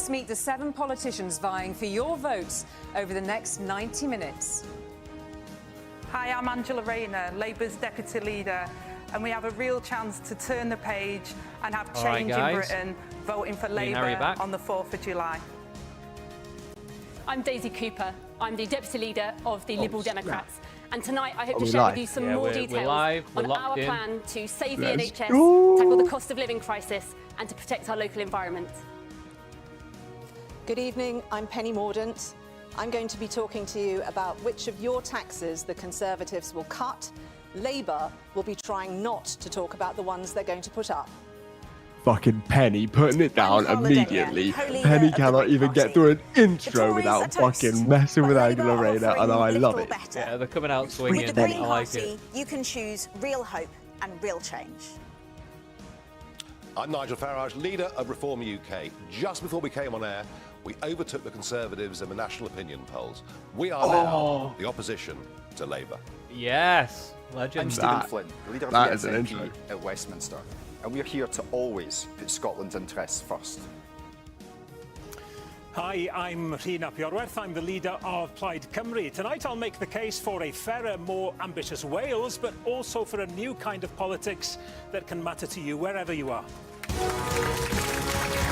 let's meet the 7 politicians vying for your votes over the next 90 minutes. Hi, I'm Angela Rayner, Labour's Deputy Leader, and we have a real chance to turn the page and have change in Britain, voting for Labour on the 4th of July. I'm Daisy Cooper. I'm the Deputy Leader of the Liberal Democrats. And tonight I hope to share with you some more details on our plan to save the NHS, tackle the cost of living crisis and to protect our local environment. Good evening, I'm Penny Mordaunt. I'm going to be talking to you about which of your taxes the Conservatives will cut. Labour will be trying not to talk about the ones they're going to put up. Fucking Penny putting it down immediately. Penny cannot even get through an intro without fucking messing with Angela Rayner, and I love it. Yeah, they're coming out swinging. With the Green Party, you can choose real hope and real change. I'm Nigel Farage, leader of Reform UK. Just before we came on air, we overtook the Conservatives in the national opinion polls. We are now the opposition to Labour. Yes, legend. I'm Stephen Flynn, leader of the SNP at Westminster, and we're here to always put Scotland's interests first. Hi, I'm Rhyn ap Iorwerth. I'm the leader of Plaid Cymru. Tonight I'll make the case for a fairer, more ambitious Wales, but also for a new kind of politics that can matter to you wherever you are.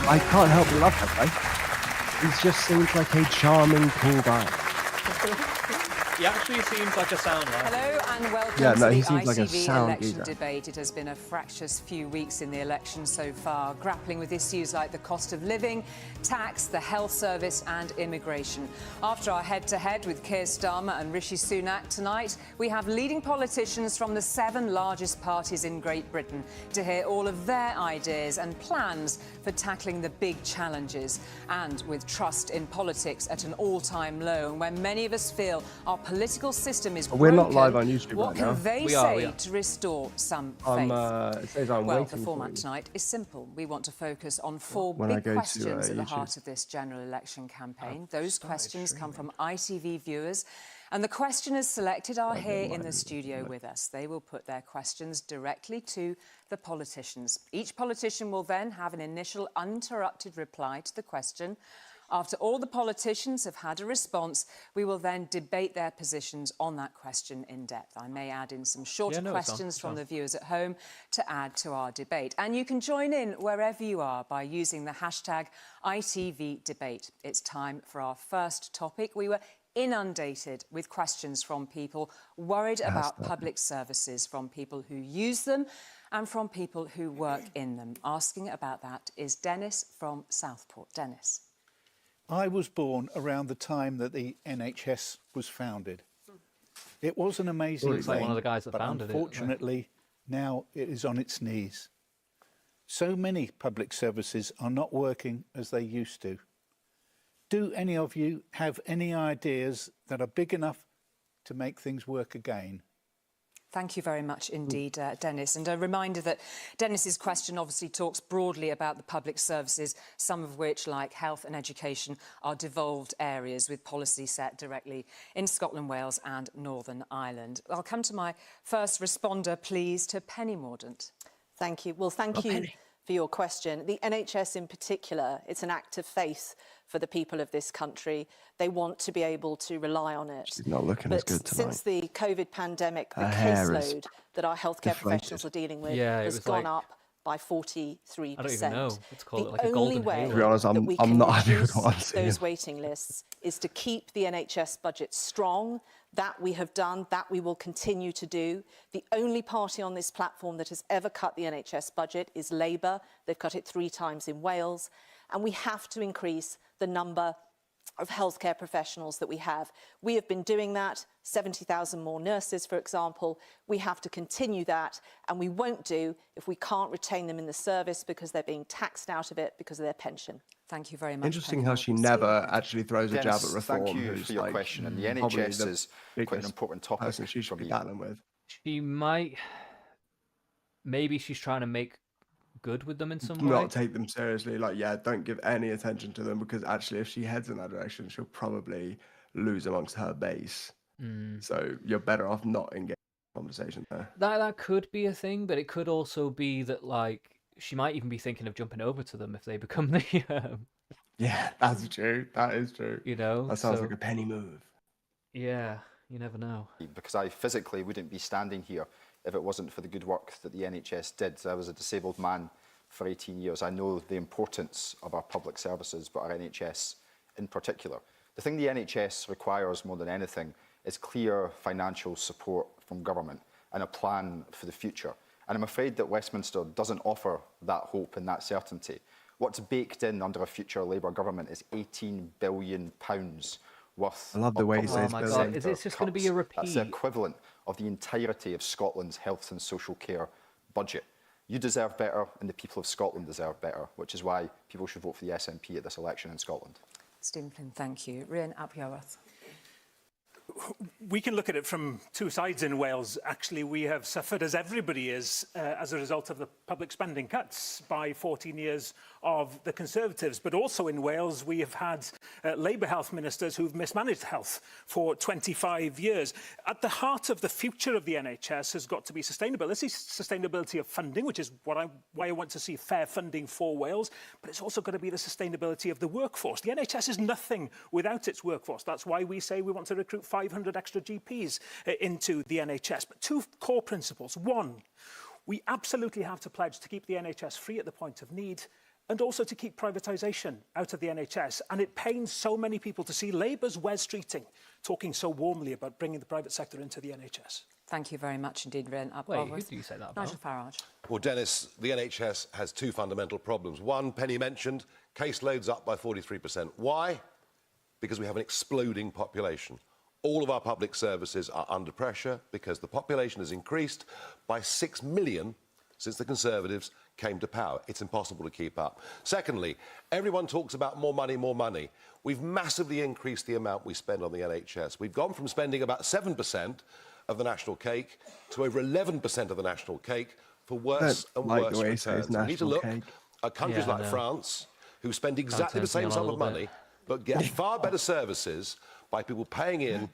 I can't help but love that guy. He just seems like a charming, cool guy. He actually seems like a sound lad. Hello and welcome to the ITV election debate. It has been a fractious few weeks in the election so far, grappling with issues like the cost of living, tax, the health service and immigration. After our head-to-head with Keir Starmer and Rishi Sunak tonight, we have leading politicians from the 7 largest parties in Great Britain to hear all of their ideas and plans for tackling the big challenges. And with trust in politics at an all-time low, and where many of us feel our political system is broken, we're not live on YouTube what right now. can they say to restore some faith? It says I'm well, waiting the format tonight is simple. We want to focus on 4 big questions at the heart of this general election campaign. Those questions come from ITV viewers, and the questioners selected are here in the studio with us. They will put their questions directly to the politicians. Each politician will then have an initial uninterrupted reply to the question. After all the politicians have had a response, we will then debate their positions on that question in depth. I may add in some shorter questions from the viewers at home to add to our debate. And you can join in wherever you are by using the hashtag ITVDebate. It's time for our first topic. We were inundated with questions from people worried about public services, from people who use them and from people who work in them. Asking about that is Dennis from Southport. Dennis. I was born around the time that the NHS was founded. It was an amazing thing, like one of the guys that but founded unfortunately, now it is on its knees. So many public services are not working as they used to. Do any of you have any ideas that are big enough to make things work again? Thank you very much indeed, Dennis. And a reminder that Dennis's question obviously talks broadly about the public services, some of which, like health and education, are devolved areas with policy set directly in Scotland, Wales and Northern Ireland. I'll come to my first responder, please, to Penny Mordaunt. Thank you. Well, thank you for your question. The NHS in particular, it's an act of faith for the people of this country. They want to be able to rely on it. She's not looking as good tonight. Since the COVID pandemic, the caseload that our healthcare professionals are dealing with has gone up by 43%. I don't even know. Let's call it like the a golden only way halo. To be honest, I'm not happy with what I'm seeing. Those waiting lists is to keep the NHS budget strong. That we have done, that we will continue to do. The only party on this platform that has ever cut the NHS budget is Labour. They've cut it 3 times in Wales. And we have to increase the number of healthcare professionals that we have. We have been doing that, 70,000 more nurses, for example. We have to continue that, and we won't do if we can't retain them in the service because they're being taxed out of it because of their pension. Thank you very much. Interesting how she never actually throws a jab at reform. Thank you for your question. And the NHS is quite an important topic. Person she should be battling with. She might. Maybe she's trying to make good with them in some way. Not take them seriously. Like, yeah, don't give any attention to them, because actually, if she heads in that direction, she'll probably lose amongst her base. So you're better off not engaging in conversation there. That could be a thing, but it could also be that, like, she might even be thinking of jumping over to them if they become the Yeah, that's true. That is true. You know, that sounds like a penny move. Yeah, you never know. Because I physically wouldn't be standing here if it wasn't for the good work that the NHS did. I was a disabled man for 18 years. I know the importance of our public services, but our NHS in particular. The thing the NHS requires more than anything is clear financial support from government and a plan for the future. And I'm afraid that Westminster doesn't offer that hope and that certainty. What's baked in under a future Labour government is £18 billion worth. I love the way he says God, is this just going to be a repeat? That's the equivalent of the entirety of Scotland's health and social care budget. You deserve better, and the people of Scotland deserve better, which is why people should vote for the SNP at this election in Scotland. Stephen Flynn, thank you. Ryan Apyaworth. We can look at it from two sides in Wales. Actually, we have suffered, as everybody is, as a result of the public spending cuts by 14 years of the Conservatives. But also in Wales, we have had Labour health ministers who've mismanaged health for 25 years. At the heart of the future of the NHS has got to be sustainable. This is sustainability of funding, which is why I want to see fair funding for Wales. But it's also got to be the sustainability of the workforce. The NHS is nothing without its workforce. That's why we say we want to recruit 500 extra GPs into the NHS. But two core principles. One, we absolutely have to pledge to keep the NHS free at the point of need, and also to keep privatisation out of the NHS. And it pains so many people to see Labour's Wes Streeting talking so warmly about bringing the private sector into the NHS. Thank you very much indeed, Ryan. Wait, who do you say that about? Nigel Farage. Well, Dennis, the NHS has two fundamental problems. One, Penny mentioned, caseloads up by 43%. Why? Because we have an exploding population. All of our public services are under pressure because the population has increased by 6 million since the Conservatives came to power. It's impossible to keep up. Secondly, everyone talks about more money, more money. We've massively increased the amount we spend on the NHS. We've gone from spending about 7% of the national cake to over 11% of the national cake for worse and worse returns. We need to look at countries like France, who spend exactly the same sum of money, but get far better services by people paying in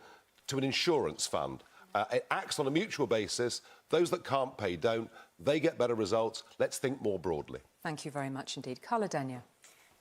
to an insurance fund. It acts on a mutual basis. Those that can't pay don't. They get better results. Let's think more broadly. Thank you very much indeed. Carla Denyer.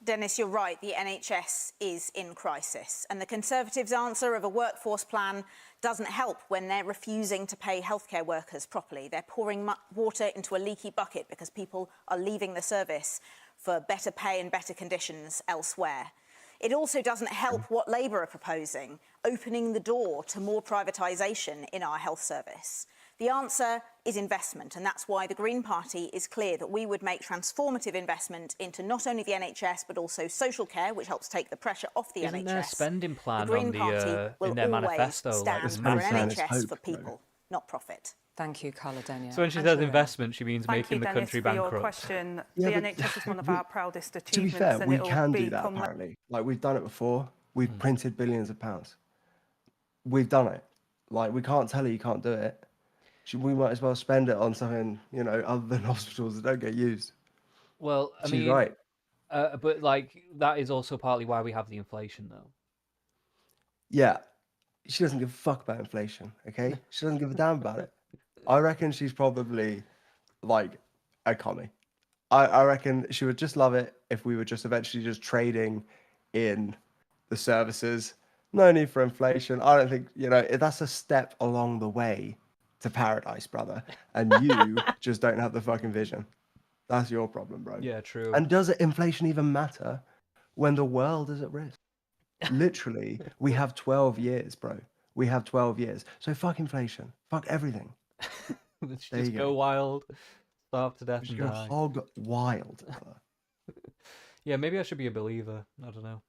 Dennis, you're right. The NHS is in crisis. And the Conservatives' answer of a workforce plan doesn't help when they're refusing to pay healthcare workers properly. They're pouring water into a leaky bucket because people are leaving the service for better pay and better conditions elsewhere. It also doesn't help what Labour are proposing, opening the door to more privatisation in our health service. The answer is investment, and that's why the Green Party is clear that we would make transformative investment into not only the NHS but also social care, which helps take the pressure off the NHS. Isn't there a spending plan the Green on the, Party will in their manifesto? Stand for an NHS for people, not profit. Thank you, Carla Denyer. So when she says investment, she means Thank making you, the country Dennis, bankrupt. For your question. Yeah, the NHS is one of our proudest To be achievements. fair, we can do that, apparently. Like, we've done it before. We've printed billions of pounds. We've done it. Like, we can't tell her you can't do it. We might as well spend it on something, you know, other than hospitals that don't get used. Well, I mean, she's right. But, like, that is also partly why we have the inflation, though. Yeah. She doesn't give a fuck about inflation, okay? She doesn't give a damn about it. I reckon she's probably, like, a commie. I reckon she would just love it if we were just eventually just trading in the services. No need for inflation. I don't think, you know, that's a step along the way to paradise, brother. And you just don't have the fucking vision. That's your problem, bro. Yeah, true. And does inflation even matter when the world is at risk? Literally, we have 12 years, bro. We have 12 years. So fuck inflation. Fuck everything. Let's just go wild, starve to death, and go die. hog wild. Yeah, maybe I should be a believer. I don't know.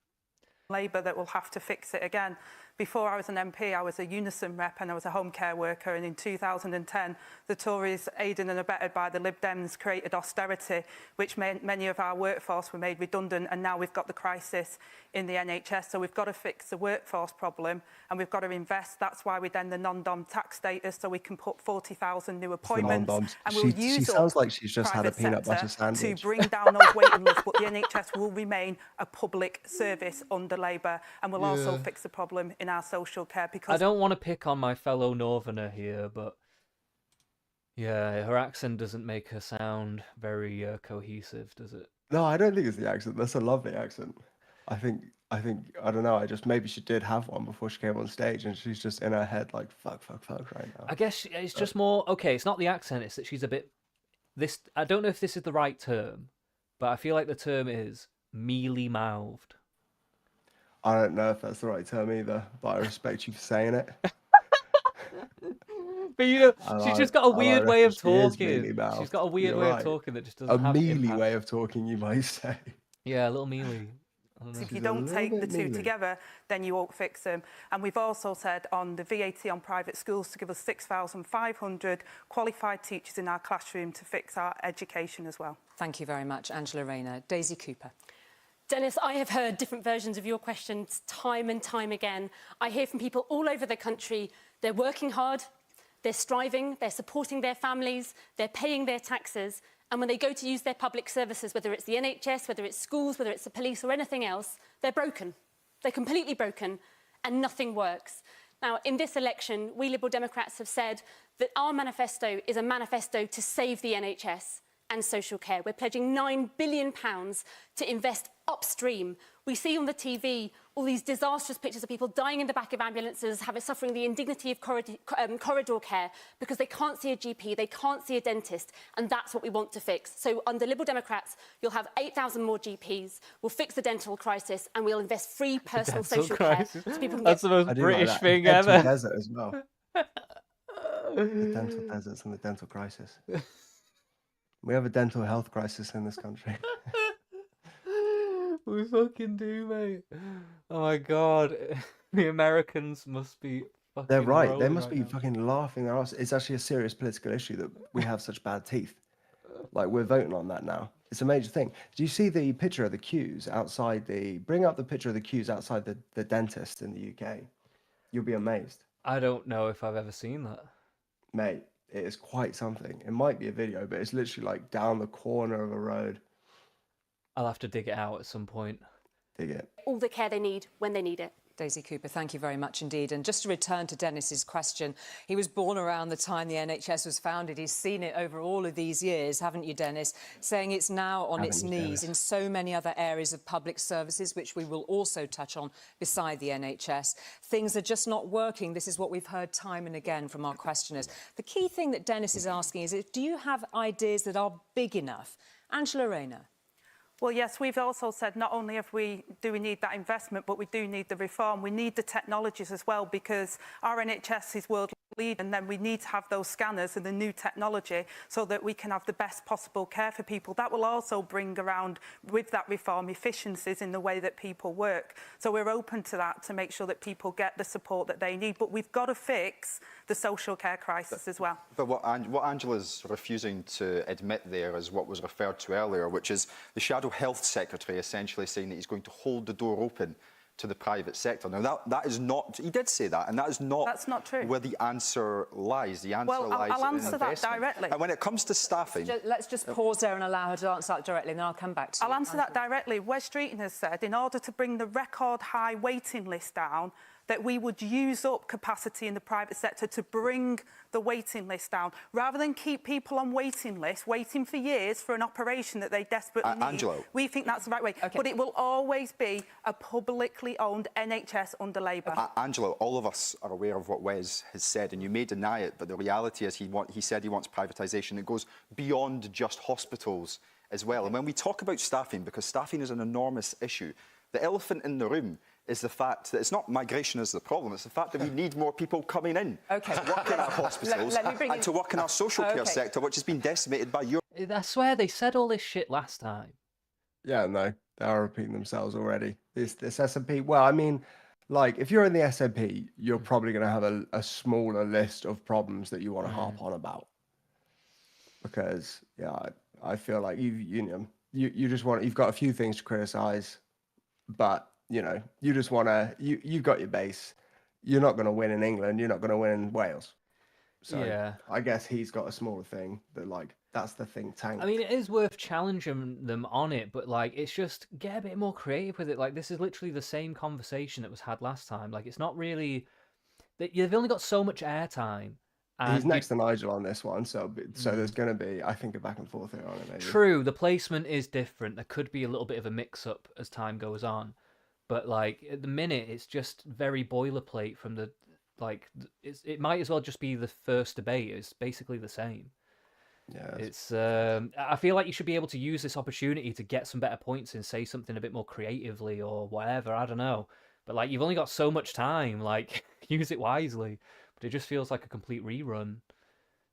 Labour that will have to fix it again. Before I was an MP, I was a Unison rep and I was a home care worker. And in 2010, the Tories, aided and abetted by the Lib Dems, created austerity, which meant many of our workforce were made redundant. And now we've got the crisis in the NHS. So we've got to fix the workforce problem and we've got to invest. That's why we then the non-dom tax status, so we can put 40,000 new appointments. And we'll use she sounds like she's just had a peanut butter sandwich. to bring down those waiting lists. But the NHS will remain a public service under Labour, and will also fix the problem in our social care. Because I don't want to pick on my fellow Northerner here, but yeah, her accent doesn't make her sound very cohesive, does it? No, I don't think it's the accent. That's a lovely accent. I think I don't know. Maybe she did have one before she came on stage, and she's just in her head like fuck right now. I guess it's just more okay. It's not the accent; it's that she's a bit. This I don't know if this is the right term, but I feel like the term is mealy mouthed. I don't know if that's the right term either, but I respect you for saying it. But she's just got a weird way of talking. She's got a weird way of talking that just doesn't have mealy way of talking, you might say. Yeah, a little mealy. If you don't take the two together, then you won't fix them. And we've also said on the VAT on private schools to give us 6,500 qualified teachers in our classroom to fix our education as well. Thank you very much, Angela Rayner. Daisy Cooper. Dennis, I have heard different versions of your questions time and time again. I hear from people all over the country. They're working hard, they're striving, they're supporting their families, they're paying their taxes. And when they go to use their public services, whether it's the NHS, whether it's schools, whether it's the police or anything else, they're broken. They're completely broken and nothing works. Now, in this election, we Liberal Democrats have said that our manifesto is a manifesto to save the NHS and social care. We're pledging £9 billion to invest upstream. We see on the TV all these disastrous pictures of people dying in the back of ambulances, suffering the indignity of corridor care because they can't see a GP, they can't see a dentist, and that's what we want to fix. So under Liberal Democrats, you'll have 8,000 more GPs, we'll fix the dental crisis, and we'll invest free personal social care. So people can That's the most British thing dental ever. Desert as well. The dental deserts and the dental crisis. We have a dental health crisis in this country. We fucking do, mate. Oh my god. The Americans must be fucking They're right. They rolling must right be now. fucking laughing their ass. It's actually a serious political issue that we have such bad teeth. Like, we're voting on that now. It's a major thing. Do you see the picture of the queues outside the... Bring up the picture of the queues outside the dentist in the UK. You'll be amazed. I don't know if I've ever seen that. Mate, it is quite something. It might be a video, but it's literally like down the corner of a road. I'll have to dig it out at some point. Dig it. All the care they need when they need it. Daisy Cooper, thank you very much indeed. And just to return to Dennis's question, he was born around the time the NHS was founded. He's seen it over all of these years, haven't you, Dennis? Saying it's now on its knees in so many other areas of public services, which we will also touch on beside the NHS. Things are just not working. This is what we've heard time and again from our questioners. The key thing that Dennis is asking is, do you have ideas that are big enough? Angela Rayner. Well, yes, we've also said not only do we need that investment, but we do need the reform. We need the technologies as well, because our NHS is world leading, and then we need to have those scanners and the new technology so that we can have the best possible care for people. That will also bring around, with that reform, efficiencies in the way that people work. So we're open to that to make sure that people get the support that they need. But we've got to fix the social care crisis as well. But what Angela's refusing to admit there is what was referred to earlier, which is the Shadow Health Secretary essentially saying that he's going to hold the door open to the private sector. Now, that is not... He did say that, and that is not... That's not true. Where the answer lies. The answer well, lies I'll in answer that directly. And when it comes to staffing... Let's just pause there and allow her to answer that directly, and then I'll come back to you. I'll answer that directly. Wes Streeton has said, in order to bring the record high waiting list down, that we would use up capacity in the private sector to bring the waiting list down, rather than keep people on waiting lists, waiting for years for an operation that they desperately need. Angelo. We think that's the right way. Okay. But it will always be a publicly owned NHS under Labour. Angelo, all of us are aware of what Wes has said, and you may deny it, but the reality is he said he wants privatisation. It goes beyond just hospitals as well. And when we talk about staffing, because staffing is an enormous issue, the elephant in the room is the fact that it's not migration is the problem, it's the fact that we need more people coming in to work in our hospitals and to work in our social care sector, which has been decimated by your... I swear they said all this shit last time. Yeah, no, they are repeating themselves already. This SNP, well, I mean, like, if you're in the SNP, you're probably going to have a smaller list of problems that you want to harp on about. Because, yeah, I feel like you just want... You've got a few things to criticise, but... You know, you just want to, you've got your base. You're not going to win in England. You're not going to win in Wales. So yeah. I guess he's got a smaller thing that, like, that's the think tank. I mean, it is worth challenging them on it, but, like, it's just get a bit more creative with it. Like, this is literally the same conversation that was had last time. Like, it's not really, you've only got so much airtime. He's next to Nigel on this one, so there's going to be, I think, a back and forth here on it. Maybe. True, the placement is different. There could be a little bit of a mix-up as time goes on. But like at the minute, it's just very boilerplate from the like. It might as well just be the first debate. It's basically the same. Yeah, it's. I feel like you should be able to use this opportunity to get some better points and say something a bit more creatively or whatever. I don't know, but like you've only got so much time. Like use it wisely. But it just feels like a complete rerun.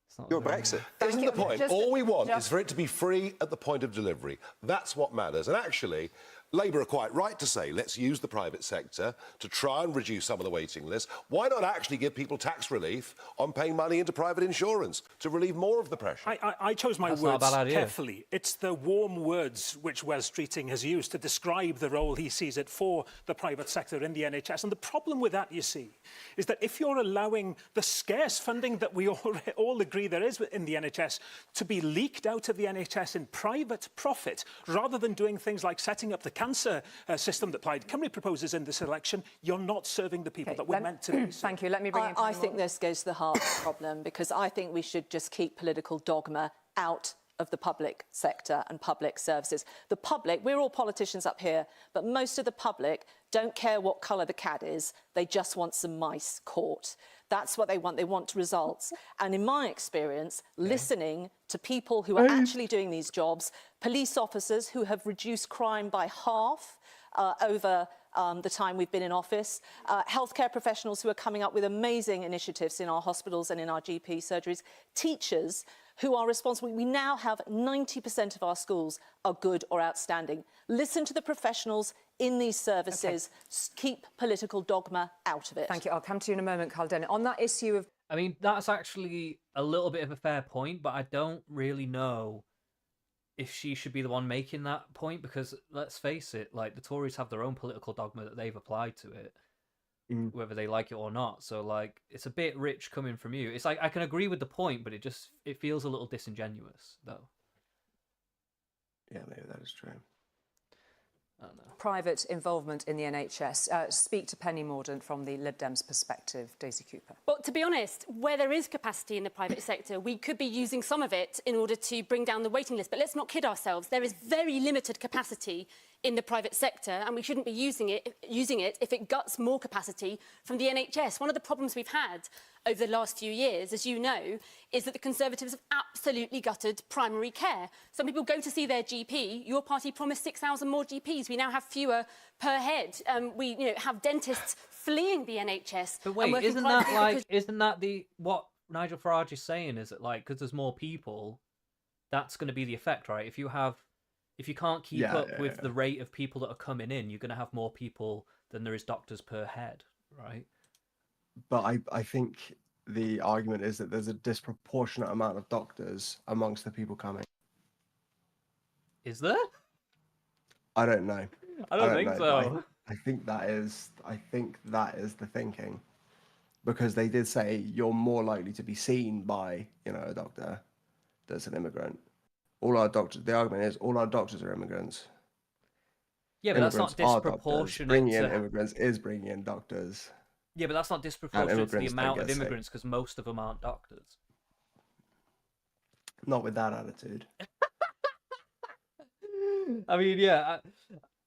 It's not Your Brexit. Isn't the point? All we want is for it to be free at the point of delivery. That's what matters. And actually, Labour are quite right to say, let's use the private sector to try and reduce some of the waiting lists. Why not actually give people tax relief on paying money into private insurance to relieve more of the pressure? I chose my words carefully. It's the warm words which Wes Streeting has used to describe the role he sees it for the private sector in the NHS. And the problem with that, you see, is that if you're allowing the scarce funding that we all agree there is in the NHS to be leaked out of the NHS in private profit, rather than doing things like setting up the cancer system that Plaid Cymru proposes in this election, you're not serving the people that we're meant to be. Thank you. Let me bring in I think this goes to the heart of the problem, because I think we should just keep political dogma out of the public sector and public services. The public, we're all politicians up here, but most of the public don't care what colour the cat is. They just want some mice caught. That's what they want. They want results. And in my experience, listening to people who are actually doing these jobs, police officers who have reduced crime by half over the time we've been in office, healthcare professionals who are coming up with amazing initiatives in our hospitals and in our GP surgeries, teachers who are responsible. We now have 90% of our schools are good or outstanding. Listen to the professionals in these services. Keep political dogma out of it. Thank you. I'll come to you in a moment, Carl Denny. On that issue of... I mean, that's actually a little bit of a fair point, but I don't really know if she should be the one making that point, because let's face it, like the Tories have their own political dogma that they've applied to it, whether they like it or not. So like, it's a bit rich coming from you. It's like, I can agree with the point, but it feels a little disingenuous though. Yeah, maybe that is true. I don't know. Private involvement in the NHS. Speak to Penny Mordaunt from the Lib Dems perspective, Daisy Cooper. Well, to be honest, where there is capacity in the private sector, we could be using some of it in order to bring down the waiting list. But let's not kid ourselves. There is very limited capacity in the private sector, and we shouldn't be using it if it guts more capacity from the NHS. One of the problems we've had over the last few years, as you know, is that the Conservatives have absolutely gutted primary care. Some people go to see their GP. Your party promised 6,000 more GPs. We now have fewer per head. We have dentists fleeing the NHS. But wait, isn't that what Nigel Farage is saying? Is it like, because there's more people, that's going to be the effect, right? If you can't keep up with the rate of people that are coming in, you're going to have more people than there is doctors per head, right? But I think the argument is that there's a disproportionate amount of doctors amongst the people coming. Is there? I don't know. I don't think so. I think that is the thinking, because they did say you're more likely to be seen by a doctor that's an immigrant. The argument is all our doctors are immigrants. Yeah, but that's not disproportionate. Bringing in immigrants is bringing in doctors. Yeah, but that's not disproportionate to the amount of immigrants, because most of them aren't doctors. Not with that attitude. I mean, yeah,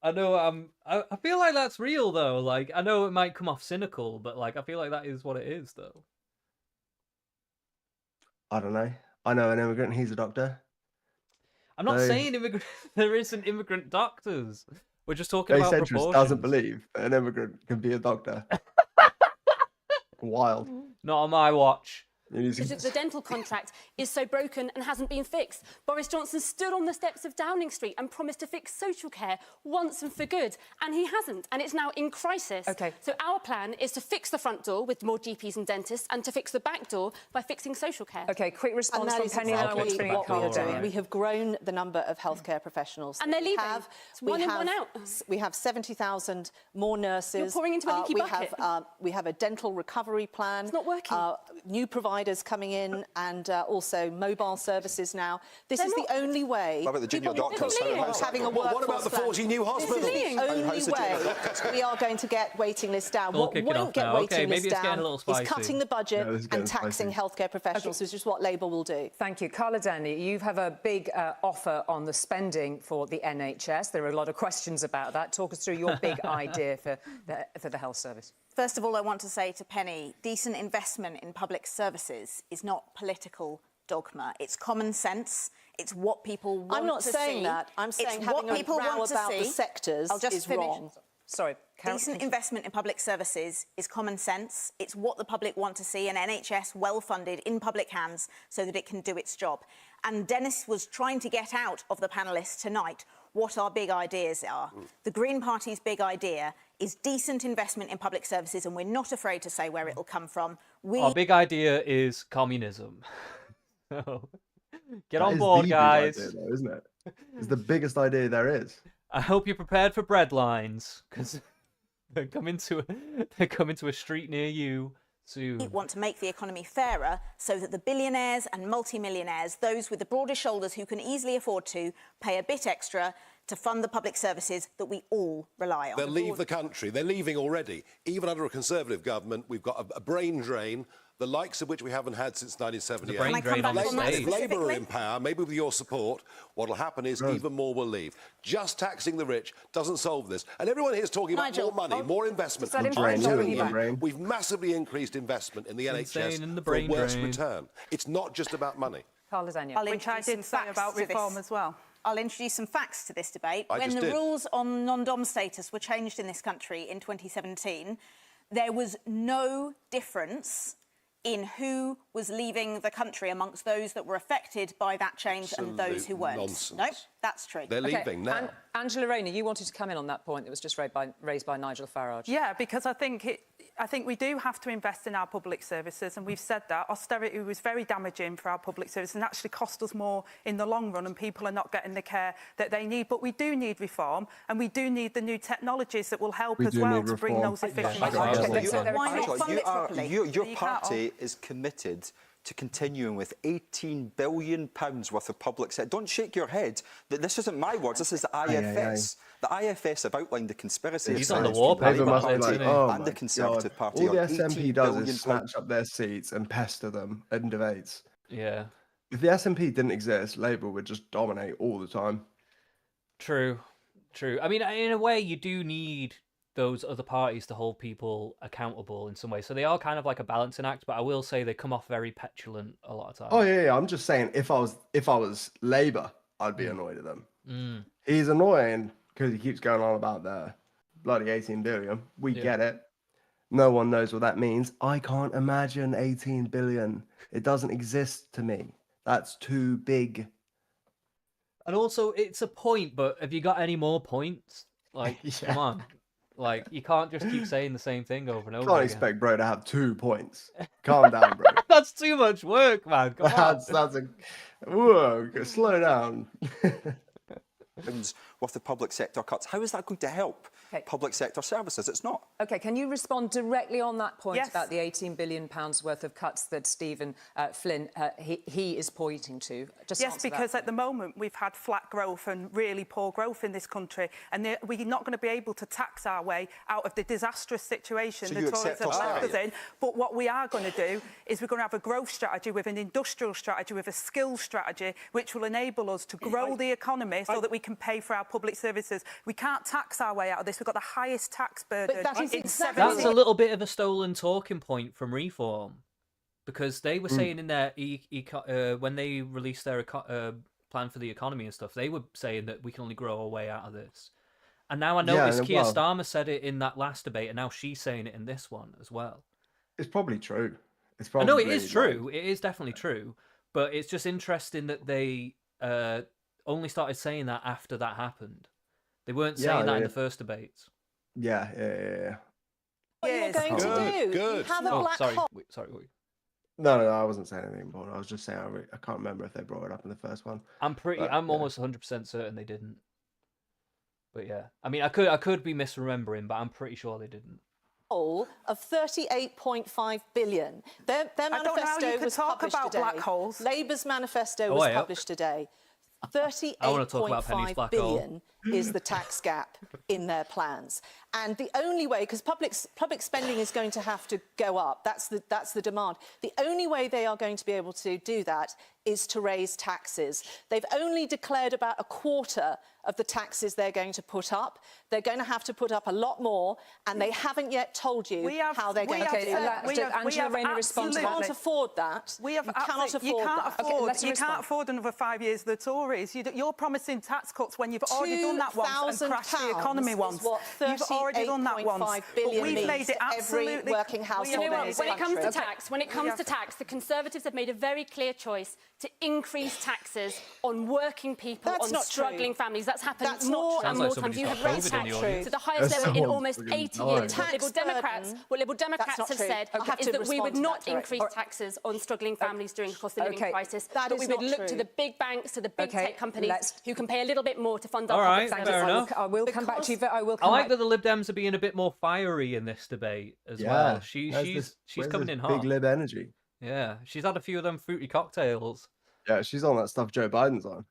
I know. I feel like that's real though. Like, I know it might come off cynical, but like, I feel like that is what it is, though. I don't know. I know an immigrant. He's a doctor. I'm not saying there isn't immigrant doctors. We're just talking about proportions. Doesn't believe that an immigrant can be a doctor. Wild. Not on my watch. The dental contract is so broken and hasn't been fixed. Boris Johnson stood on the steps of Downing Street and promised to fix social care once and for good, and he hasn't, and it's now in crisis. Okay. So our plan is to fix the front door with more GPs and dentists, and to fix the back door by fixing social care. Okay, quick response from Penny. Exactly what we are doing. We have grown the number of healthcare professionals. And they're leaving. It's one in, one out. We have 70,000 more nurses. You're pouring into a leaky bucket. We have a dental recovery plan. It's not working. New providers providers coming in and also mobile services now. This is the only way. What about the junior doctors? Having a workforce what about the 40 new hospitals? This is the only way we are going to get waiting lists down. What won't get waiting lists down is cutting the budget and taxing healthcare professionals, which is what Labour will do. Thank you. Carla Denny, you have a big offer on the spending for the NHS. There are a lot of questions about that. Talk us through your big idea for the health service. First of all, I want to say to Penny, decent investment in public services is not political dogma. It's common sense. It's what people want to see. I'm not saying that. I'm saying having a row about the sectors is wrong. Sorry. Decent investment in public services is common sense. It's what the public want to see, an NHS well-funded in public hands so that it can do its job. And Dennis was trying to get out of the panellists tonight what our big ideas are. The Green Party's big idea is decent investment in public services, and we're not afraid to say where it'll come from. Our big idea is communism. Get on board, guys. Big idea, though, isn't it? It's the biggest idea there is. I hope you're prepared for breadlines, because they're coming to a street near you soon. We want to make the economy fairer so that the billionaires and multimillionaires, those with the broadest shoulders who can easily afford to, pay a bit extra to fund the public services that we all rely on. They'll leave the country. They're leaving already. Even under a Conservative government, we've got a brain drain, the likes of which we haven't had since 1978. The brain drain on the stage. If Labour are in power, maybe with your support, what will happen is even more will leave. Just taxing the rich doesn't solve this. And everyone here is talking Nigel, about more money, more investment. We've massively increased investment in the NHS for a worse return. It's not just about money. Carla Denny. Which I did say about reform as well. I'll introduce some facts to this debate. When the rules on non-dom status were changed in this country in 2017, there was no difference in who was leaving the country amongst those that were affected by that change and those who weren't. Nonsense. No, that's true. They're leaving now. Angela Rayner, you wanted to come in on that point that was just raised by Nigel Farage. Yeah, because I think we do have to invest in our public services, and we've said that. Austerity was very damaging for our public services and actually cost us more in the long run, and people are not getting the care that they need. But we do need reform, and we do need the new technologies that will help as well to bring those efficiencies. Why not fund it properly? Your party is committed to continuing with £18 billion worth of public sector. Don't shake your head. This isn't my words. This is the IFS. The IFS have outlined the conspiracy. He's on the war party and the Conservative Party. All the SNP does is snatch up their seats and pester them in debates. Yeah. If the SNP didn't exist, Labour would just dominate all the time. True. I mean, in a way, you do need those other parties to hold people accountable in some way. So they are kind of like a balancing act, but I will say they come off very petulant a lot of times. Oh yeah. I'm just saying, if I was Labour, I'd be annoyed at them. He's annoying because he keeps going on about the bloody 18 billion. We get it. No one knows what that means. I can't imagine 18 billion. It doesn't exist to me. That's too big. And also, it's a point, but have you got any more points? Like, come on. Like, you can't just keep saying the same thing over and over Can't expect bro to have 2 points. Calm down, bro. That's too much work, man. Come on. That's whoa, slow down. With the public sector cuts, how is that going to help public sector services? It's not. OK, can you respond directly on that point Yes. about the £18 billion worth of cuts that Stephen Flynn, he is pointing to? Just Yes, because at the moment we've had flat growth and really poor growth in this country, and we're not going to be able to tax our way out of the disastrous situation the Tories have left us in. But what we are going to do is we're going to have a growth strategy with an industrial strategy, with a skills strategy, which will enable us to grow the economy so that we can pay for our public services. We can't tax our way out of this. We've got the highest tax burden. That's a little bit of a stolen talking point from Reform, because they were saying in their when they released their plan for the economy and stuff, they were saying that we can only grow our way out of this. And now I noticed Keir Starmer said it in that last debate, and now she's saying it in this one as well. It's probably true. I know it is true. It is definitely true. But it's just interesting that they only started saying that after that happened. They weren't saying that in the first debates. Yeah. What are you going to do? Good. You have a black hole. Sorry. No, I wasn't saying anything important. I was just saying I can't remember if they brought it up in the first one. I'm almost 100% certain they didn't. But yeah, I mean, I could be misremembering, but I'm pretty sure they didn't. hole of 38.5 billion. Their manifesto was published today. Black holes. Labour's manifesto was published today. 38.5 billion is the tax gap in their plans. And the only way, because public spending is going to have to go up, that's the demand. The only way they are going to be able to do that is to raise taxes. They've only declared about a quarter of the taxes they're going to put up. They're going to have to put up a lot more, and they haven't yet told you how they're going to do that. Angela Rayner responds. You can't afford that. You cannot afford that. You can't afford another 5 years of the Tories. You're promising tax cuts when you've already done that once and crashed the economy once. You've already done that once. But we've made it absolutely working household. You know what? When it comes to tax, the Conservatives have made a very clear choice to increase taxes on working people, on struggling families. That's happened more and more times. You have raised tax to the highest level in almost 80 years. What Liberal Democrats have said is that we would not increase taxes on struggling families during the cost of living crisis, but we would look to the big banks, to the big tech companies who can pay a little bit more to fund our public sector. Fair enough. I will come back to you. I like that the Lib Dems are being a bit more fiery in this debate as well. She's coming in hot. Big Lib energy. Yeah, she's had a few of them fruity cocktails. Yeah, she's on that stuff Joe Biden's on.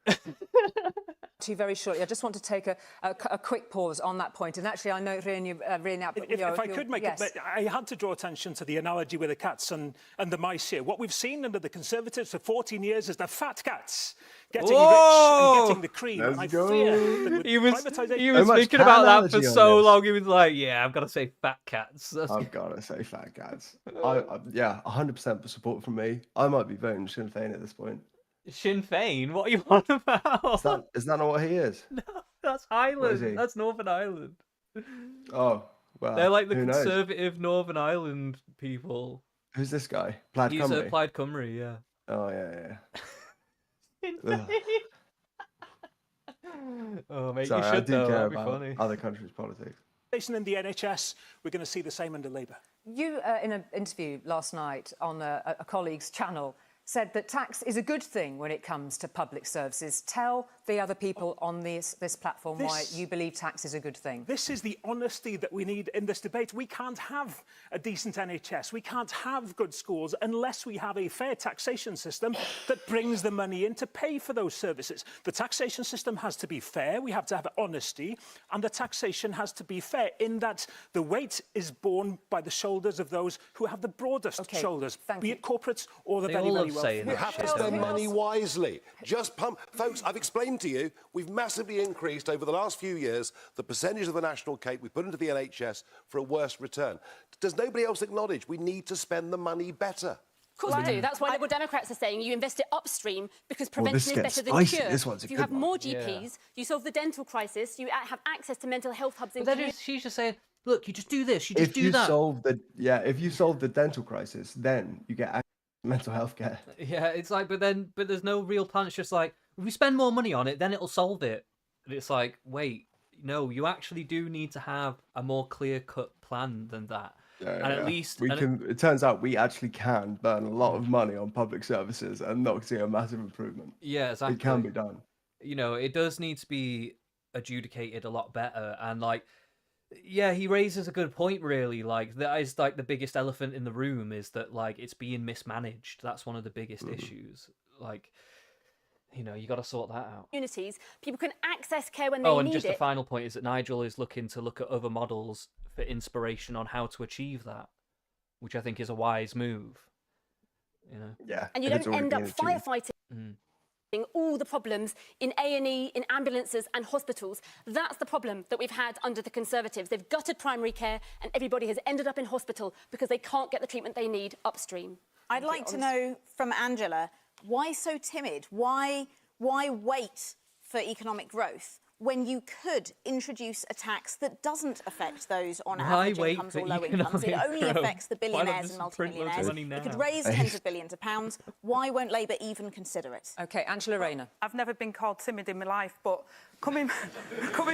To you very shortly. I just want to take a quick pause on that point. And actually, I know, if I could make it, I had to draw attention to the analogy with the cats and the mice here. What we've seen under the Conservatives for 14 years is the fat cats getting rich and getting the cream. And I fear that with he was privatisation... thinking about that for so long. He was like, yeah, I've got to say fat cats. I've got to say fat cats. Yeah, 100% support from me. I might be voting Sinn Féin at this point. Sinn Féin? What are you on about? Is that not what he is? No, that's Ireland. That's Northern Ireland. Oh, well. They're like the conservative Northern Ireland people. Who's this guy? Plaid Cymru? He's Plaid Cymru, yeah. Oh, yeah. Oh, mate, sorry, you should I do though. care That'd be about funny. other countries' politics. In the NHS, we're going to see the same under Labour. You, in an interview last night on a colleague's channel, said that tax is a good thing when it comes to public services. Tell the other people on this platform why you believe tax is a good thing. This is the honesty that we need in this debate. We can't have a decent NHS. We can't have good schools unless we have a fair taxation system that brings the money in to pay for those services. The taxation system has to be fair. We have to have honesty. And the taxation has to be fair in that the weight is borne by the shoulders of those who have the broadest shoulders, be it corporates or the very, very wealthy. You have to spend money wisely. Just pump. Folks, I've explained to you, we've massively increased over the last few years the percentage of the national cake we put into the NHS for a worse return. Does nobody else acknowledge we need to spend the money better? Of course we do. That's why Liberal Democrats are saying you invest it upstream because prevention is better than cure. If you have more GPs, you solve the dental crisis, you have access to mental health hubs. She's just saying, look, you just do this, you just do that. If you solve the dental crisis, then you get mental health care. Yeah, it's like, but there's no real plan. It's just like, if we spend more money on it, then it'll solve it. And it's like, wait, no, you actually do need to have a more clear-cut plan than that. At least it turns out we actually can burn a lot of money on public services and not see a massive improvement. Yeah, exactly. It can be done. You know, it does need to be adjudicated a lot better. And like, yeah, he raises a good point, really. Like, that is like the biggest elephant in the room is that like it's being mismanaged. That's one of the biggest issues. Like, you know, you got to sort that out. Communities, people can access care when they need it. Oh, and just the final point is that Nigel is looking to look at other models for inspiration on how to achieve that, which I think is a wise move. You know. Yeah. And you don't end up firefighting. All the problems in A&E, in ambulances and hospitals. That's the problem that we've had under the Conservatives. They've gutted primary care and everybody has ended up in hospital because they can't get the treatment they need upstream. I'd like to know from Angela, why so timid? Why wait for economic growth when you could introduce a tax that doesn't affect those on average incomes or low incomes? It only affects the billionaires and multimillionaires. It could raise tens of billions of pounds. Why won't Labour even consider it? OK, Angela Rayner. I've never been called timid in my life, but coming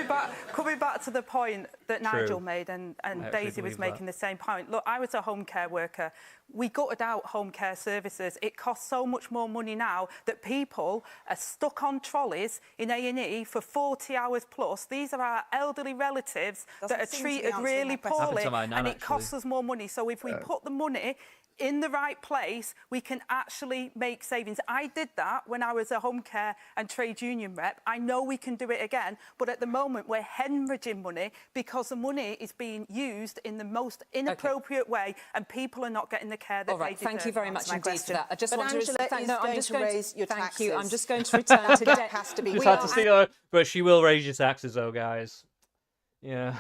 back to the point that Nigel made and Daisy was making the same point. Look, I was a home care worker. We gutted out home care services. It costs so much more money now that people are stuck on trolleys in A&E for 40 hours plus. These are our elderly relatives that are treated really poorly, and it costs us more money. So if we put the money in the right place, we can actually make savings. I did that when I was a home care and trade union rep. I know we can do it again, but at the moment we're hemorrhaging money because the money is being used in the most inappropriate way, and people are not getting the care that they deserve. Thank you very much indeed for that. I just want Angela I'm just going to raise your thank taxes. you. I'm just going to return to debt. Has to be. Just had to see her, but she will raise your taxes, though, guys. Yeah.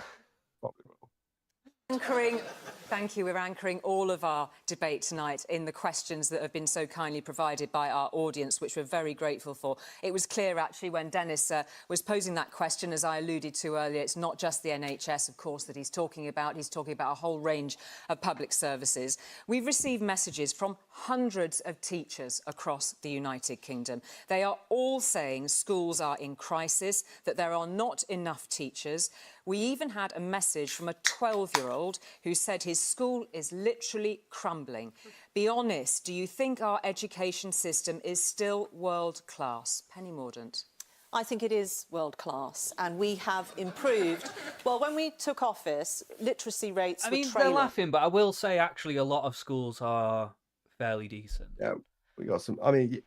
Thank you. We're anchoring all of our debate tonight in the questions that have been so kindly provided by our audience, which we're very grateful for. It was clear, actually, when Dennis was posing that question, as I alluded to earlier, it's not just the NHS, of course, that he's talking about. He's talking about a whole range of public services. We've received messages from hundreds of teachers across the United Kingdom. They are all saying schools are in crisis, that there are not enough teachers. We even had a message from a 12-year-old who said his school is literally crumbling. Be honest, do you think our education system is still world-class? Penny Mordaunt. I think it is world-class, and we have improved. Well, when we took office, literacy rates were trailing. They're laughing, but I will say, actually, a lot of schools are fairly decent. Yeah, we got some... I mean,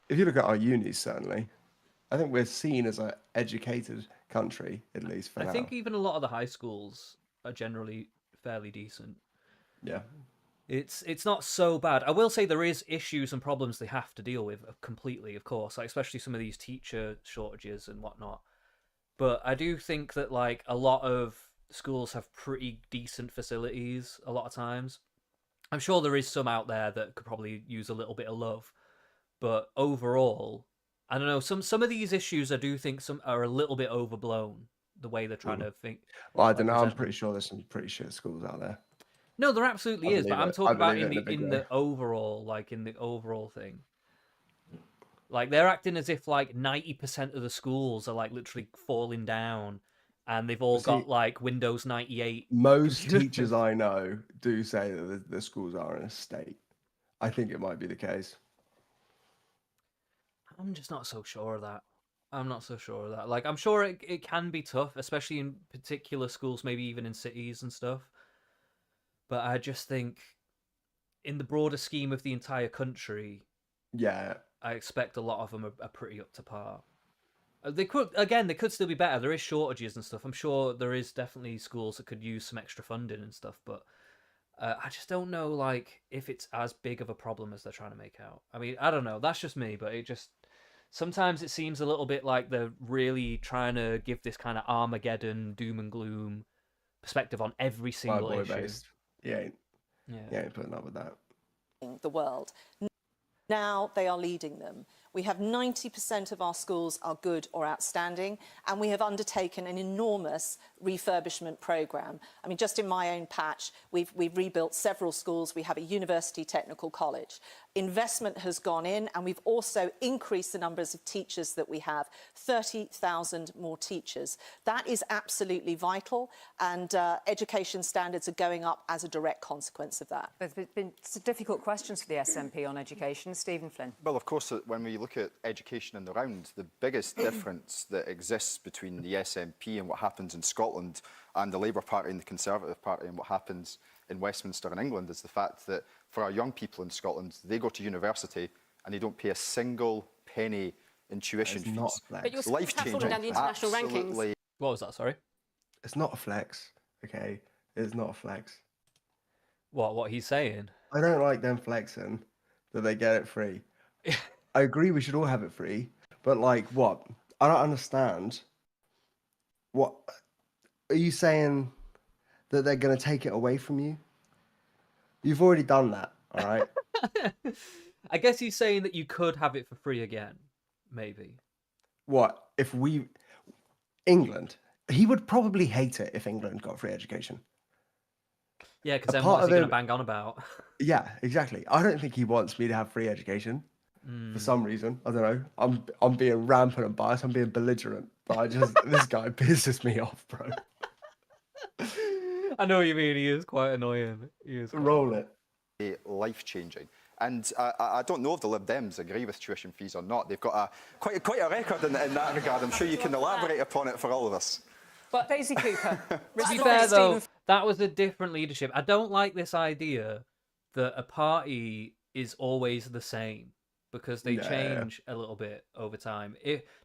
if you look at our unis, certainly, I think we're seen as an educated country, at least for now. I think even a lot of the high schools are generally fairly decent. Yeah. It's not so bad. I will say there is issues and problems they have to deal with completely, of course, like especially some of these teacher shortages and whatnot. But I do think that like a lot of schools have pretty decent facilities a lot of times. I'm sure there is some out there that could probably use a little bit of love, but overall, I don't know. Some of these issues I do think some are a little bit overblown. The way they're trying to think. Well, I don't know. I'm pretty sure there's some pretty shit schools out there. No, there absolutely is, but I'm talking about in the overall, like in the overall thing. Like they're acting as if like 90% of the schools are like literally falling down, and they've all got like Windows 98. Most teachers I know do say that the schools are in a state. I think it might be the case. I'm just not so sure of that. I'm not so sure of that. Like, I'm sure it can be tough, especially in particular schools, maybe even in cities and stuff. But I just think, in the broader scheme of the entire country, yeah, I expect a lot of them are pretty up to par. They could still be better. There is shortages and stuff. I'm sure there is definitely schools that could use some extra funding and stuff, but I just don't know, like, if it's as big of a problem as they're trying to make out. I mean, I don't know. That's just me, but it just... Sometimes it seems a little bit like they're really trying to give this kind of Armageddon, doom and gloom perspective on every single issue. Based. Yeah, ain't putting up with that. The world. Now they are leading them. We have 90% of our schools are good or outstanding, and we have undertaken an enormous refurbishment programme. I mean, just in my own patch, we've rebuilt several schools. We have a university technical college. Investment has gone in, and we've also increased the numbers of teachers that we have, 30,000 more teachers. That is absolutely vital, and education standards are going up as a direct consequence of that. There's been some difficult questions for the SNP on education. Stephen Flynn. Well, of course, when we look at education in the round, the biggest difference that exists between the SNP and what happens in Scotland and the Labour Party and the Conservative Party and what happens in Westminster and England is the fact that for our young people in Scotland, they go to university and they don't pay a single penny in tuition fees. But your schools have fallen down the international rankings. What was that, sorry? It's not a flex, okay? It's not a flex. What he's saying? I don't like them flexing that they get it free. I agree we should all have it free, but like what? I don't understand. What are you saying that they're going to take it away from you? You've already done that, all right? I guess he's saying that you could have it for free again, maybe. What if England? He would probably hate it if England got free education. Yeah, because then what's he going to bang on about? Yeah, exactly. I don't think he wants me to have free education for some reason. I don't know. I'm being rampant and biased. I'm being belligerent. But this guy pisses me off, bro. I know what you mean. He is quite annoying. He is. Roll it. Life-changing. And I don't know if the Lib Dems agree with tuition fees or not. They've got quite a record in that regard. I'm sure you can elaborate upon it for all of us. But Daisy Cooper. To be fair, though, that was a different leadership. I don't like this idea that a party is always the same because they change a little bit over time,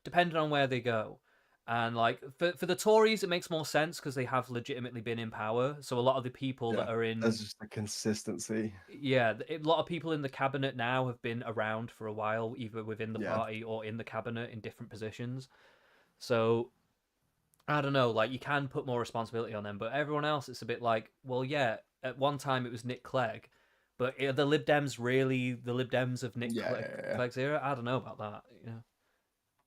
depending on where they go. And like for the Tories, it makes more sense because they have legitimately been in power. So a lot of the people that are in, there's just a consistency. Yeah, a lot of people in the cabinet now have been around for a while, either within the party or in the cabinet in different positions. So I don't know, like you can put more responsibility on them, but everyone else, it's a bit like, well, yeah, at one time it was Nick Clegg, but are the Lib Dems really the Lib Dems of Nick Clegg's era? I don't know about that. You know.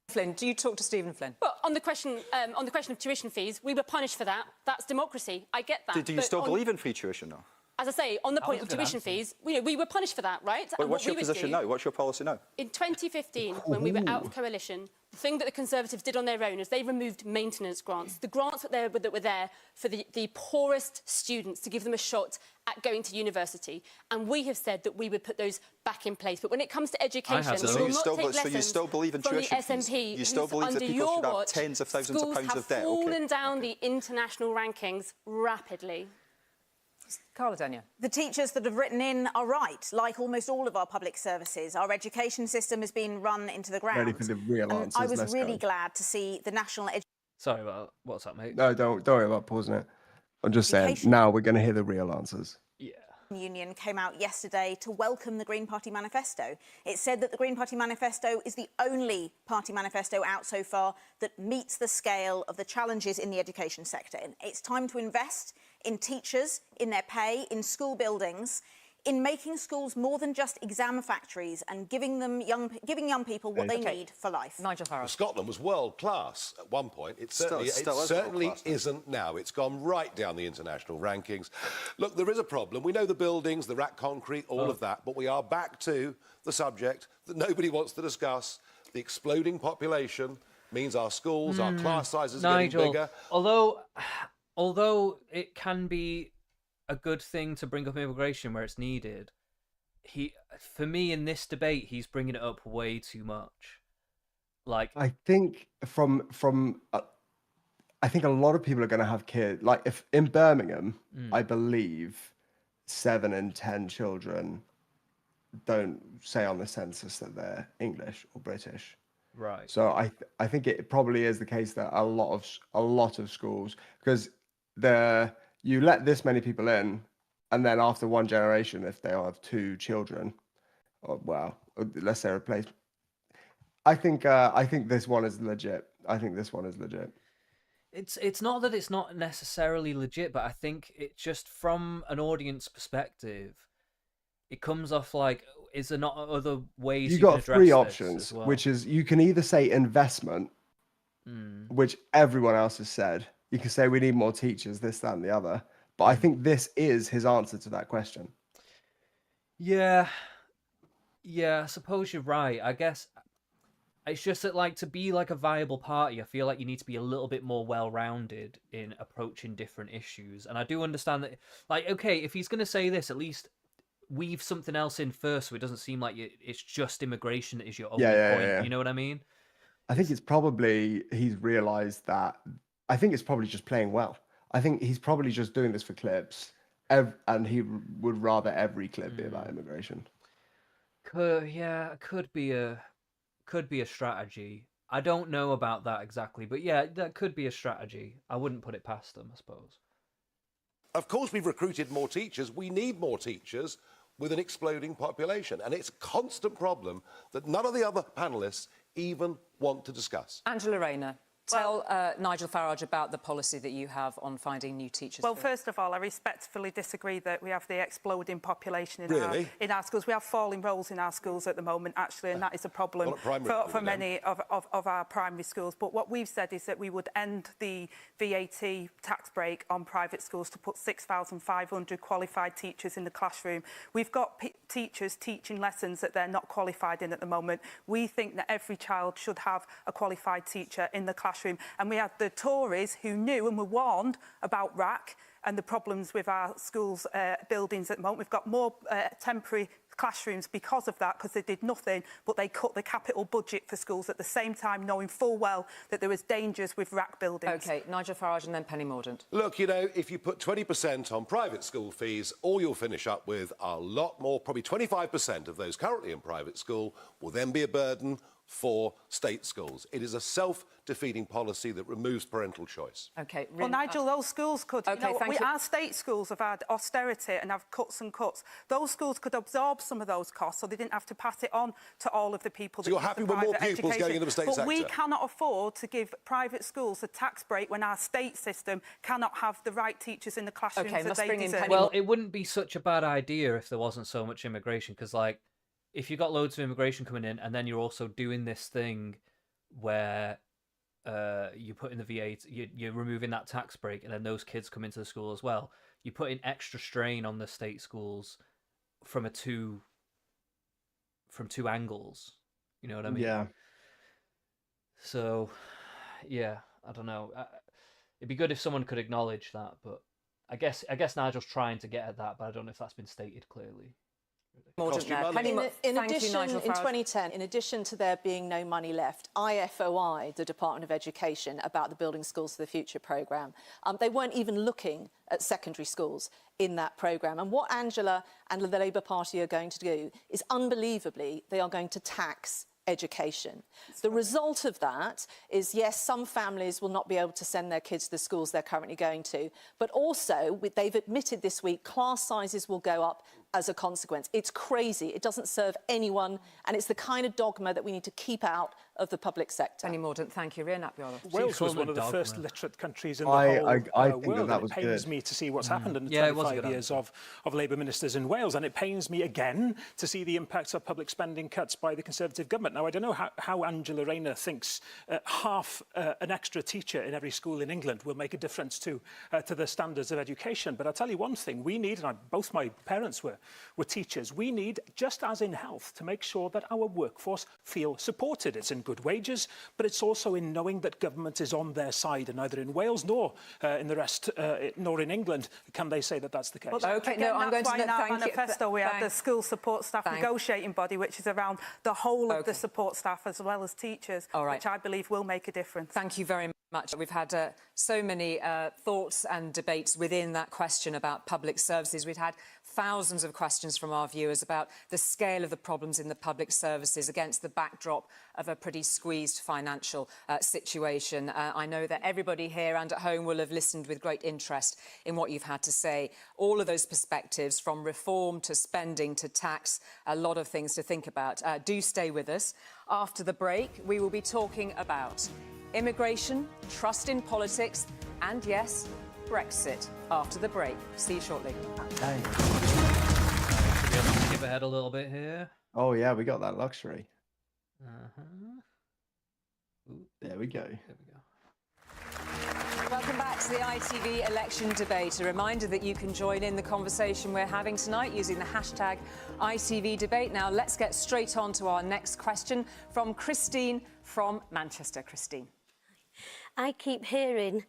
Flynn, do you talk to Stephen Flynn? Well, on the question of tuition fees, we were punished for that. That's democracy. I get that. Do you still believe in free tuition, though? As I say, on the point of tuition fees, we were punished for that, right? But what's your position now? What's your policy now? In 2015, when we were out of coalition, the thing that the Conservatives did on their own is they removed maintenance grants, the grants that were there for the poorest students to give them a shot at going to university. And we have said that we would put those back in place. But when it comes to education, we will not take lessons so you still believe in from the tuition SNP. fees? You still believe that people should have tens of thousands of pounds of debt? Schools have fallen down the international rankings rapidly. Carla Denyer. The teachers that have written in are right. Like almost all of our public services, our education system has been run into the ground. Ready for the real answers. I was really glad to see the National Education... Sorry about what's up, mate? No, don't worry about pausing it. I'm just saying, now we're going to hear the real answers. Yeah. Union came out yesterday to welcome the Green Party manifesto. It said that the Green Party manifesto is the only party manifesto out so far that meets the scale of the challenges in the education sector. And it's time to invest in teachers, in their pay, in school buildings, in making schools more than just exam factories and giving young people what they need for life. Nigel Farage. Scotland was world class at one point. It certainly isn't now. It's gone right down the international rankings. Look, there is a problem. We know the buildings, the rack concrete, all of that, but we are back to the subject that nobody wants to discuss. The exploding population means our schools, our class sizes are getting bigger. Although it can be a good thing to bring up immigration where it's needed, for me in this debate, he's bringing it up way too much. Like, I think I think a lot of people are going to have kids. Like, if in Birmingham, I believe 7 in 10 children don't say on the census that they're English or British. Right. So I think it probably is the case that a lot of schools, because you let this many people in, and then after one generation, if they have 2 children, let's say replace. I think this one is legit. It's not that it's not necessarily legit, but I think it just from an audience perspective, it comes off like, is there not other ways you got can address 3 this options, as well? which is you can either say investment, which everyone else has said. You can say we need more teachers, this, that, and the other. But I think this is his answer to that question. Yeah, I suppose you're right. I guess it's just that, like, to be like a viable party, I feel like you need to be a little bit more well-rounded in approaching different issues. And I do understand that, like, okay, if he's going to say this, at least weave something else in first, so it doesn't seem like it's just immigration that is your only point. Yeah. You know what I mean? I think it's probably he's realised that. I think it's probably just playing well. I think he's probably just doing this for clips, and he would rather every clip be about immigration. Could be a strategy. I don't know about that exactly, but yeah, that could be a strategy. I wouldn't put it past them, I suppose. Of course, we've recruited more teachers. We need more teachers with an exploding population, and it's a constant problem that none of the other panellists even want to discuss. Angela Rayner. Tell Nigel Farage about the policy that you have on finding new teachers. Well, first of all, I respectfully disagree that we have the exploding population in our schools. We have falling roles in our schools at the moment, actually, and that is a problem for many of our primary schools. But what we've said is that we would end the VAT tax break on private schools to put 6,500 qualified teachers in the classroom. We've got teachers teaching lessons that they're not qualified in at the moment. We think that every child should have a qualified teacher in the classroom classroom. And we had the Tories who knew and were warned about RAC and the problems with our schools' buildings at the moment. We've got more temporary classrooms because of that, because they did nothing, but they cut the capital budget for schools at the same time, knowing full well that there was dangers with RAC buildings. OK, Nigel Farage and then Penny Mordaunt. Look, you know, if you put 20% on private school fees, all you'll finish up with a lot more, probably 25% of those currently in private school will then be a burden for state schools. It is a self-defeating policy that removes parental choice. OK. Well, Nigel, those schools could... OK, thank you. Our state schools have had austerity and have cuts and cuts. Those schools could absorb some of those costs so they didn't have to pass it on to all of the people. So you're happy with more pupils going into the state sector? But we cannot afford to give private schools a tax break when our state system cannot have the right teachers in the classrooms that they deserve. Well, it wouldn't be such a bad idea if there wasn't so much immigration, because, like, if you got loads of immigration coming in and then you're also doing this thing where you put in the VAT, you're removing that tax break, and then those kids come into the school as well, you put in extra strain on the state schools from two angles. You know what I mean? Yeah. So, yeah, I don't know. It'd be good if someone could acknowledge that, but I guess Nigel's trying to get at that, but I don't know if that's been stated clearly. In addition, in 2010, in addition to there being no money left, IFOI, the Department of Education, about the Building Schools for the Future programme, they weren't even looking at secondary schools in that programme. And what Angela and the Labour Party are going to do is, unbelievably, they are going to tax education. The result of that is, yes, some families will not be able to send their kids to the schools they're currently going to, but also, they've admitted this week, class sizes will go up as a consequence. It's crazy. It doesn't serve anyone, and it's the kind of dogma that we need to keep out of the public sector. Penny Mordaunt, thank you. Ria Napiola. Wales was one of the first literate countries in the whole world. That was it pains me to see what's happened in the 25 years of Labour ministers in Wales, and it pains me again to see the impacts of public spending cuts by the Conservative government. Now, I don't know how Angela Rayner thinks half an extra teacher in every school in England will make a difference to the standards of education. But I'll tell you one thing, we need, and both my parents were teachers, we need, just as in health, to make sure that our workforce feel supported. It's in good wages, but it's also in knowing that government is on their side, and neither in Wales nor in the rest, nor in England, can they say that that's the case. Well, OK, no, I'm going to... In our manifesto, we have the school support staff negotiating body, which is around the whole of the support staff as well as teachers, which I believe will make a difference. Thank you very much. We've had so many thoughts and debates within that question about public services. We've had thousands of questions from our viewers about the scale of the problems in the public services against the backdrop of a pretty squeezed financial situation. I know that everybody here and at home will have listened with great interest in what you've had to say. All of those perspectives, from reform to spending to tax, a lot of things to think about. Do stay with us. After the break, we will be talking about immigration, trust in politics, and yes, Brexit. After the break. See you shortly. Okay. Skip ahead a little bit here. Oh yeah, we got that luxury. Ooh. There we go. There we go. Welcome back to the ITV election debate. A reminder that you can join in the conversation we're having tonight using the hashtag ITV debate. Now let's get straight on to our next question from Christine from Manchester. Christine. I keep hearing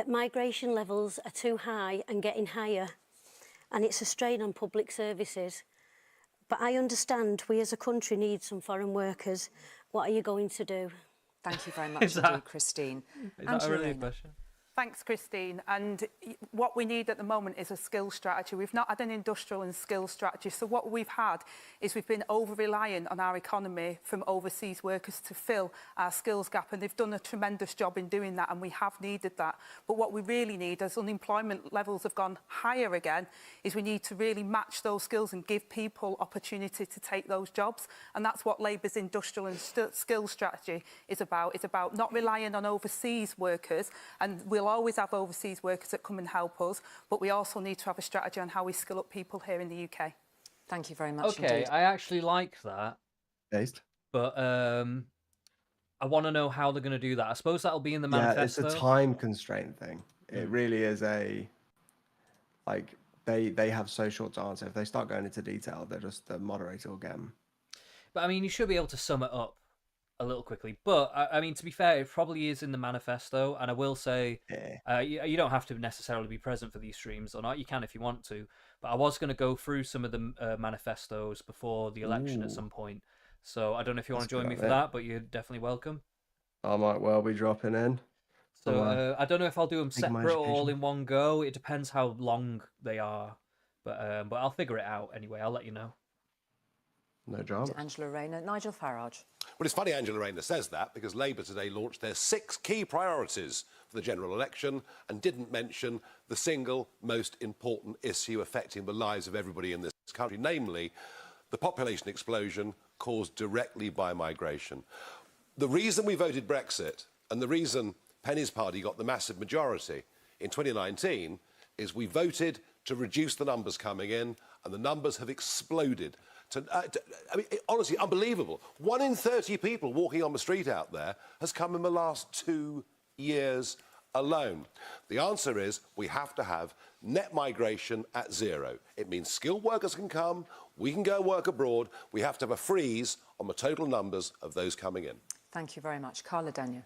migration levels are too high and getting higher, and it's a strain on public services. But I understand we as a country need some foreign workers. What are you going to do? Thank you very much indeed, Christine. Is that a really good question? Thanks, Christine. And what we need at the moment is a skills strategy. We've not had an industrial and skills strategy. So what we've had is we've been over-reliant on our economy from overseas workers to fill our skills gap. And they've done a tremendous job in doing that, and we have needed that. But what we really need, as unemployment levels have gone higher again, is we need to really match those skills and give people opportunity to take those jobs. And that's what Labour's industrial and skills strategy is about. It's about not relying on overseas workers, and we'll always have overseas workers that come and help us, but we also need to have a strategy on how we skill up people here in the UK. Thank you very much indeed. indeed. I actually like that. Based. But I want to know how they're going to do that. I suppose that'll be in the manifesto. Yeah, it's a time constraint thing. It really is a, like, they have so short to answer. If they start going into detail, the moderator will get them. But I mean, you should be able to sum it up a little quickly. But, I mean, to be fair, it probably is in the manifesto. And I will say, you don't have to necessarily be present for these streams or not. You can if you want to. But I was going to go through some of the manifestos before the election at some point. So I don't know if you want to join me for that, but you're definitely welcome. I might well be dropping in. So I don't know if I'll do them separate or all in one go. It depends how long they are. But I'll figure it out anyway. I'll let you know. No drama. Angela Rayner, Nigel Farage. Well, it's funny Angela Rayner says that because Labour today launched their 6 key priorities for the general election and didn't mention the single most important issue affecting the lives of everybody in this country, namely the population explosion caused directly by migration. The reason we voted Brexit and the reason Penny's party got the massive majority in 2019 is we voted to reduce the numbers coming in, and the numbers have exploded. I mean, honestly, unbelievable. 1 in 30 people walking on the street out there has come in the last 2 years alone. The answer is we have to have net migration at 0. It means skilled workers can come, we can go work abroad. We have to have a freeze on the total numbers of those coming in. Thank you very much. Carla Denyer.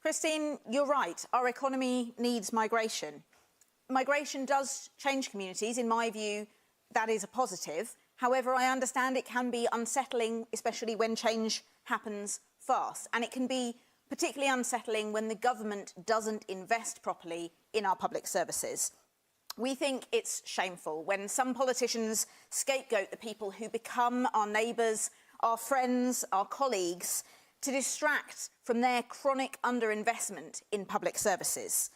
Christine, you're right. Our economy needs migration. Migration does change communities. In my view, that is a positive. However, I understand it can be unsettling, especially when change happens fast. And it can be particularly unsettling when the government doesn't invest properly in our public services. We think it's shameful when some politicians scapegoat the people who become our neighbours, our friends, our colleagues, to distract from their chronic underinvestment in public services.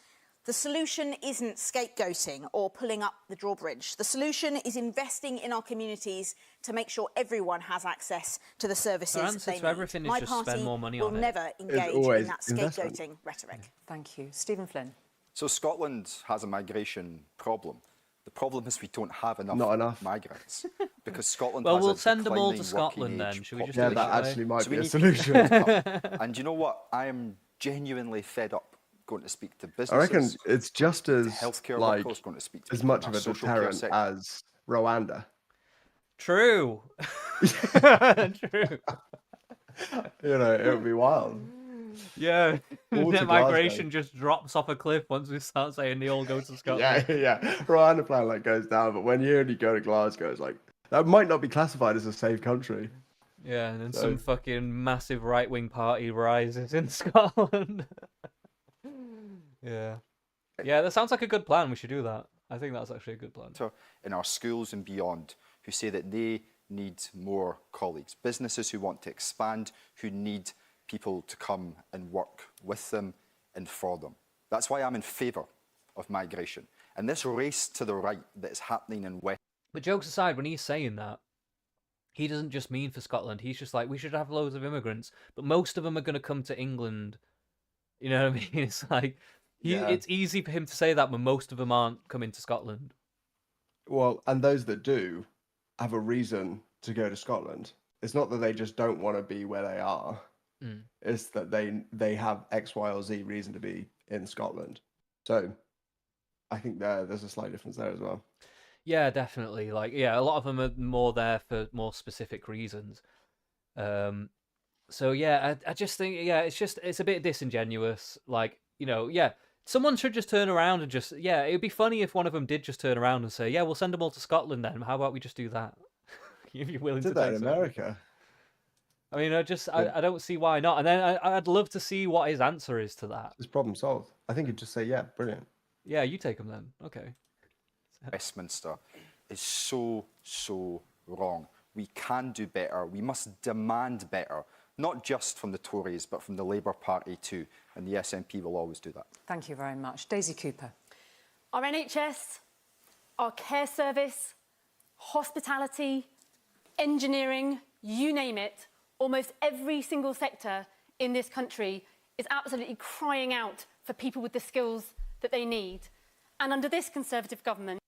The solution isn't scapegoating or pulling up the drawbridge. The solution is investing in our communities to make sure everyone has access to the services they need. Everything is My just party spend more money will on it. never engage in that scapegoating rhetoric. Thank you. Stephen Flynn. So Scotland has a migration problem. The problem is we don't have enough migrants because Scotland has we'll a send them all to declining Scotland working then. age Should we just Yeah, do it that that way? actually might So be we a need solution. And you know what? I am genuinely fed up going to speak to businesses. I reckon it's just as healthcare like workers, going to speak to as people much in of our a social care deterrent sector. as Rwanda. True. True. You know, it would be wild. Yeah. All to Net migration Glasgow. just drops off a cliff once we start saying they all go to Scotland. Yeah. Rwanda plan like goes down, but when you only go to Glasgow, it's like that might not be classified as a safe country. Yeah, and then some fucking massive right-wing party rises in Scotland. Yeah. Yeah, that sounds like a good plan. We should do that. I think that's actually a good plan. In our schools and beyond, who say that they need more colleagues. Businesses who want to expand, who need people to come and work with them and for them. That's why I'm in favour of migration. And this race to the right that is happening in West... But jokes aside, when he's saying that, he doesn't just mean for Scotland. He's just like, we should have loads of immigrants, but most of them are going to come to England. You know what I mean? It's like, it's easy for him to say that, but most of them aren't coming to Scotland. Well, and those that do have a reason to go to Scotland. It's not that they just don't want to be where they are. It's that they have X, Y, or Z reason to be in Scotland. So I think there's a slight difference there as well. Yeah, definitely. Like, yeah, a lot of them are more there for more specific reasons. So yeah, I just think, it's a bit disingenuous. Like, you know, someone should just turn around and just, it'd be funny if one of them did just turn around and say, we'll send them all to Scotland then. How about we just do that? If you're willing to Did that take in some. America? I mean, I don't see why not. And then I'd love to see what his answer is to that. It's problem solved. I think he'd just say, yeah, brilliant. Yeah, you take them then. Okay. Westminster is so wrong. We can do better. We must demand better, not just from the Tories, but from the Labour Party too. And the SNP will always do that. Thank you very much. Daisy Cooper. Our NHS, our care service, hospitality, engineering, you name it, almost every single sector in this country is absolutely crying out for people with the skills that they need. And under this Conservative government,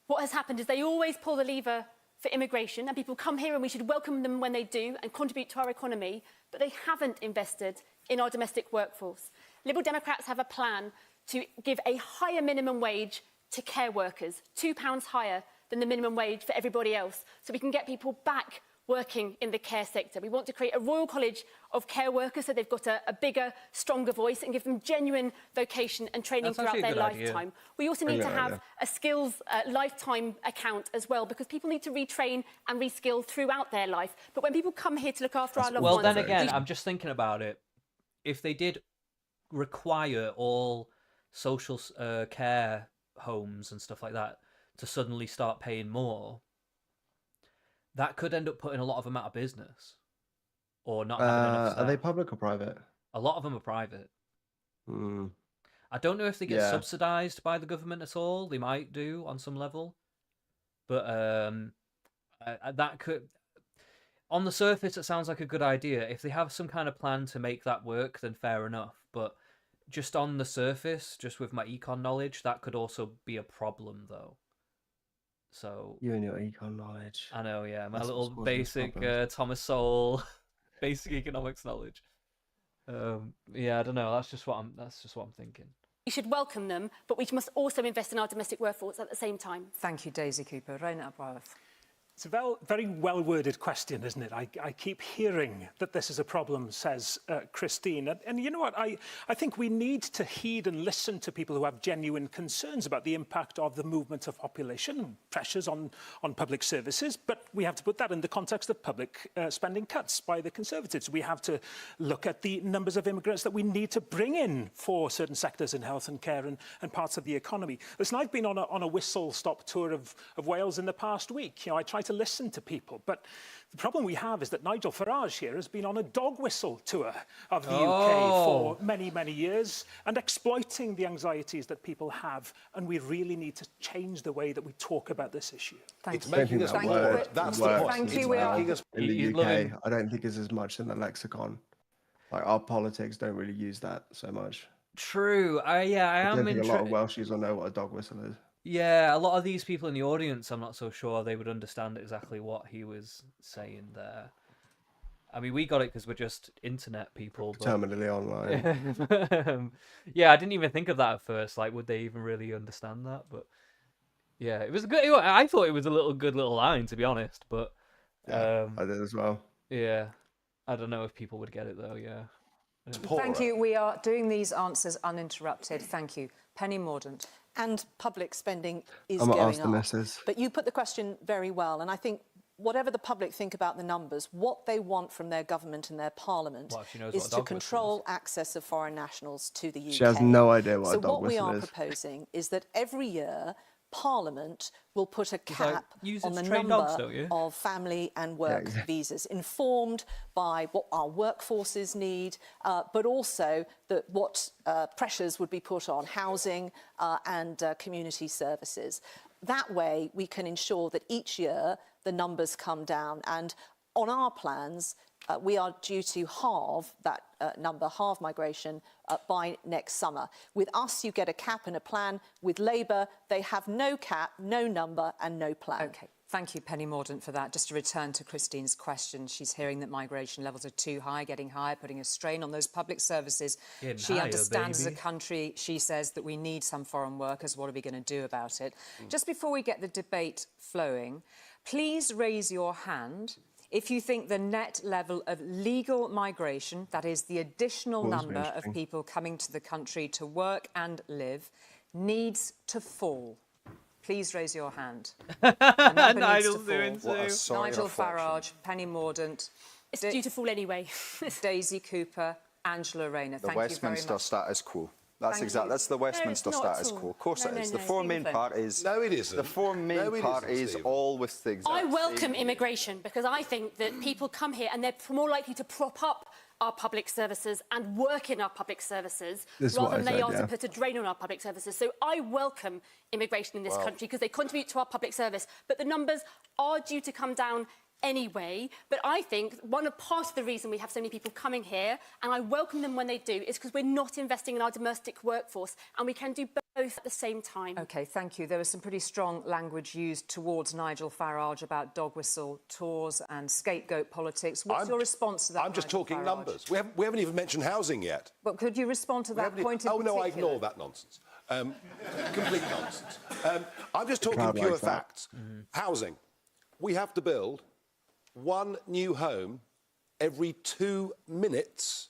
what has happened is they always pull the lever for immigration, and people come here and we should welcome them when they do and contribute to our economy, but they haven't invested in our domestic workforce. Liberal Democrats have a plan to give a higher minimum wage to care workers, £2 higher than the minimum wage for everybody else, so we can get people back working in the care sector. We want to create a Royal College of Care Workers so they've got a bigger, stronger voice and give them genuine vocation and training throughout their lifetime. We also need to have a skills lifetime account as well, because people need to retrain and reskill throughout their life. But when people come here to look after our loved ones... Well, then again, I'm just thinking about it. If they did require all social care homes and stuff like that to suddenly start paying more, that could end up putting a lot of them out of business, or not having enough staff. Are they public or private? A lot of them are private. Mm. I don't know if they get subsidised by the government at all. They might do on some level, but that could, on the surface, it sounds like a good idea. If they have some kind of plan to make that work, then fair enough. But just on the surface, just with my econ knowledge, that could also be a problem, though. So you and your econ knowledge. I know, yeah, my little basic Thomas Sowell, basic economics knowledge. Yeah, I don't know. That's just what I'm thinking. We should welcome them, but we must also invest in our domestic workforce at the same time. Thank you, Daisy Cooper. Raina Abwarth. It's a very well-worded question, isn't it? I keep hearing that this is a problem, says Christine. And you know what? I think we need to heed and listen to people who have genuine concerns about the impact of the movement of population and pressures on public services. But we have to put that in the context of public spending cuts by the Conservatives. We have to look at the numbers of immigrants that we need to bring in for certain sectors in health and care and parts of the economy. Listen, I've been on a whistle-stop tour of Wales in the past week. You know, I try to listen to people, but the problem we have is that Nigel Farage here has been on a dog whistle tour of the UK for many, many years and exploiting the anxieties that people have, and we really need to change the way that we talk about this issue. It's making us more. That's the point. Thank you. In the UK, I don't think it's as much in the lexicon. Like, our politics don't really use that so much. True. I am think a lot of Welshies will know what a dog whistle is. Yeah, a lot of these people in the audience, I'm not so sure they would understand exactly what he was saying there. I mean, we got it because we're just internet people. Terminally online. Yeah, I didn't even think of that at first. Like, would they even really understand that? But yeah, it was good. I thought it was a good little line, to be honest. But I did as well. Yeah, I don't know if people would get it though. Yeah. Thank you. We are doing these answers uninterrupted. Thank you. Penny Mordaunt. And public spending is I'm going the up. missus. But you put the question very well, and I think whatever the public think about the numbers, what they want from their government and their parliament is to control access of foreign nationals to the UK. She has no idea what a dog whistle is. So what we are proposing is that every year Parliament will put a cap on the number of family and work visas, informed by what our workforces need, but also what pressures would be put on housing and community services. That way, we can ensure that each year the numbers come down. And on our plans, we are due to halve that halve migration by next summer. With us, you get a cap and a plan. With Labour, they have no cap, no number and no plan. OK. Thank you, Penny Mordaunt, for that. Just to return to Christine's question, she's hearing that migration levels are too high, getting higher, putting a strain on those public services. She understands as a country, she says, that we need some foreign workers. What are we going to do about it? Just before we get the debate flowing, please raise your hand if you think the net level of legal migration, that is the additional number of people coming to the country to work and live, needs to fall. Please raise your hand. Nigel's doing too. Nigel Farage, Penny Mordaunt. It's due to fall anyway. Daisy Cooper, Angela Rayner. Thank you very much. The Westminster status quo. That's exactly. That's the Westminster status quo. Of course it is. The four main parties. No, it isn't. The four main parties, all with the exact I welcome immigration because I think that people come here and they're more likely to prop up our public services and work in our public services rather than they are to put a drain on our public services. So I welcome immigration in this country because they contribute to our public service. But the numbers are due to come down anyway. But I think part of the reason we have so many people coming here, and I welcome them when they do, is because we're not investing in our domestic workforce, and we can do both at the same time. OK, thank you. There was some pretty strong language used towards Nigel Farage about dog whistle tours and scapegoat politics. What's your response to that? I'm just talking numbers. We haven't even mentioned housing yet. But could you respond to that point in particular? Oh, no, I ignore that nonsense. Complete nonsense. I'm just talking pure facts. Housing. We have to build one new home every 2 minutes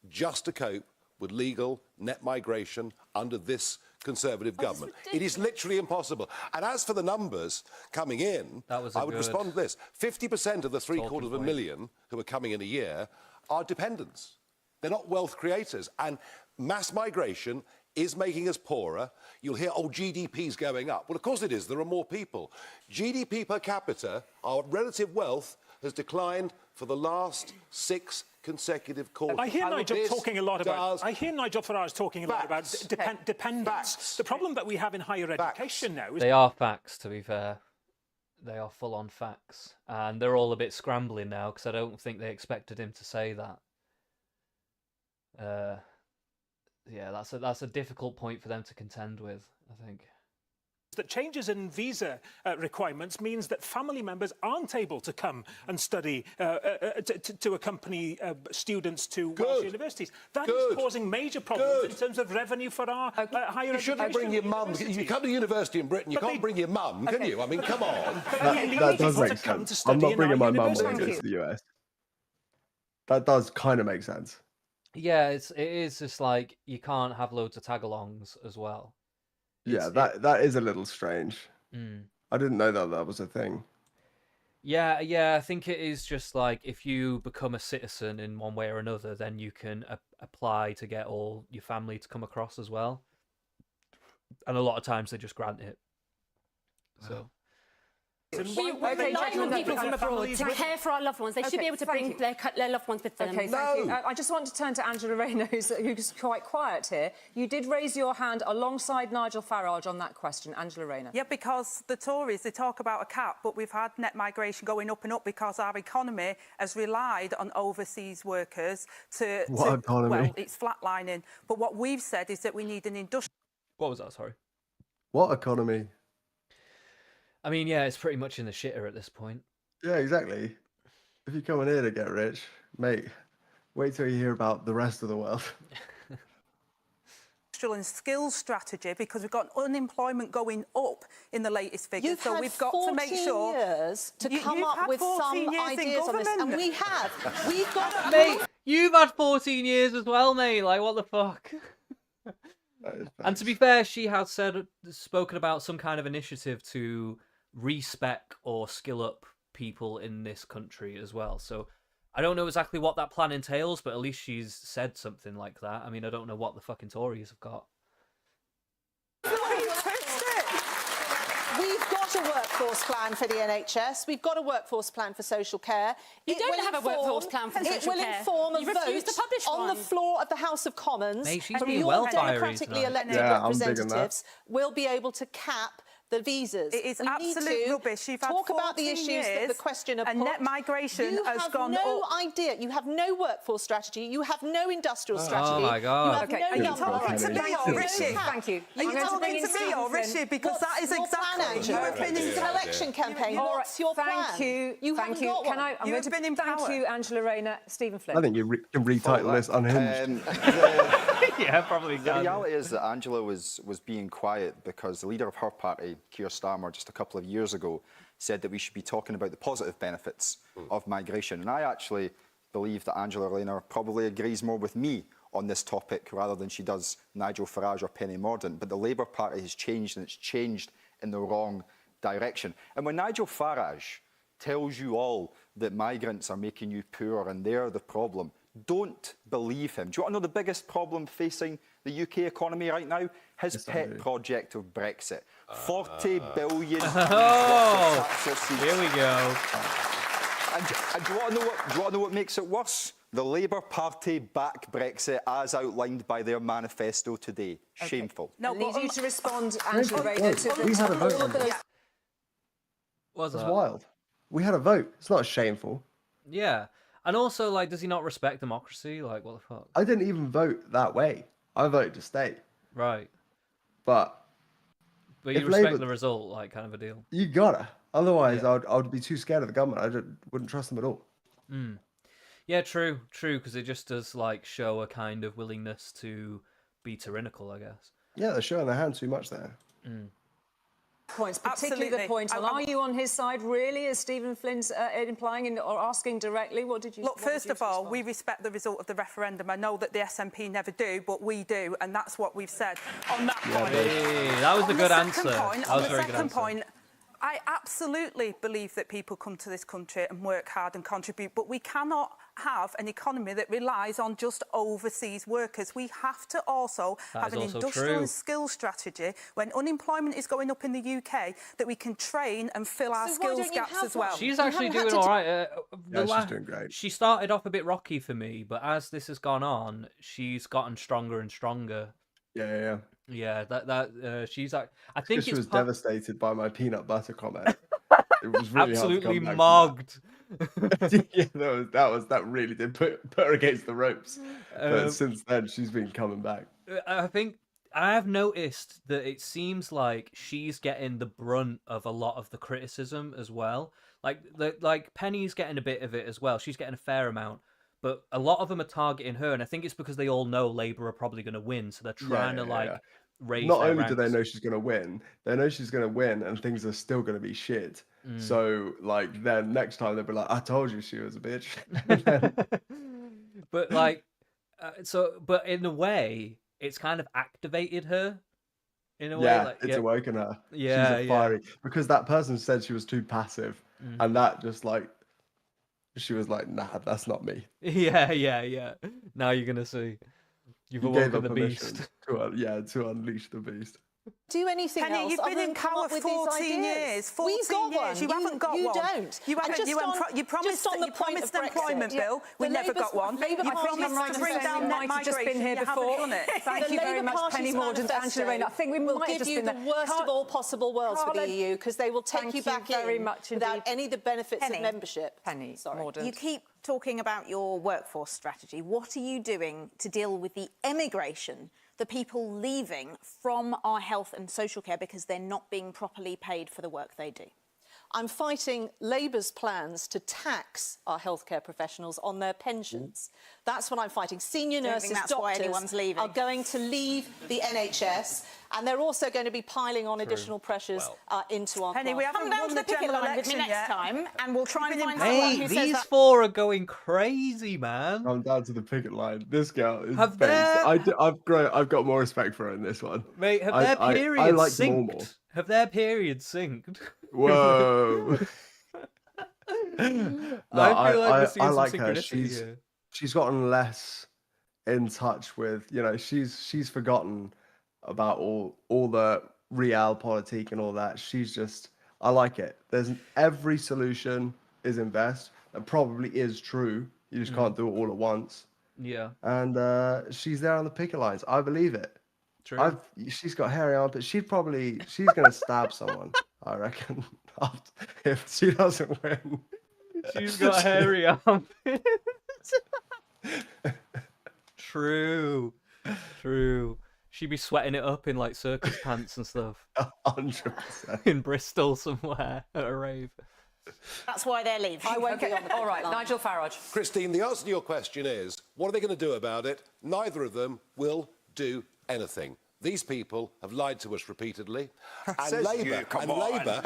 just to cope with legal net migration under this Conservative government. It is literally impossible. And as for the numbers coming in, I would respond to this. 50% of the 750,000 who are coming in a year are dependents. They're not wealth creators. And mass migration is making us poorer. You'll hear, oh, GDP's going up. Well, of course it is. There are more people. GDP per capita, our relative wealth, has declined for the last 6 consecutive quarters. I hear Nigel talking a lot about. I hear Nigel Farage talking a lot about dependence. Facts. The problem that we have in higher education now is they are facts. To be fair, they are full-on facts, and they're all a bit scrambling now because I don't think they expected him to say that. Yeah, that's a difficult point for them to contend with, I think. That changes in visa requirements means that family members aren't able to come and study to accompany students to Welsh universities. That is causing major problems in terms of revenue for our higher education. You shouldn't bring your mum. You come to university in Britain, you can't bring your mum, can you? I mean, come on. That does make sense. I'm not bringing my mum when I go to the US. That does kind of make sense. Yeah, it is just like you can't have loads of tag-alongs as well. Yeah, that is a little strange. I didn't know that was a thing. Yeah, I think it is just like if you become a citizen in one way or another, then you can apply to get all your family to come across as well. And a lot of times they just grant it. So. We're relying on people from abroad to care for our loved ones. They should be able to bring their loved ones with them. Okay, thank you. I just want to turn to Angela Rayner, who's quite quiet here. You did raise your hand alongside Nigel Farage on that question. Angela Rayner. Yeah, because the Tories, they talk about a cap, but we've had net migration going up and up because our economy has relied on overseas workers to... What economy? Well, it's flatlining. But what we've said is that we need an industrial... What was that, sorry? What economy? I mean, yeah, it's pretty much in the shitter at this point. Yeah, exactly. If you come in here to get rich, mate, wait till you hear about the rest of the world. And skills strategy, because we've got unemployment going up in the latest figures. So we've got to make sure... years to come up with some ideas on this, and we have. We've got... Mate, you've had 14 years as well, mate. Like, what the fuck? And to be fair, she has spoken about some kind of initiative to respec or skill up people in this country as well. So I don't know exactly what that plan entails, but at least she's said something like that. I mean, I don't know what the fucking Tories have got. We've got a workforce plan for the NHS. We've got a workforce plan for social care. You don't have a workforce plan for social care. It will inform a vote on the floor of the House of Commons. Mate, she's from being your democratically elected representatives will be able to cap the visas. It is absolute rubbish. You've talk about the issues that the question and net migration has gone up. You have no idea. You have no workforce strategy. You have no industrial strategy. Oh my God. Are you talking to me or Rishi? Thank you. Are you talking to me or Rishi? Because that is exactly... It's an election campaign. What's your plan? Thank you. You haven't got one. I'm going to thank you, Angela Rayner. Stephen Flynn. I think you can retitle this Unhinged. Yeah, probably. The reality is that Angela was being quiet because the leader of her party, Keir Starmer, just a couple of years ago, said that we should be talking about the positive benefits of migration. And I actually believe that Angela Rayner probably agrees more with me on this topic rather than she does Nigel Farage or Penny Mordaunt. But the Labour Party has changed, and it's changed in the wrong direction. And when Nigel Farage tells you all that migrants are making you poor and they're the problem, don't believe him. Do you want to know the biggest problem facing the UK economy right now? His pet project of Brexit. 40 billion. Oh, here we go. And do you want to know what makes it worse? The Labour Party back Brexit as outlined by their manifesto today. Shameful. No, I need you to respond, Angela Rayner, to we had a vote on this. Was That's wild. We had a vote. It's not shameful. Yeah. And also, like, does he not respect democracy? Like, what the fuck? I didn't even vote that way. I voted to stay. Right. But you respect the result, like, kind of a deal. You gotta. Otherwise, I would be too scared of the government. I wouldn't trust them at all. Yeah, true, because it just does, like, show a kind of willingness to be tyrannical, I guess. Yeah, they're showing their hand too much there. points, particularly the point on, are you on his side, really, as Stephen Flynn's implying or asking directly? What did you... Look, first of all, we respect the result of the referendum. I know that the SNP never do, but we do, and that's what we've said on that point. Hey, that was a good answer. On the second point, I absolutely believe that people come to this country and work hard and contribute, but we cannot have an economy that relies on just overseas workers. We have to also have an industrial and skills strategy when unemployment is going up in the UK, that we can train and fill our skills gaps as well. She's actually doing all right. She's doing great. She started off a bit rocky for me, but as this has gone on, she's gotten stronger and stronger. Yeah, she's. I think she was devastated by my peanut butter comment. It was really absolutely mogged. Yeah, that really did put her against the ropes. But since then, she's been coming back. I think I have noticed that it seems like she's getting the brunt of a lot of the criticism as well. Like Penny's getting a bit of it as well. She's getting a fair amount. But a lot of them are targeting her, and I think it's because they all know Labour are probably going to win, so they're trying to raise Not their only ranks. do they know she's going to win, they know she's going to win, and things are still going to be shit. So, like, then next time they'll be like, "I told you she was a bitch." But like, but in a way, it's kind of activated her. In a way, it's awoken her. Yeah, she's fiery because that person said she was too passive, and that just like. She was like, "Nah, that's not me." Yeah. Now you're gonna see. You've awoken the beast. To unleash the beast. Do anything Penny, else? you've been in power 14 years. 14 We've got years. one. You haven't got you one. Don't. You haven't. You promised an employment bill. We never got one. You promised to bring down net migration. Just been here before. Thank you very much, Penny Mordaunt, Angela Rayner. I think we might have give you the worst of all possible worlds for the EU because they will take you back in without any of the benefits of membership. Penny Mordaunt. You keep talking about your workforce strategy. What are you doing to deal with the emigration, the people leaving from our health and social care because they're not being properly paid for the work they do? I'm fighting Labour's plans to tax our healthcare professionals on their pensions. That's what I'm fighting. Senior nurses, doctors are going to leave the NHS, and they're also going to be piling on additional pressures into our Penny, we haven't won the general election next time, and we'll try and find someone who says these that. four are going crazy, man. I'm down to the picket line. This girl is based. I've got more respect for her in this one. Mate, have their periods synced? Have their periods synced? Whoa. I like her. Here. She's gotten less in touch with, she's forgotten about all the realpolitik and all that. She's just, I like it. Every solution is invest. That probably is true. You just can't do it all at once. Yeah. And she's there on the picket lines. I believe it. True. She's got hairy armpits. She's going to stab someone, I reckon, if she doesn't win. She's got hairy armpits. True. She'd be sweating it up in like circus pants and stuff. 100%. In Bristol somewhere at a rave. That's why they're leaving. I won't get on. All right, Nigel Farage. Christine, the answer to your question is, what are they going to do about it? Neither of them will do anything. These people have lied to us repeatedly, and Labour.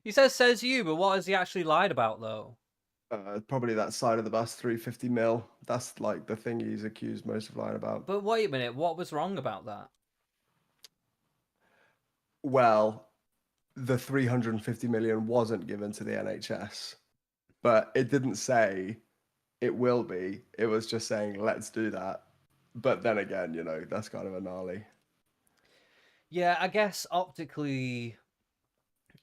He says you, but what has he actually lied about though? Probably that side of the bus, 350 mil. That's like the thing he's accused most of lying about. But wait a minute, what was wrong about that? Well, the 350 million wasn't given to the NHS, but it didn't say it will be. It was just saying, let's do that. But then again, that's kind of a gnarly. Yeah, I guess optically,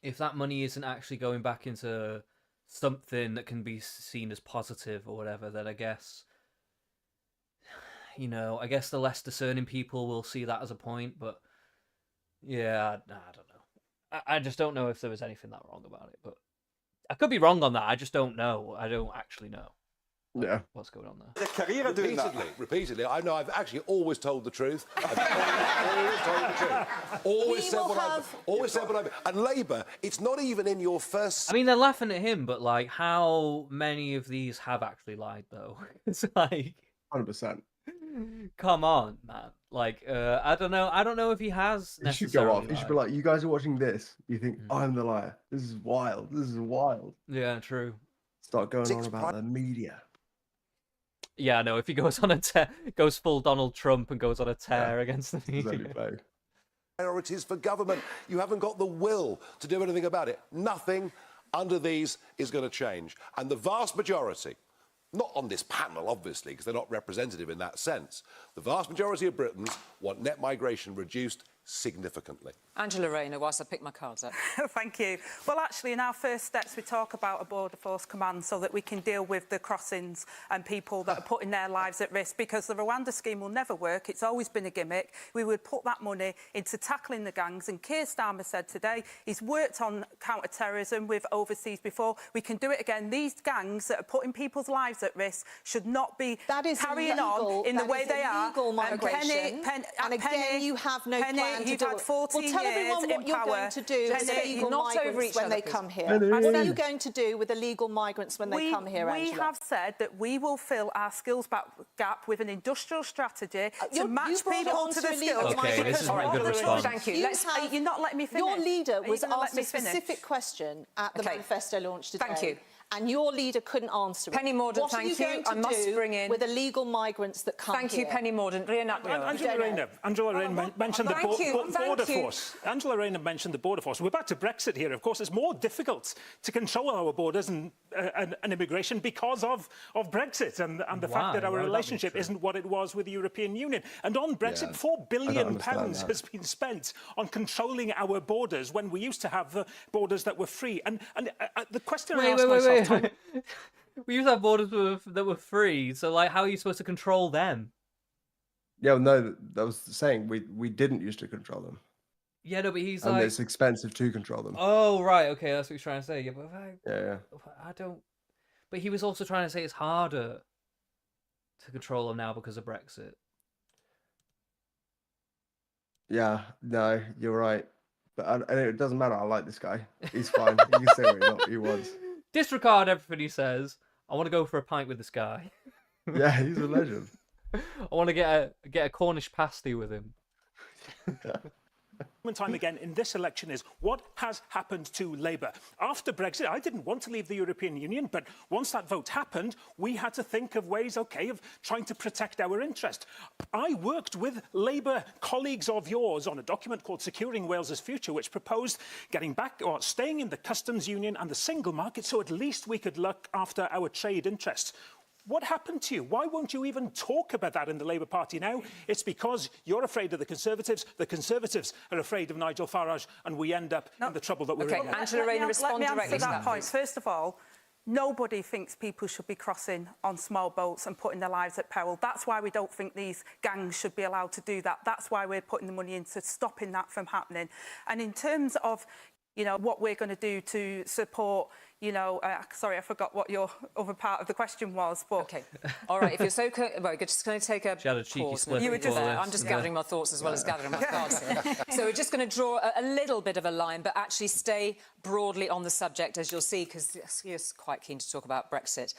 if that money isn't actually going back into something that can be seen as positive or whatever, then I guess, I guess the less discerning people will see that as a point. But yeah, I don't know. I just don't know if there was anything that wrong about it. But I could be wrong on that. I just don't know. I don't actually know. Yeah. What's going on there? Repeatedly. I know I've actually always told the truth. Always said what I've... And Labour, it's not even in your first... I mean, they're laughing at him, but, like, how many of these have actually lied, though? It's like... 100%. Come on, man. Like, I don't know. I don't know if he has. You should go off. You should be like, you guys are watching this. You think I'm the liar. This is wild. This is wild. Yeah, true. Start going on about the media. Yeah, no. If he goes on goes full Donald Trump and goes on a tear against the media. Priorities for government. You haven't got the will to do anything about it. Nothing under these is going to change. And the vast majority, not on this panel, obviously, because they're not representative in that sense, the vast majority of Britons want net migration reduced significantly. Angela Rayner, whilst I pick my cards up. Thank you. Well, actually, in our first steps, we talk about a border force command so that we can deal with the crossings and people that are putting their lives at risk, because the Rwanda scheme will never work. It's always been a gimmick. We would put that money into tackling the gangs. And Keir Starmer said today he's worked on counter-terrorism with overseas before. We can do it again. These gangs that are putting people's lives at risk should not be carrying on in the way they are. Migration. And again, you have no plan to you've do had it. 14 well, tell years everyone what in you're power. going to do with illegal migrants when they come here. What are you going to do with illegal migrants when they come here, Angela? We have said that we will fill our skills gap with an industrial strategy to match people to the skills. Okay, this is a good response. Thank you. You're not letting me finish. Your leader was asked a specific question at the manifesto launch today. Thank you. And your leader couldn't answer it. Penny Mordaunt, what are you going to do with illegal migrants that come Thank here? you, Penny Mordaunt. Angela Rayner mentioned the border force. Angela Rayner mentioned the border force. We're back to Brexit here. Of course, it's more difficult to control our borders and immigration because of Brexit and the fact that our relationship isn't what it was with the European Union. And on Brexit, £4 billion has been spent on controlling our borders when we used to have borders that were free. And the question I asked myself... We used to have borders that were free, so like, how are you supposed to control them? Yeah, no, that was saying we didn't used to control them. Yeah, no, but he's and like, it's expensive to control them. Oh, right, okay, that's what he's trying to say. Yeah, but I don't. But he was also trying to say it's harder to control them now because of Brexit. Yeah, no, you're right. But it doesn't matter. I like this guy. He's fine. He can say what he wants. Disregard everything he says. I want to go for a pint with this guy. Yeah, he's a legend. I want to get a Cornish pasty with him. Time again in this election is what has happened to Labour. After Brexit, I didn't want to leave the European Union, but once that vote happened, we had to think of ways, of trying to protect our interest. I worked with Labour colleagues of yours on a document called Securing Wales's Future, which proposed getting back or staying in the customs union and the single market, so at least we could look after our trade interests. What happened to you? Why won't you even talk about that in the Labour Party now? It's because you're afraid of the Conservatives are afraid of Nigel Farage, and we end up in the trouble that we're in. Angela Rayner, respond directly to that point. First of all, nobody thinks people should be crossing on small boats and putting their lives at peril. That's why we don't think these gangs should be allowed to do that. That's why we're putting the money into stopping that from happening. And in terms of, what we're going to do to support, sorry, I forgot what your other part of the question was, but... Okay. All right, if you're so... Well, we're just going to take a pause. You were just there. I'm just gathering my thoughts as well as gathering my cards here. So we're just going to draw a little bit of a line, but actually stay broadly on the subject, as you'll see, because you're quite keen to talk about Brexit.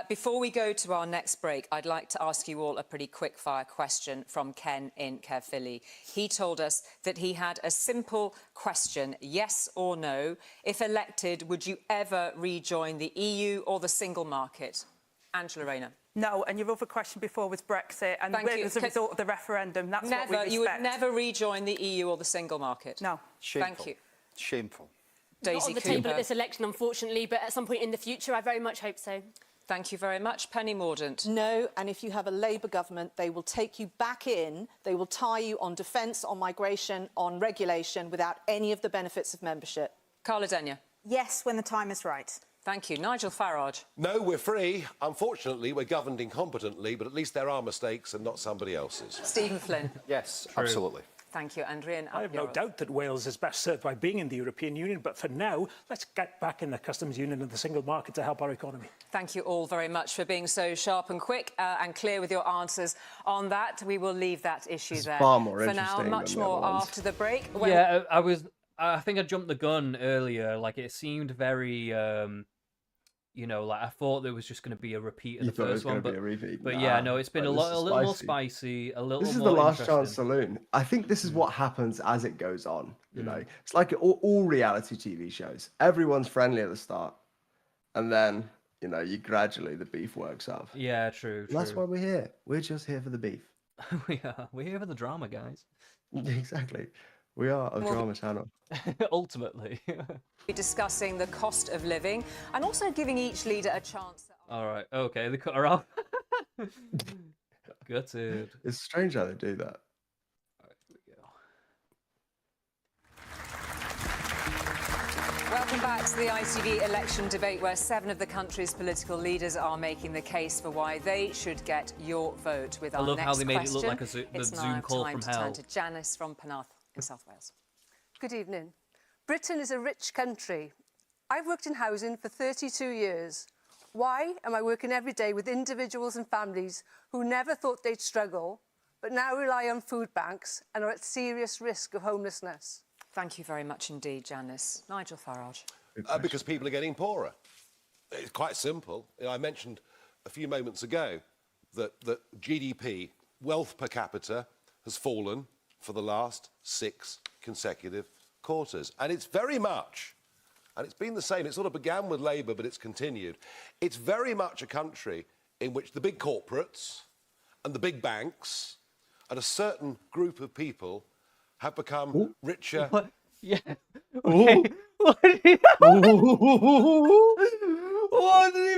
Before we go to our next break, I'd like to ask you all a pretty quick-fire question from Ken in Caerphilly. He told us that he had a simple question, yes or no. If elected, would you ever rejoin the EU or the single market? Angela Rayner. No, and your other question before was Brexit, and as a result of the referendum, that's what we respect. You would never rejoin the EU or the single market? No. Shameful. Thank you. Shameful. Not on the table at this election, unfortunately, but at some point in the future, I very much hope so. Thank you very much. Penny Mordaunt. No, and if you have a Labour government, they will take you back in, they will tie you on defence, on migration, on regulation, without any of the benefits of membership. Carla Denyer. Yes, when the time is right. Thank you. Nigel Farage. No, we're free. Unfortunately, we're governed incompetently, but at least there are mistakes and not somebody else's. Stephen Flynn. Yes, absolutely. Thank you, Andrea. I have no doubt that Wales is best served by being in the European Union, but for now, let's get back in the customs union and the single market to help our economy. Thank you all very much for being so sharp and quick and clear with your answers on that. We will leave that issue there far more for now. Much more after the break. Well, yeah, I think I jumped the gun earlier. Like, it seemed very, You know, like I thought there was just going to be a repeat of You the thought it was first one, gonna be a repeat? but Nah, yeah, no, it's been a like, this is little more spicy. spicy, a little This is more the last chance interesting. saloon. I think this is what happens as it goes on. You know, it's like all reality TV shows. Everyone's friendly at the start, and then you know, the beef works up. Yeah, true. And that's why we're here. We're just here for the beef. We're here for the drama, guys. Exactly. We are a drama channel. Ultimately. Be discussing the cost of living and also giving each leader a chance. All right. Okay, they cut her off. Gutted. It's strange how they do that. All right, here we go. Welcome back to the ITV election debate, where 7 of the country's political leaders are making the case for why they should get your vote. With our I love next how they made question, it look like the it's Zoom now call time from to hell. turn to Janice from Penarth in South Wales. Good evening. Britain is a rich country. I've worked in housing for 32 years. Why am I working every day with individuals and families who never thought they'd struggle, but now rely on food banks and are at serious risk of homelessness? Thank you very much indeed, Janice. Nigel Farage. Because people are getting poorer. It's quite simple. You know, I mentioned a few moments ago that GDP, wealth per capita, has fallen for the last 6 consecutive quarters. And it's very much, and it's been the same, it sort of began with Labour, but it's continued. It's very much a country in which the big corporates and the big banks and a certain group of people have become richer. What? Yeah. Okay. What did he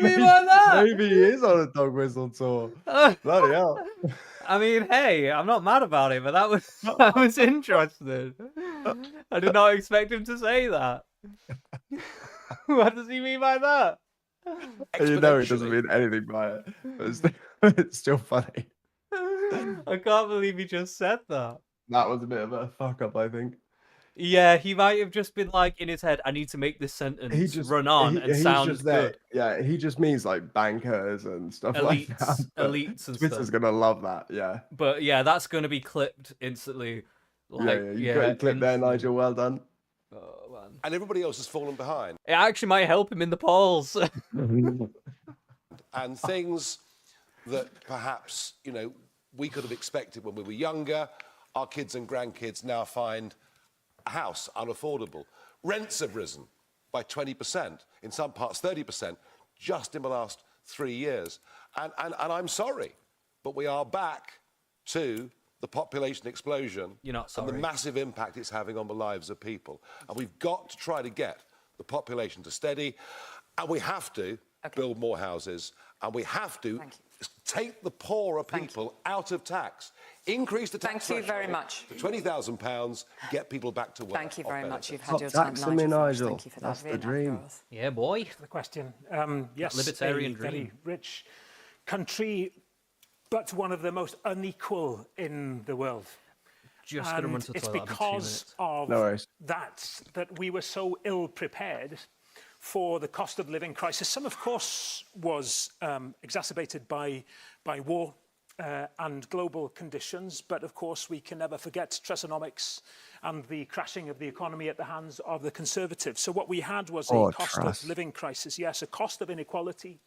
mean by that? Maybe he is on a dog whistle tour. Bloody hell. I mean, hey, I'm not mad about it, but that was interesting. I did not expect him to say that. What does he mean by that? You know he doesn't mean anything by it. But it's still funny. I can't believe he just said that. That was a bit of a fuck up, I think. Yeah, he might have just been like in his head, I need to make this sentence run on and sound good. Yeah, he just means like bankers and stuff like that. Elites and Twitter's stuff. gonna love that, yeah. But yeah, that's gonna be clipped instantly. Like, You got your clip there, Nigel. Well done. Oh, man. And everybody else has fallen behind. It actually might help him in the polls. And things that perhaps, you know, we could have expected when we were younger, our kids and grandkids now find a house unaffordable. Rents have risen by 20%, in some parts 30%, just in the last 3 years. And I'm sorry, but we are back to the population explosion. You're not sorry. And the massive impact it's having on the lives of people. And we've got to try to get the population to steady, and we have to build more houses, and we have to take the poorer people out of tax. Increase the tax Thank you very much. to £20,000, get people back to work. Thank you very much. You've had Stop your time, taxing me, Nigel. Thank you for That's that. the dream. Yeah, boy. The question. Yes, Libertarian a dream. very rich country, but one of the most unequal in the world. Just gonna run to the it's toilet. because of No worries. that we were so ill prepared for the cost of living crisis. Some, of course, was exacerbated by war and global conditions, but of course we can never forget Tresonomics and the crashing of the economy at the hands of the Conservatives. So what we had was a cost of living crisis, yes, a cost of inequality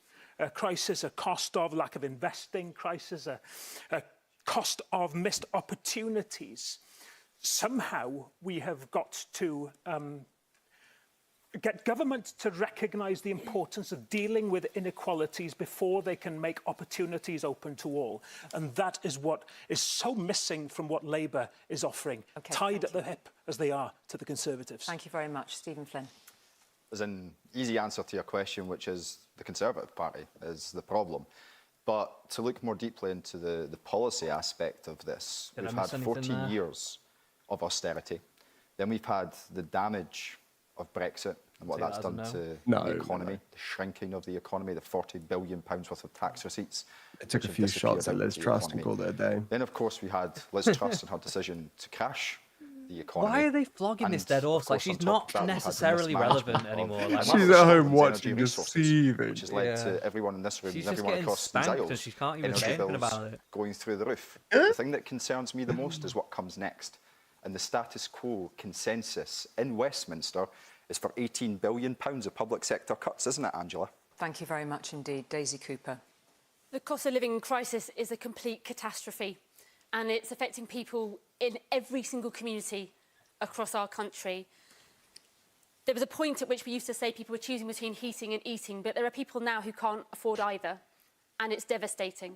crisis, a cost of lack of investing crisis, a cost of missed opportunities. Somehow we have got to get government to recognise the importance of dealing with inequalities before they can make opportunities open to all. And that is what is so missing from what Labour is offering, tied at the hip as they are to the Conservatives. Thank you very much. Stephen Flynn. There's an easy answer to your question, which is the Conservative Party is the problem. But to look more deeply into the policy aspect of this, we've had 14 years of austerity. Then we've had the damage of Brexit and what that's done to the economy, the shrinking of the economy, the £40 billion worth of tax receipts. It took a few shots at Liz Truss and called it a day. Then, of course, we had Liz Truss and her decision to crash the economy. Why are they flogging this dead horse? Like, she's not necessarily relevant anymore. Like, she's at home watching, just seething. Which has led to everyone in this room and everyone across these aisles, she can't even energy say anything bills about it. going through the roof. The thing that concerns me the most is what comes next. And the status quo consensus in Westminster is for £18 billion of public sector cuts, isn't it, Angela? Thank you very much indeed. Daisy Cooper. The cost of living crisis is a complete catastrophe, and it's affecting people in every single community across our country. There was a point at which we used to say people were choosing between heating and eating, but there are people now who can't afford either, and it's devastating.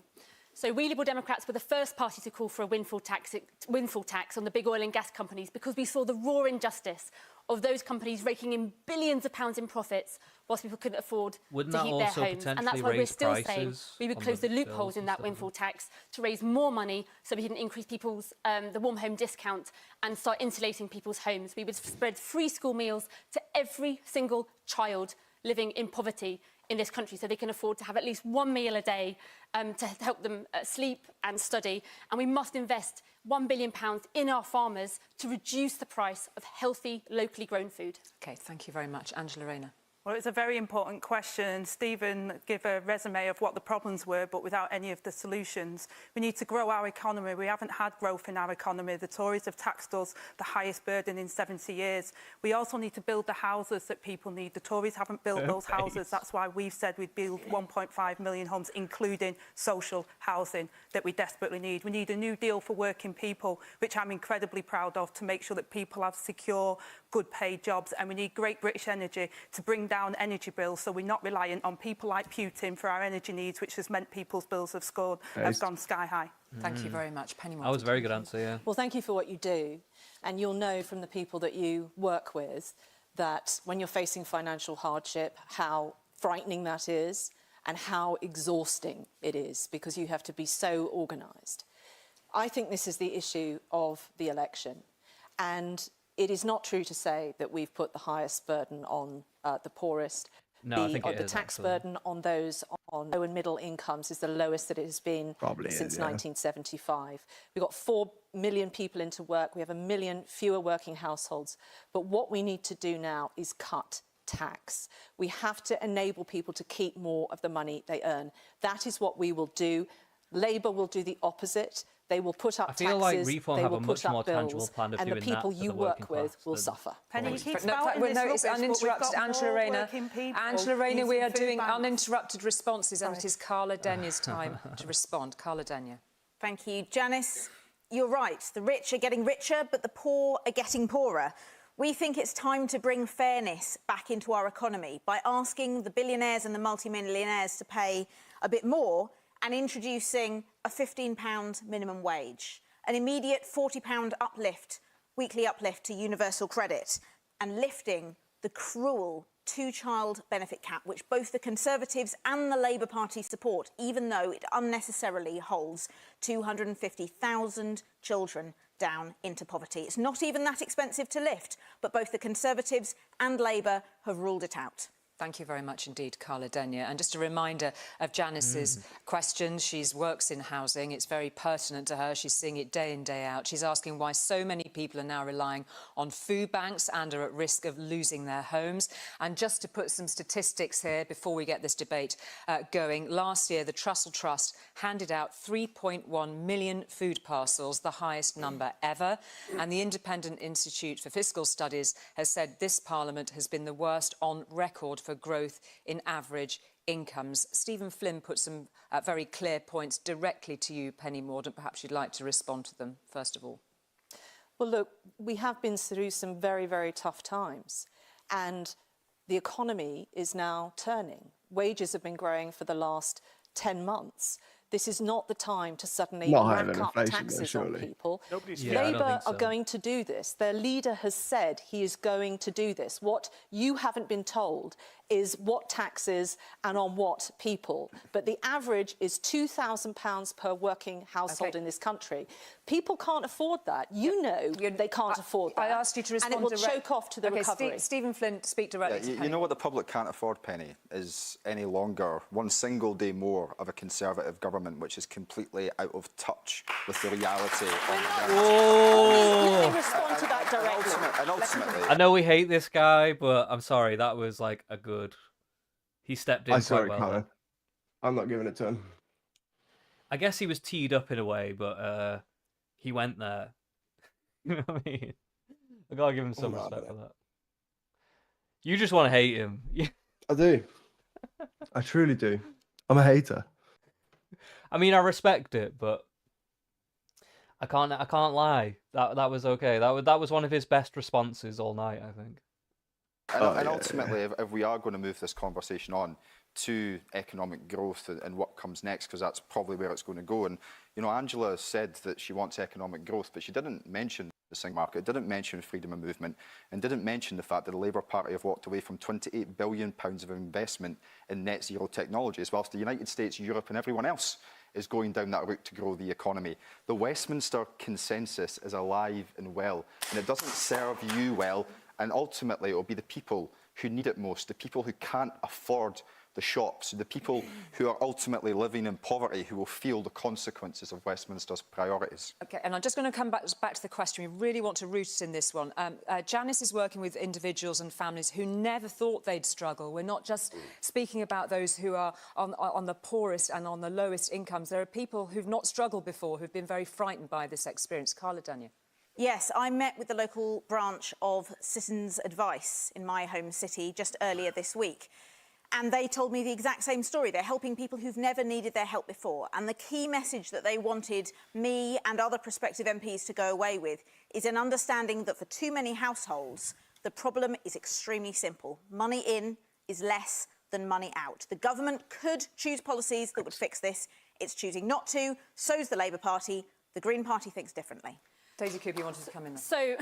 So we Liberal Democrats were the first party to call for a windfall tax on the big oil and gas companies, because we saw the raw injustice of those companies raking in billions of pounds in profits whilst people couldn't afford to heat their homes. And that's why we're still saying we would close the loopholes in that windfall tax to raise more money so we can increase people's the warm home discount and start insulating people's homes. We would spread free school meals to every single child living in poverty in this country, so they can afford to have at least one meal a day to help them sleep and study. And we must invest £1 billion in our farmers to reduce the price of healthy, locally grown food. OK, thank you very much. Angela Rayner. Well, it's a very important question. Stephen gave a resume of what the problems were, but without any of the solutions. We need to grow our economy. We haven't had growth in our economy. The Tories have taxed us the highest burden in 70 years. We also need to build the houses that people need. The Tories haven't built those houses. That's why we've said we'd build 1.5 million homes, including social housing, that we desperately need. We need a new deal for working people, which I'm incredibly proud of, to make sure that people have secure, good paid jobs. And we need Great British Energy to bring down energy bills, so we're not reliant on people like Putin for our energy needs, which has meant people's bills have gone sky high. Thank you very much. Penny That was a very good answer, yeah. Well, thank you for what you do. And you'll know from the people that you work with that when you're facing financial hardship, how frightening that is and how exhausting it is, because you have to be so organised. I think this is the issue of the election. And it is not true to say that we've put the highest burden on the poorest. No, I think it the is, tax actually. burden on those on low and middle incomes is the lowest that it has been since 1975. We've got 4 million people into work. We have 1 million fewer working households. But what we need to do now is cut tax. We have to enable people to keep more of the money they earn. That is what we will do. Labour will do the opposite. They will put up taxes, like Reform they have will a put much up more tangible bills, plan of and the doing people that for you the work working with class will than- suffer. Penny, you keep No, spouting this it's rubbish, but we've uninterrupted. got Angela more Rayner. working people Angela Rayner, we are using doing food banks. uninterrupted responses, and it is Carla Denya's time to respond. Carla Denya. Thank you. Janice, you're right. The rich are getting richer, but the poor are getting poorer. We think it's time to bring fairness back into our economy by asking the billionaires and the multimillionaires to pay a bit more and introducing a £15 minimum wage, an immediate £40 uplift, weekly uplift to universal credit, and lifting the cruel two-child benefit cap, which both the Conservatives and the Labour Party support, even though it unnecessarily holds 250,000 children down into poverty. It's not even that expensive to lift, but both the Conservatives and Labour have ruled it out. Thank you very much indeed, Carla Denya. And just a reminder of Janice's questions. She works in housing. It's very pertinent to her. She's seeing it day in, day out. She's asking why so many people are now relying on food banks and are at risk of losing their homes. And just to put some statistics here before we get this debate going, last year the Trussell Trust handed out 3.1 million food parcels, the highest number ever. And the Independent Institute for Fiscal Studies has said this Parliament has been the worst on record for growth in average incomes. Stephen Flynn put some very clear points directly to you, Penny Mordaunt. Perhaps you'd like to respond to them, first of all. Well, look, we have been through some very, very tough times, and the economy is now turning. Wages have been growing for the last 10 months. This is not the time to suddenly rack up taxes on people. Labour are going to do this. Their leader has said he is going to do this. What you haven't been told is what taxes and on what people. But the average is £2,000 per working household in this country. People can't afford that. You know they can't afford that. I asked you to respond. And it will choke off to the recovery. Stephen Flynn, speak directly to Penny. You know what the public can't afford, Penny, is any longer one single day more of a Conservative government which is completely out of touch with the reality of Let me respond to that directly. And ultimately, I know we hate this guy, but I'm sorry, that was like a good... He stepped in quite well. Connor. I'm not giving it to him. I guess he was teed up in a way, but he went there. You know what I mean? I gotta give him some respect for that. You just want to hate him. I do. I truly do. I'm a hater. I mean, I respect it, but I can't lie. That was okay. That was one of his best responses all night, I think. And ultimately, if we are going to move this conversation on to economic growth and what comes next, because that's probably where it's going to go. And, you know, Angela said that she wants economic growth, but she didn't mention the single market, didn't mention freedom of movement, and didn't mention the fact that the Labour Party have walked away from £28 billion of investment in net zero technologies, whilst the United States, Europe and everyone else is going down that route to grow the economy. The Westminster consensus is alive and well, and it doesn't serve you well, and ultimately it will be the people who need it most, the people who can't afford the shops, the people who are ultimately living in poverty who will feel the consequences of Westminster's priorities. OK, and I'm just going to come back to the question. We really want to root us in this one. Janice is working with individuals and families who never thought they'd struggle. We're not just speaking about those who are on the poorest and on the lowest incomes. There are people who've not struggled before, who've been very frightened by this experience. Carla Daniel. Yes, I met with the local branch of Citizens Advice in my home city just earlier this week. And they told me the exact same story. They're helping people who've never needed their help before. And the key message that they wanted me and other prospective MPs to go away with is an understanding that for too many households, the problem is extremely simple. Money in is less than money out. The government could choose policies that would fix this. It's choosing not to. So's the Labour Party. The Green Party thinks differently. Daisy Cooper, you wanted to come in there. So,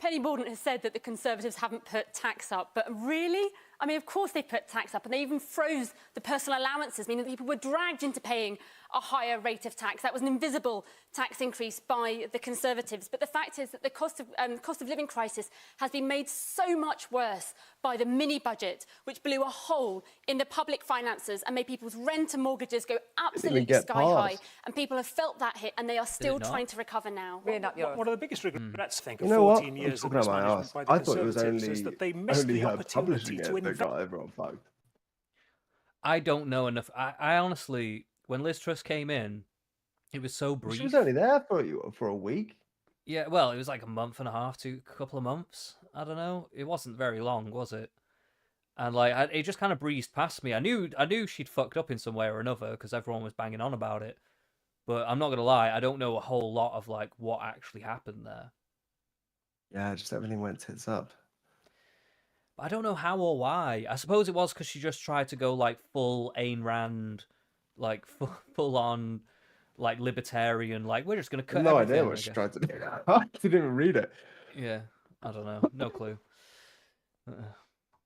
Penny Mordaunt has said that the Conservatives haven't put tax up, but really? I mean, of course they put tax up, and they even froze the personal allowances, meaning that people were dragged into paying a higher rate of tax. That was an invisible tax increase by the Conservatives. But the fact is that the cost of living crisis has been made so much worse by the mini-budget, which blew a hole in the public finances and made people's rent and mortgages go absolutely sky high. And people have felt that hit, and they are still trying to recover now. One of the biggest regrets, I think, of you know 14 years of mismanagement by the I thought it was Conservatives is that they missed the opportunity to invest. Got everyone fucked. I don't know enough. I honestly, when Liz Truss came in, it was so brief. She was only there for a week. Yeah, well, it was like a month and a half to a couple of months. I don't know. It wasn't very long, was it? And like, it just kind of breezed past me. I knew she'd fucked up in some way or another because everyone was banging on about it. But I'm not gonna lie, I don't know a whole lot of like what actually happened there. Yeah, just everything went tits up. I don't know how or why. I suppose it was because she just tried to go like full Ayn Rand, like full on, like libertarian. Like we're just gonna cut. No idea what she tried to do. I didn't even read it. Yeah, I don't know. No clue.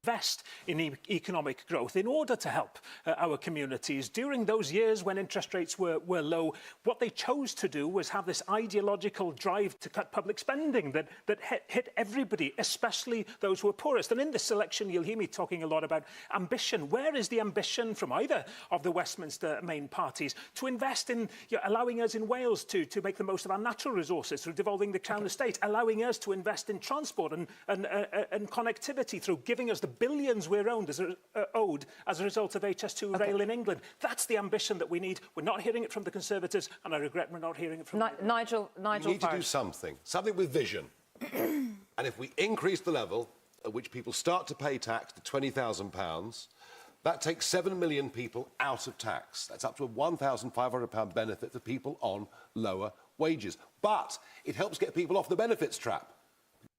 Invest in economic growth in order to help our communities. During those years when interest rates were low, what they chose to do was have this ideological drive to cut public spending that hit everybody, especially those who are poorest. And in this election, you'll hear me talking a lot about ambition. Where is the ambition from either of the Westminster main parties to invest in allowing us in Wales to make the most of our natural resources through devolving the Crown Estate, allowing us to invest in transport and connectivity through giving us the billions we're owed as a result of HS2 rail in England. That's the ambition that we need. We're not hearing it from the Conservatives, and I regret we're not hearing it from Nigel. We need to do something with vision. And if we increase the level at which people start to pay tax to £20,000, that takes 7 million people out of tax. That's up to a £1,500 benefit for people on lower wages. But it helps get people off the benefits trap.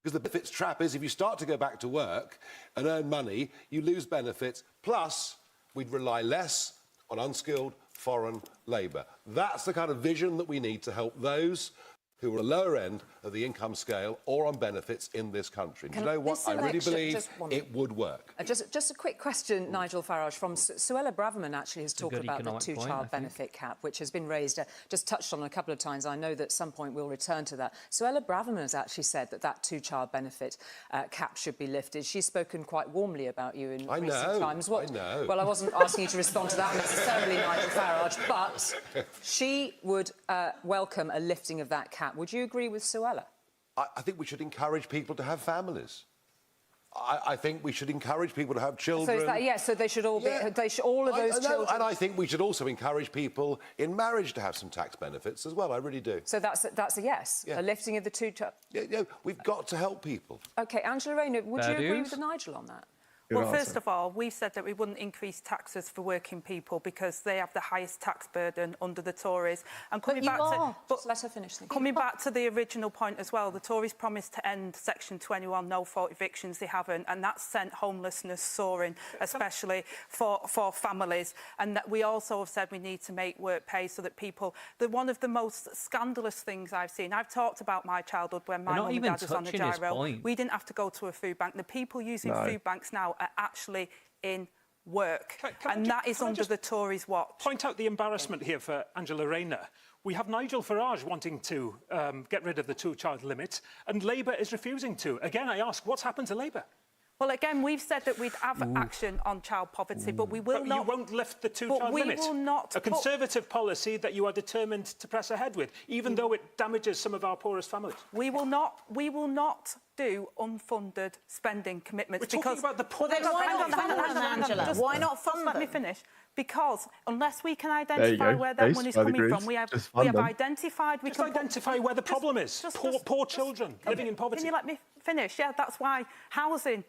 Because the benefits trap is if you start to go back to work and earn money, you lose benefits, plus we'd rely less on unskilled foreign labour. That's the kind of vision that we need to help those who are at the lower end of the income scale or on benefits in this country. And you know what? I really believe it would work. Just a quick question, Nigel Farage, from Suella Braverman actually has talked about the two-child benefit cap, which has been raised, just touched on a couple of times. I know that at some point we'll return to that. Suella Braverman has actually said that two-child benefit cap should be lifted. She's spoken quite warmly about you in recent times. I know. Well, I wasn't asking you to respond to that necessarily, Nigel Farage, but she would welcome a lifting of that cap. Would you agree with Suella? I think we should encourage people to have families. I think we should encourage people to have children. So is that, yes, so they should all be, all of those children... And I think we should also encourage people in marriage to have some tax benefits as well, I really do. So that's a yes, a lifting of the two... Yeah, we've got to help people. OK, Angela Rayner, would you agree with Nigel on that? Well, first of all, we said that we wouldn't increase taxes for working people because they have the highest tax burden under the Tories. And coming back to, Just let her finish. Coming back to the original point as well, the Tories promised to end Section 21 no-fault evictions. They haven't, and that's sent homelessness soaring, especially for families. And that we also have said we need to make work pay so that people. One of the most scandalous things I've seen. I've talked about my childhood when my mum and dad was on the gyro. We didn't have to go to a food bank. The people using food banks now are actually in work, and that is under the Tories' watch. Point out the embarrassment here for Angela Rayner. We have Nigel Farage wanting to get rid of the two-child limit, and Labour is refusing to. Again, I ask, what's happened to Labour? Well, again, we've said that we'd have action on child poverty, but we will not. You won't lift the two-child limit. We will not. A Conservative policy that you are determined to press ahead with, even though it damages some of our poorest families. We will not. We will not do unfunded spending commitments. We're talking about the poorest families. Why not fund them? Let me finish. Because unless we can identify where that money's coming from, we have identified. We can identify where the problem is. Poor children living in poverty. Can you let me finish? Yeah, that's why housing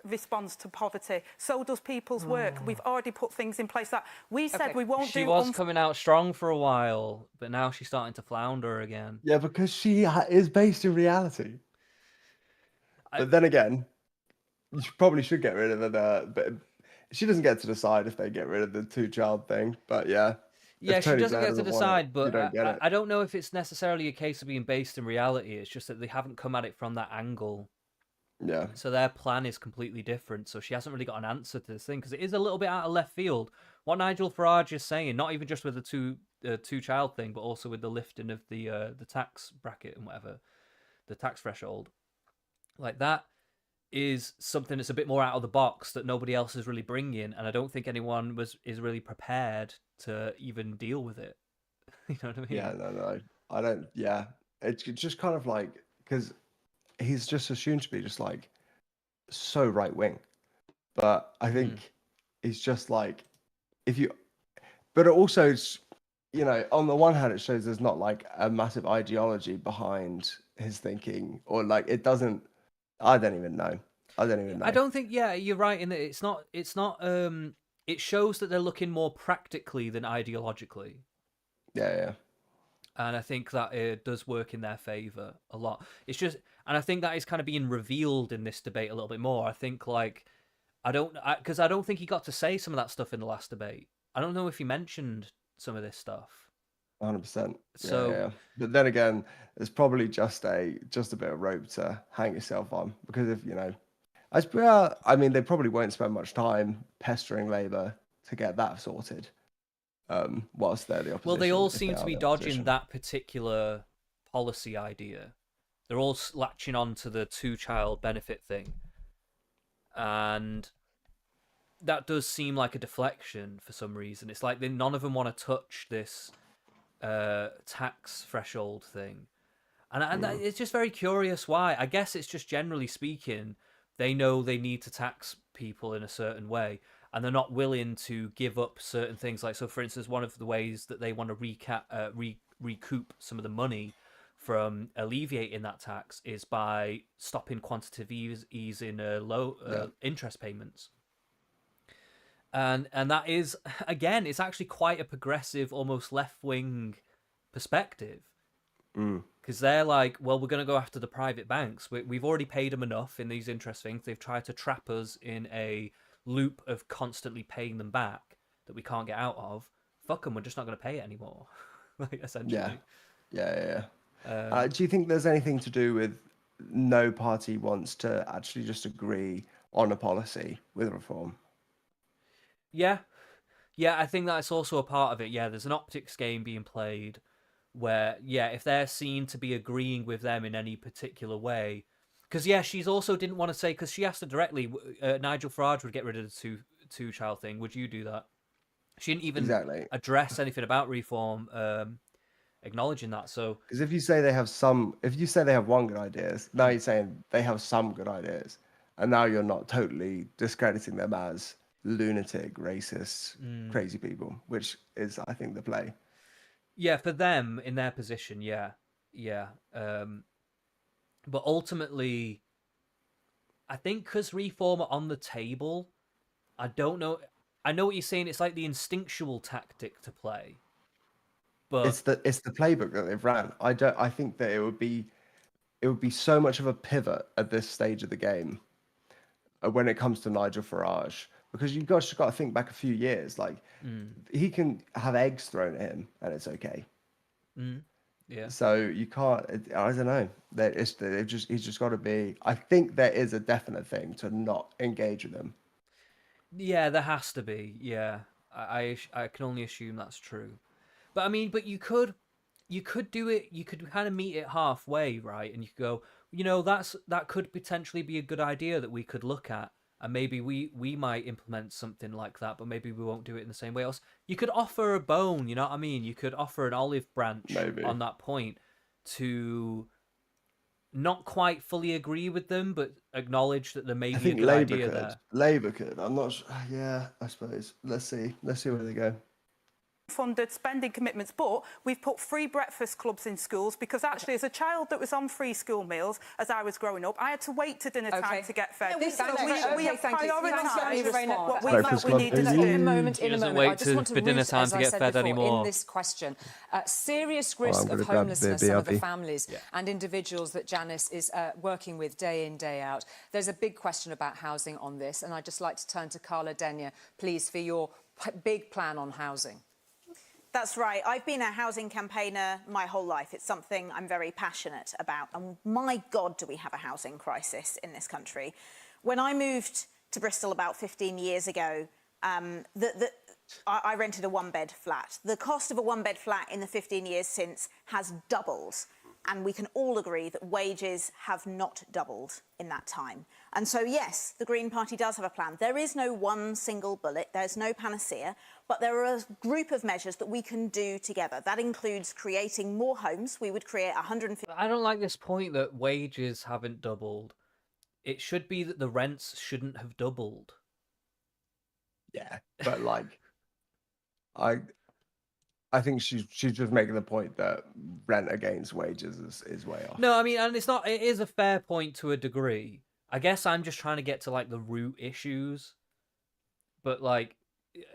responds to poverty. So does people's work. We've already put things in place that we said we won't do. She was coming out strong for a while, but now she's starting to flounder again. Yeah, because she is based in reality. But then again, you probably should get rid of it. But she doesn't get to decide if they get rid of the two-child thing. But yeah. Yeah, she doesn't get to decide, but I don't know if it's necessarily a case of being based in reality. It's just that they haven't come at it from that angle. Yeah. So their plan is completely different. So she hasn't really got an answer to this thing because it is a little bit out of left field. What Nigel Farage is saying, not even just with the two-child thing, but also with the lifting of the tax bracket and whatever, the tax threshold, like that is something that's a bit more out of the box that nobody else is really bringing, and I don't think anyone is really prepared to even deal with it. You know what I mean? Yeah, no, I don't. Yeah, it's just kind of like because he's just assumed to be just like so right wing, but I think he's just like but it also, you know, on the one hand it shows there's not like a massive ideology behind his thinking, or like it doesn't. I don't even know. I don't think. Yeah, you're right in that it's not. It shows that they're looking more practically than ideologically. Yeah. And I think that it does work in their favour a lot. It's just, and I think that is kind of being revealed in this debate a little bit more. I think because I don't think he got to say some of that stuff in the last debate. I don't know if he mentioned some of this stuff. 100%. So, yeah. But then again, it's probably just a bit of rope to hang yourself on, because if I mean, they probably won't spend much time pestering Labour to get that sorted. Whilst they're the opposition. Well, they all seem to be dodging that particular policy idea. They're all latching on to the two-child benefit thing, and that does seem like a deflection for some reason. It's like none of them want to touch this tax threshold thing, and it's just very curious why. I guess it's just generally speaking, they know they need to tax people in a certain way, and they're not willing to give up certain things. Like, so for instance, one of the ways that they want to recoup some of the money from alleviating that tax is by stopping quantitative easing low interest payments. And that is, again, it's actually quite a progressive, almost left-wing perspective. Because they're like, well, we're going to go after the private banks. We've already paid them enough in these interest things. They've tried to trap us in a loop of constantly paying them back that we can't get out of. Fuck them, we're just not going to pay it anymore. Like, essentially. Yeah. Do you think there's anything to do with no party wants to actually just agree on a policy with reform? Yeah, I think that's also a part of it. Yeah, there's an optics game being played where, if they're seen to be agreeing with them in any particular way, because she's also didn't want to say, because she asked her directly, Nigel Farage would get rid of the two-child thing. Would you do that? She didn't even address anything about reform, acknowledging that. So, because if you say they have one good ideas, now you're saying they have some good ideas, and now you're not totally discrediting them as lunatic, racist, crazy people, which is, I think, the play. Yeah, for them in their position, yeah. But ultimately, I think because reform are on the table, I don't know. I know what you're saying. It's like the instinctual tactic to play, but it's the playbook that they've ran. I think that it would be so much of a pivot at this stage of the game when it comes to Nigel Farage, because you've just got to think back a few years. Like he can have eggs thrown at him and it's okay. Yeah. So you can't. I don't know. He's just got to be. I think there is a definite thing to not engage with him. Yeah, there has to be. Yeah, I can only assume that's true. But I mean, but you could do it. You could kind of meet it halfway, right? And you could go, that could potentially be a good idea that we could look at, and maybe we might implement something like that, but maybe we won't do it in the same way. Else, you could offer a bone. You know what I mean? You could offer an olive branch on that point to not quite fully agree with them, but acknowledge that there may be a good idea there. Labour could. I'm not sure. Yeah, I suppose. Let's see where they go. Funded spending commitments, but we've put free breakfast clubs in schools because actually as a child that was on free school meals as I was growing up, I had to wait to dinner time to get fed. We have prioritised what we felt we needed to do. In a moment. I just want to dinner time to get fed anymore. In this question, serious risk of homelessness some of the families and individuals that Janice is working with day in, day out. There's a big question about housing on this, and I'd just like to turn to Carla Denyer, please, for your big plan on housing. That's right. I've been a housing campaigner my whole life. It's something I'm very passionate about. And my God, do we have a housing crisis in this country. When I moved to Bristol about 15 years ago, I rented a one-bed flat. The cost of a one-bed flat in the 15 years since has doubled. And we can all agree that wages have not doubled in that time. And so, yes, the Green Party does have a plan. There is no one single bullet. There's no panacea. But there are a group of measures that we can do together. That includes creating more homes. We would create 150... I don't like this point that wages haven't doubled. It should be that the rents shouldn't have doubled. Yeah, but like... I think she's just making the point that rent against wages is way off. No, I mean, and it is a fair point to a degree. I guess I'm just trying to get to like the root issues. But like,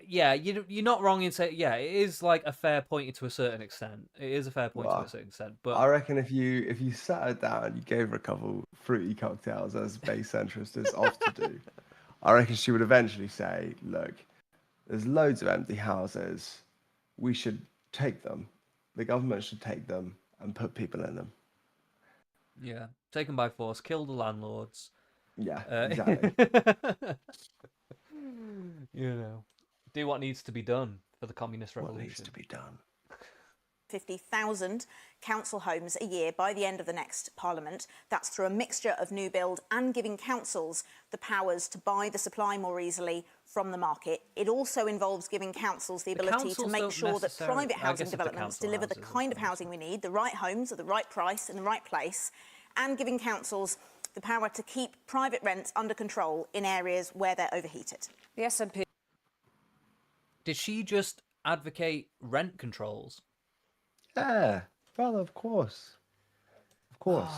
yeah, you're not wrong in saying, yeah, it is like a fair point to a certain extent. It is a fair point to a certain extent. But I reckon if you sat her down and you gave her a couple fruity cocktails as base centrist is off to do, I reckon she would eventually say, look, there's loads of empty houses. We should take them. The government should take them and put people in them. Yeah, take them by force, kill the landlords. Yeah, exactly. Do what needs to be done for the communist revolution. What needs to be done. 50,000 council homes a year by the end of the next Parliament. That's through a mixture of new build and giving councils the powers to buy the supply more easily from the market. It also involves giving councils the ability to make sure that private housing developments deliver the kind of housing we need, the right homes at the right price in the right place, and giving councils the power to keep private rents under control in areas where they're overheated. The SNP... Did she just advocate rent controls? Yeah, well, of course. Of course.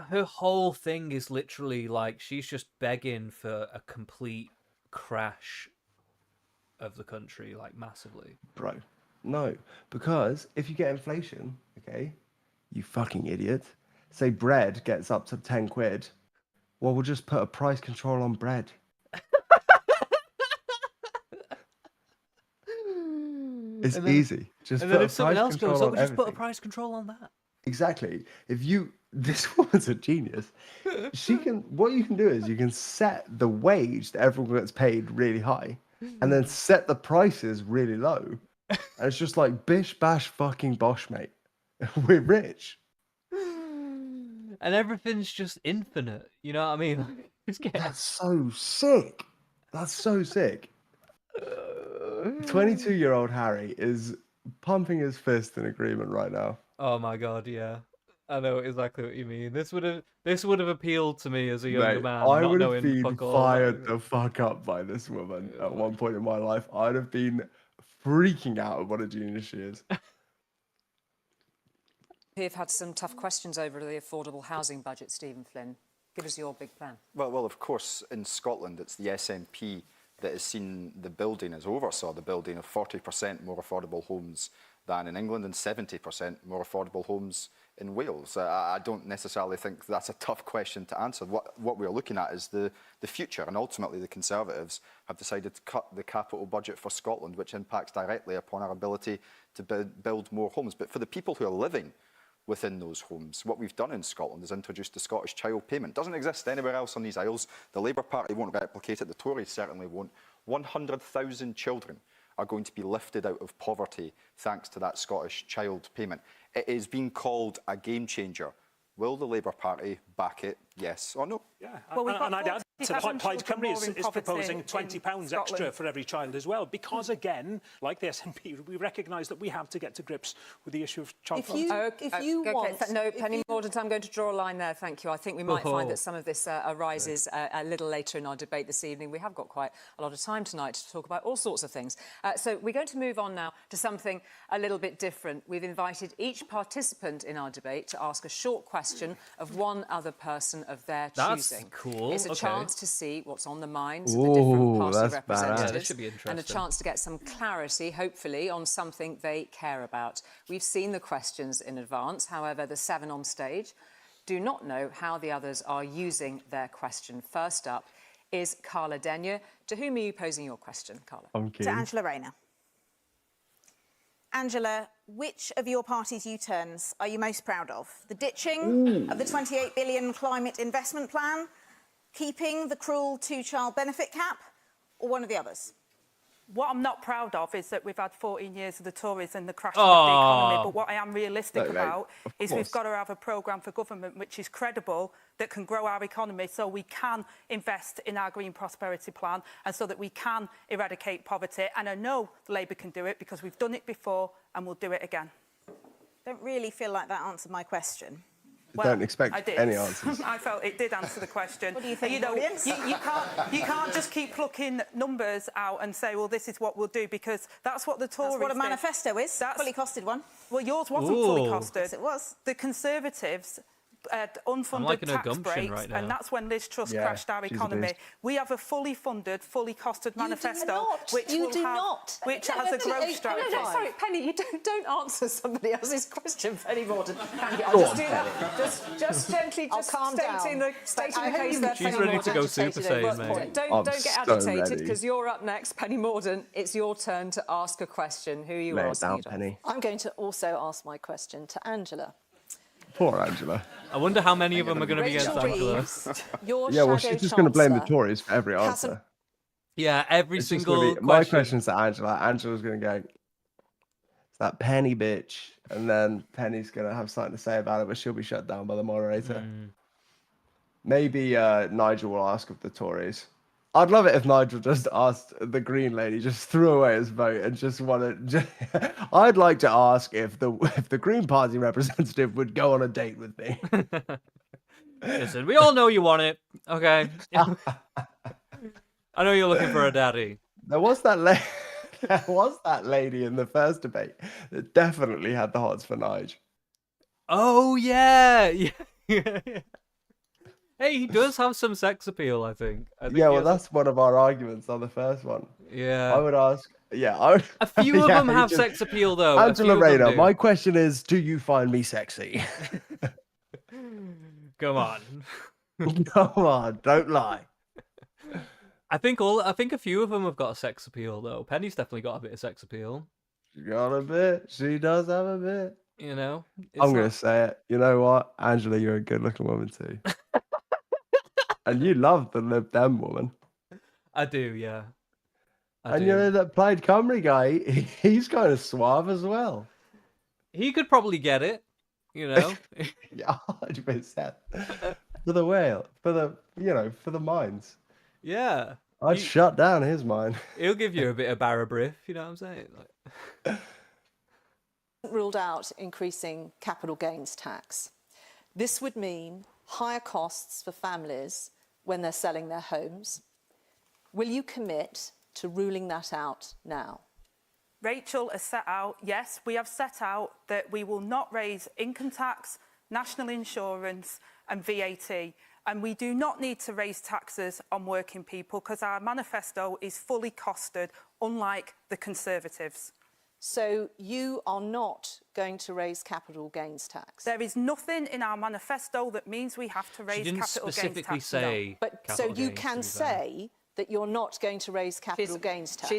Her whole thing is literally like she's just begging for a complete crash of the country, like massively. Bro, no, because if you get inflation, okay, you fucking idiot, say bread gets up to 10 quid, well, we'll just put a price control on bread. It's easy. Just and then if something else goes up, we'll just put a price control on that. Exactly. This woman's a genius. What you can do is you can set the wage that everyone gets paid really high and then set the prices really low. And it's just like, bish, bash, fucking bosh, mate. We're rich. And everything's just infinite. You know what I mean? That's so sick. That's so sick. 22-year-old Harry is pumping his fist in agreement right now. Oh my God, yeah. I know exactly what you mean. This would have appealed to me as a younger man. I would have been fired the fuck up by this woman at one point in my life. I'd have been freaking out at what a genius she is. We've had some tough questions over the affordable housing budget, Stephen Flynn. Give us your big plan. Well, of course, in Scotland, it's the SNP that has seen the building, has oversaw the building of 40% more affordable homes than in England and 70% more affordable homes in Wales. I don't necessarily think that's a tough question to answer. What we're looking at is the future, and ultimately the Conservatives have decided to cut the capital budget for Scotland, which impacts directly upon our ability to build more homes. But for the people who are living within those homes, what we've done in Scotland is introduced the Scottish Child Payment. Doesn't exist anywhere else on these isles. The Labour Party won't replicate it. The Tories certainly won't. 100,000 children are going to be lifted out of poverty thanks to that Scottish Child Payment. It is being called a game changer. Will the Labour Party back it, yes or no? Yeah, well, and I'd add to Plaid Cymru is proposing £20 extra for every child as well, because again, like the SNP, we recognise that we have to get to grips with the issue of child poverty. No, Penny Mordaunt, I'm going to draw a line there, thank you. I think we might find that some of this arises a little later in our debate this evening. We have got quite a lot of time tonight to talk about all sorts of things. So we're going to move on now to something a little bit different. We've invited each participant in our debate to ask a short question of one other person of their choosing. That's cool. It's a chance to see what's on the minds of the different party representatives, that should be interesting. and a chance to get some clarity, hopefully, on something they care about. We've seen the questions in advance. However, the 7 on stage do not know how the others are using their question. First up is Carla Denyer. To whom are you posing your question, Carla? To Angela Rayner. Angela, which of your party's U-turns are you most proud of? The ditching of the £28 billion climate investment plan, keeping the cruel 2-child benefit cap, or one of the others? What I'm not proud of is that we've had 14 years of the Tories and the crashing of the economy. But what I am realistic about is we've got to have a programme for government which is credible, that can grow our economy so we can invest in our green prosperity plan and so that we can eradicate poverty. And I know Labour can do it because we've done it before and we'll do it again. Don't really feel like that answered my question. Well, don't expect any answers. I felt it did answer the question. What do you think, you can't just keep plucking numbers out and say, well, this is what we'll do, because that's what the Tories That's what a manifesto is. That's fully costed one. Well, yours wasn't fully costed. Yes, it was. The Conservatives unfunded tax breaks, and that's when Liz Truss crashed our economy. We have a fully funded, fully costed manifesto, which has a growth strategy. No, sorry, Penny, you don't answer somebody else's question, Penny Mordaunt. I'll just do that. Just gently, just stating the case there. She's ready to go Super Saiyan, mate. Don't get agitated, because you're up next, Penny Mordaunt. It's your turn to ask a question. Who are you asking? Penny. I'm going to also ask my question to Angela. Poor Angela. I wonder how many of them are going to be against Angela. Well, she's just going to blame the Tories for every answer. Yeah, every single question. My question's to Angela. Angela's going to go, it's that Penny bitch. And then Penny's going to have something to say about it, but she'll be shut down by the moderator. Maybe Nigel will ask of the Tories. I'd love it if Nigel just asked the Green lady, just threw away his vote and just wanted. I'd like to ask if the Green Party representative would go on a date with me. Listen, we all know you want it, okay? I know you're looking for a daddy. There was that lady in the first debate that definitely had the hots for Nigel. Oh yeah. Hey, he does have some sex appeal, I think. Yeah, well, that's one of our arguments on the first one. Yeah. I would ask... Yeah, I would... A few of them have sex appeal, though. Angela Rayner, my question is, do you find me sexy? Come on. Come on, don't lie. I think a few of them have got a sex appeal, though. Penny's definitely got a bit of sex appeal. She got a bit. She does have a bit. You know? I'm going to say it. You know what? Angela, you're a good-looking woman, too. And you love the Lib Dem woman. I do, yeah. You know that Plaid Cymru guy, he's kind of suave as well. He could probably get it, you know. Yeah, 100%. For the whale, for the mines. Yeah. I'd shut down his mine. He'll give you a bit of Barrabriff, you know what I'm saying? Ruled out increasing capital gains tax. This would mean higher costs for families when they're selling their homes. Will you commit to ruling that out now? Rachel has set out, yes, we have set out that we will not raise income tax, national insurance and VAT. And we do not need to raise taxes on working people because our manifesto is fully costed, unlike the Conservatives. So you are not going to raise capital gains tax? There is nothing in our manifesto that means we have to raise capital gains tax. She didn't specifically say But so you can say that you're not going to raise capital gains tax?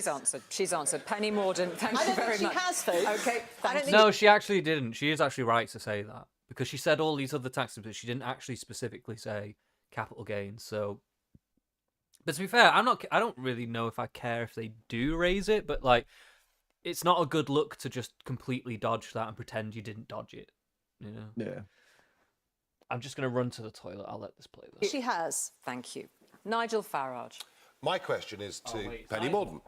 She's answered. Penny Mordaunt, thank you very much. I don't think she has, folks. Okay, No, she actually didn't. She is actually right to say that, because she said all these other taxes, but she didn't actually specifically say capital gains. So, but to be fair, I don't really know if I care if they do raise it, but like, it's not a good look to just completely dodge that and pretend you didn't dodge it. You know? Yeah. I'm just going to run to the toilet. I'll let this play though. She has. Thank you. Nigel Farage. My question is to Penny Mordaunt.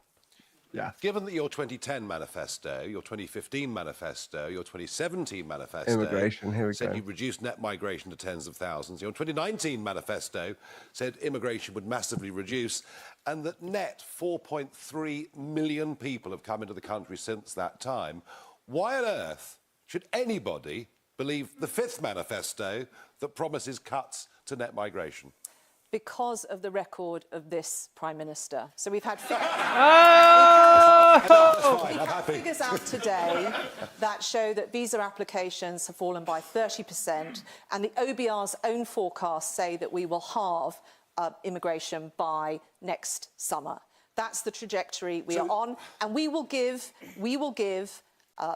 Yeah. Given that your 2010 manifesto, your 2015 manifesto, your 2017 manifesto Immigration, here we said go. you'd reduce net migration to tens of thousands. Your 2019 manifesto said immigration would massively reduce, and that net 4.3 million people have come into the country since that time. Why on earth should anybody believe the fifth manifesto that promises cuts to net migration? Because of the record of this Prime Minister. So we've had figures out today that show that visa applications have fallen by 30%, and the OBR's own forecasts say that we will halve immigration by next summer. That's the trajectory we are on, and we will give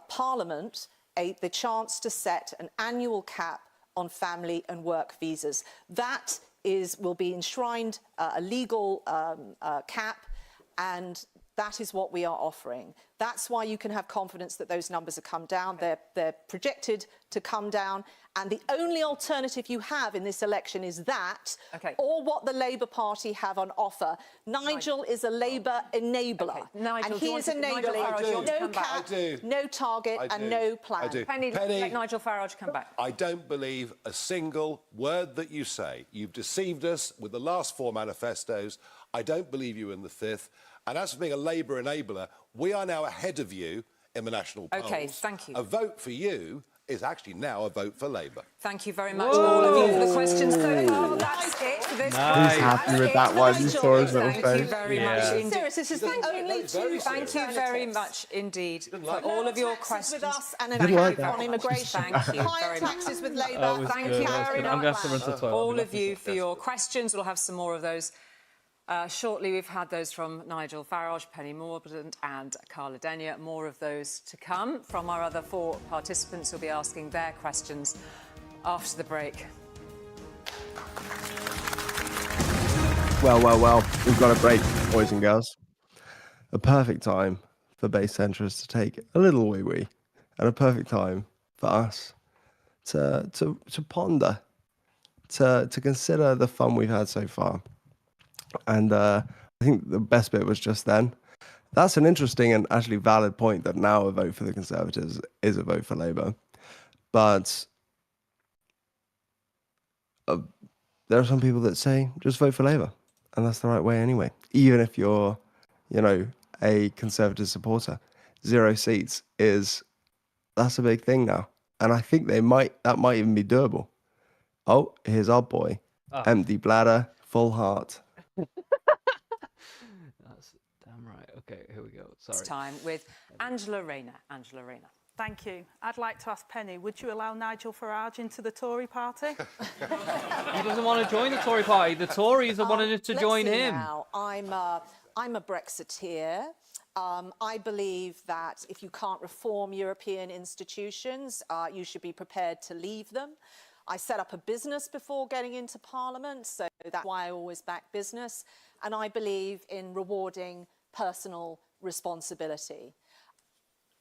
Parliament the chance to set an annual cap on family and work visas. That will be enshrined a legal cap, and that is what we are offering. That's why you can have confidence that those numbers have come down. They're projected to come down, and the only alternative you have in this election is that, or what the Labour Party have on offer. Nigel is a Labour enabler, Nigel, and he is enabling no cap, no target, and no plan. Penny, let Nigel Farage come back. I don't believe a single word that you say. You've deceived us with the last four manifestos. I don't believe you in the fifth. And as for being a Labour enabler, we are now ahead of you in the national polls. OK, thank you. A vote for you is actually now a vote for Labour. Thank you very much, all of you, for the questions so far. That's it for this. He's happy with that one. You saw his little face. Thank you very much indeed. Serious, this is the only two. Thank you very much indeed for all of your questions. With us and on immigration. Thank you Higher very much. taxes with Labour. Thank you very I'm going to have much, to run to the toilet. all of you, for your questions. We'll have some more of those. Shortly, we've had those from Nigel Farage, Penny Mordaunt and Carla Denyer. More of those to come from our other four participants who'll be asking their questions after the break. Well, we've got a break, boys and girls. A perfect time for base centrists to take a little wee-wee, and a perfect time for us to ponder, to consider the fun we've had so far. And I think the best bit was just then. That's an interesting and actually valid point, that now a vote for the Conservatives is a vote for Labour. But there are some people that say just vote for Labour, and that's the right way anyway. Even if you're, a Conservative supporter, 0 seats that's a big thing now, and I think that might even be doable. Oh, here's our boy, empty bladder, full heart. That's damn right. Okay, here we go. Sorry. It's time with Angela Rayner. Angela Rayner. Thank you. I'd like to ask Penny, would you allow Nigel Farage into the Tory party? He doesn't want to join the Tory party. The Tories are wanting to join him. Now, I'm a Brexiteer. I believe that if you can't reform European institutions, you should be prepared to leave them. I set up a business before getting into Parliament, so that's why I always back business. And I believe in rewarding personal responsibility.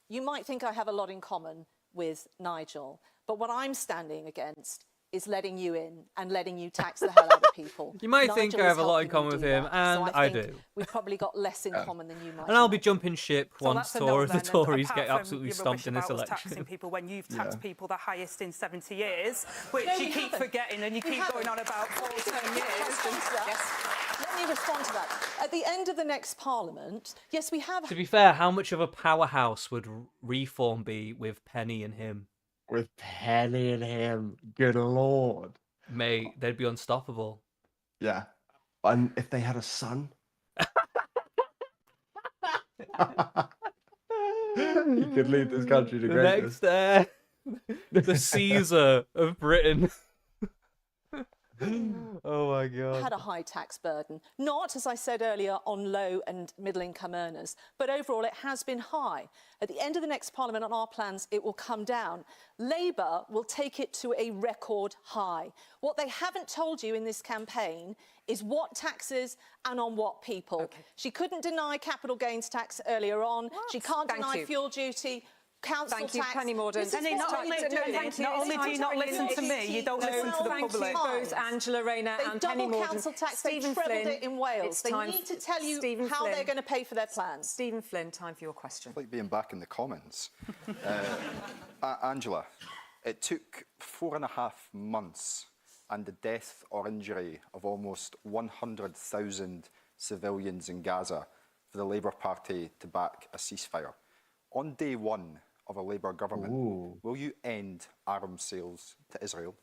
You might think I have a lot in common with Nigel, but what I'm standing against is letting you in and letting you tax the hell out of people. You might think I have a lot in common with him, and I do. We've probably got less in common than you might. And I'll be jumping ship once the Tories get from absolutely your stomped in this rubbish about us election. taxing people when you've taxed people the highest in 70 years, which you keep forgetting, and you keep going on about 10 years. Yes. Let me respond to that. At the end of the next Parliament, yes, we have... To be fair, how much of a powerhouse would Reform be with Penny and him? With Penny and him, good lord. Mate, they'd be unstoppable. Yeah. And if they had a son, he could lead this country to greatness. The next, the Caesar of Britain. Oh my God. Had a high tax burden, not, as I said earlier, on low and middle income earners, but overall it has been high. At the end of the next Parliament, on our plans, it will come down. Labour will take it to a record high. What they haven't told you in this campaign is what taxes and on what people. Okay. She couldn't deny capital gains tax earlier on. What? She can't Thank deny you. fuel duty. Council Thank you, tax. Penny Mordaunt. Penny, not only do you not listen to me, you don't listen to the Thank public. you both, Angela Rayner They and Penny double Mordaunt. council tax, they Stephen trebled Flynn, it in Wales. it's They time need to tell you Stephen how Flynn. they're going to pay for their plans. Stephen Flynn, time for your question. It's like being back in the Commons. Angela, it took 4.5 months and the death or injury of almost 100,000 civilians in Gaza for the Labour Party to back a ceasefire. On day one of a Labour government, will you end arms sales to Israel?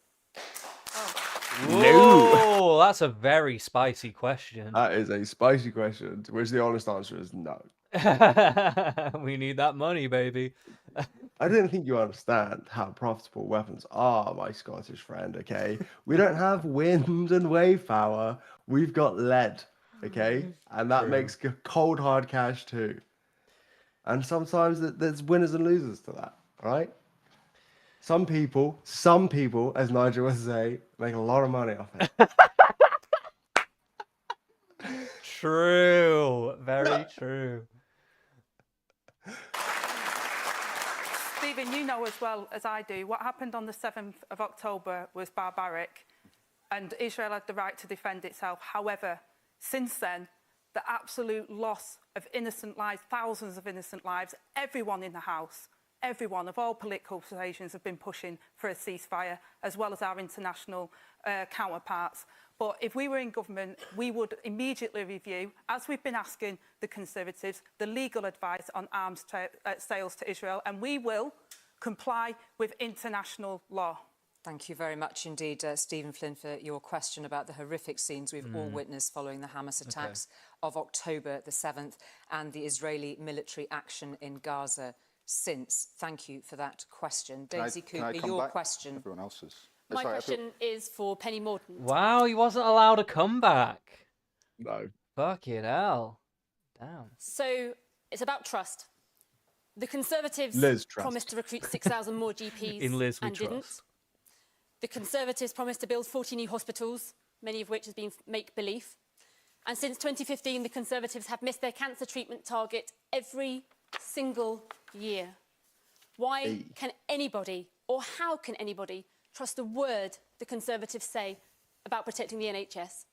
No, that's a very spicy question. That is a spicy question, to which the honest answer is no. We need that money, baby. I don't think you understand how profitable weapons are, my Scottish friend, okay? We don't have wind and wave power. We've got lead, okay? And that makes cold, hard cash too. And sometimes there's winners and losers to that, right? Some people, as Nigel would say, make a lot of money off it. True. Very true. Stephen, you know as well as I do, what happened on the 7th of October was barbaric and Israel had the right to defend itself. However, since then, the absolute loss of innocent lives, thousands of innocent lives, everyone in the House, everyone of all political persuasions have been pushing for a ceasefire, as well as our international counterparts. But if we were in government, we would immediately review, as we've been asking the Conservatives, the legal advice on arms sales to Israel, and we will comply with international law. Thank you very much indeed, Stephen Flynn, for your question about the horrific scenes we've all witnessed following the Hamas attacks of October the 7th and the Israeli military action in Gaza since. Thank you for that question. Daisy Cooper, your question. Everyone else's. My question is for Penny Mordaunt. Wow, he wasn't allowed a comeback. No. Fucking hell. Damn. So it's about trust. The Conservatives promised to recruit 6,000 more GPs In Liz we and didn't. trust. The Conservatives promised to build 40 new hospitals, many of which has been make-believe. And since 2015, the Conservatives have missed their cancer treatment target every single year. Why can anybody, or how can anybody, trust a word the Conservatives say about protecting the NHS?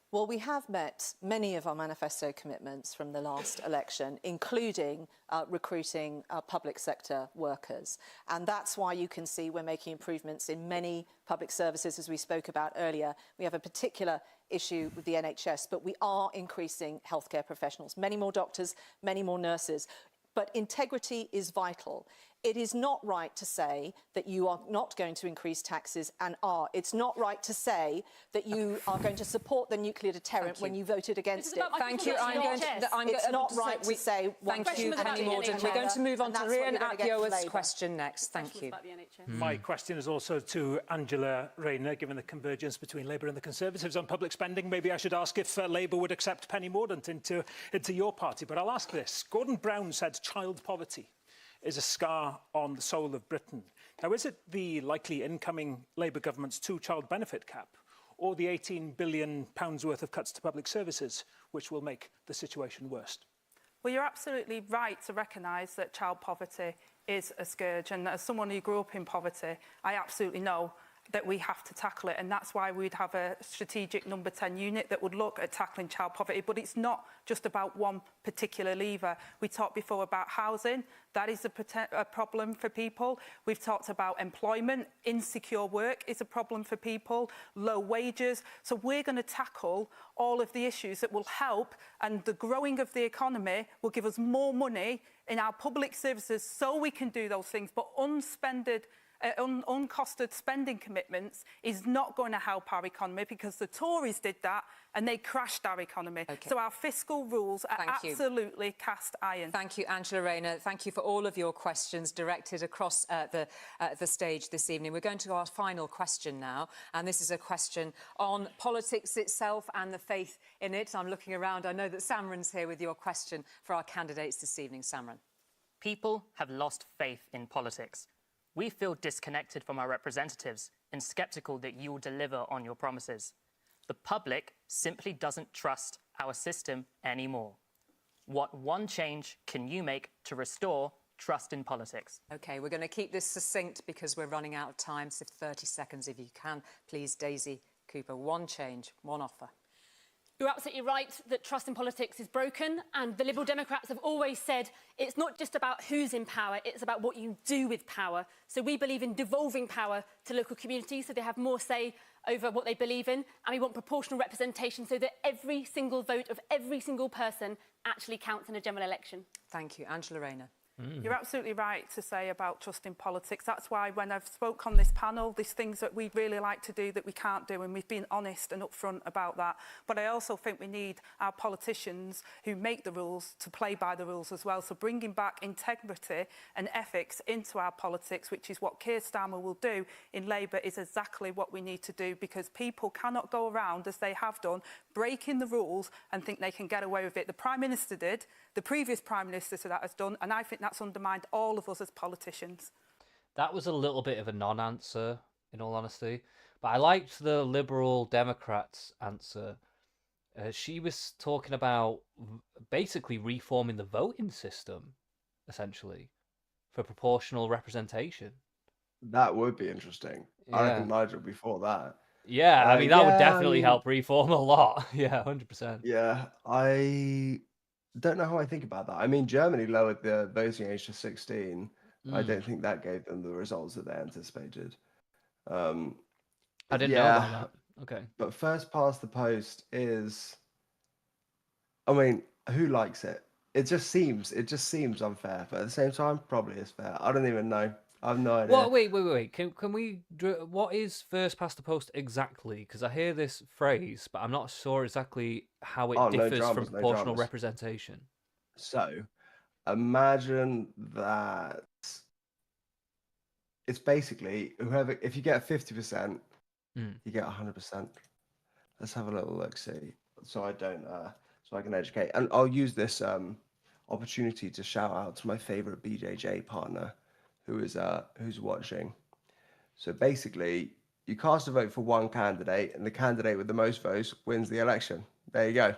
Well, we have met many of our manifesto commitments from the last election, including recruiting public sector workers. And that's why you can see we're making improvements in many public services, as we spoke about earlier. We have a particular issue with the NHS, but we are increasing healthcare professionals, many more doctors, many more nurses. But integrity is vital. It is not right to say that you are not going to increase taxes and are. It's not right to say that you are going to support the nuclear deterrent when you voted against it. Thank you. It's not right to say one Thank you, Penny Mordaunt. We're going to move on to Rian Akioa's question next. Thank you. My question is also to Angela Rayner. Given the convergence between Labour and the Conservatives on public spending, maybe I should ask if Labour would accept Penny Mordaunt into your party. But I'll ask this. Gordon Brown said child poverty is a scar on the soul of Britain. Now, is it the likely incoming Labour government's two-child benefit cap or the £18 billion worth of cuts to public services which will make the situation worse? Well, you're absolutely right to recognise that child poverty is a scourge. And as someone who grew up in poverty, I absolutely know that we have to tackle it. And that's why we'd have a strategic number 10 unit that would look at tackling child poverty. But it's not just about one particular lever. We talked before about housing. That is a problem for people. We've talked about employment. Insecure work is a problem for people. Low wages. So we're going to tackle all of the issues that will help. And the growing of the economy will give us more money in our public services so we can do those things. But unspended uncosted spending commitments is not going to help our economy, because the Tories did that and they crashed our economy. Okay. So our fiscal rules are absolutely cast iron. Thank you, Angela Rayner. Thank you for all of your questions directed across the stage this evening. We're going to our final question now, and this is a question on politics itself and the faith in it. I'm looking around. I know that Samran's here with your question for our candidates this evening. Samran. People have lost faith in politics. We feel disconnected from our representatives and sceptical that you will deliver on your promises. The public simply doesn't trust our system anymore. What one change can you make to restore trust in politics? OK, we're going to keep this succinct because we're running out of time, so 30 seconds if you can. Please, Daisy Cooper, one change, one offer. You're absolutely right that trust in politics is broken, and the Liberal Democrats have always said it's not just about who's in power, it's about what you do with power. So we believe in devolving power to local communities so they have more say over what they believe in, and we want proportional representation so that every single vote of every single person actually counts in a general election. Thank you. Angela Rayner. You're absolutely right to say about trust in politics. That's why when I've spoke on this panel, there's things that we'd really like to do that we can't do, and we've been honest and upfront about that. But I also think we need our politicians who make the rules to play by the rules as well. So bringing back integrity and ethics into our politics, which is what Keir Starmer will do in Labour, is exactly what we need to do, because people cannot go around, as they have done, breaking the rules and think they can get away with it. The Prime Minister did, the previous Prime Minister so that has done, and I think that's undermined all of us as politicians. That was a little bit of a non-answer, in all honesty. But I liked the Liberal Democrats' answer. She was talking about basically reforming the voting system, essentially, for proportional representation. That would be interesting. Yeah. I reckon Nigel before that. Yeah, I mean, that would definitely help reform a lot. Yeah, 100%. Yeah, I don't know how I think about that. I mean, Germany lowered the voting age to 16. I don't think that gave them the results that they anticipated. I didn't know about that. Okay. But first past the post is, I mean, who likes it? It just seems unfair, but at the same time, probably is fair. I don't even know. I have no idea. Well, wait. Can we? What is first past the post exactly? Because I hear this phrase, but I'm not sure exactly how it differs from proportional representation. So, imagine that it's basically whoever. If you get 50%, you get 100%. Let's have a little look. See, so I don't. So I can educate, and I'll use this opportunity to shout out to my favorite BJJ partner, who's watching. So basically, you cast a vote for one candidate, and the candidate with the most votes wins the election. There you go.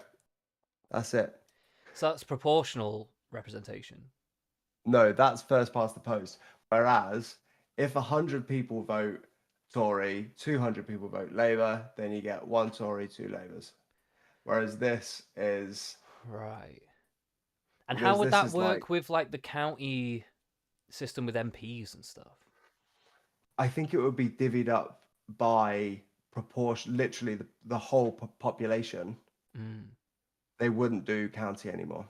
That's it. So that's proportional representation. No, that's first past the post. Whereas, if 100 people vote Tory, 200 people vote Labour, then you get one Tory, two Labours. Whereas this is... Right. And how would that work with, like, the county system with MPs and stuff? I think it would be divvied up by proportion, literally the whole population. They wouldn't do county anymore.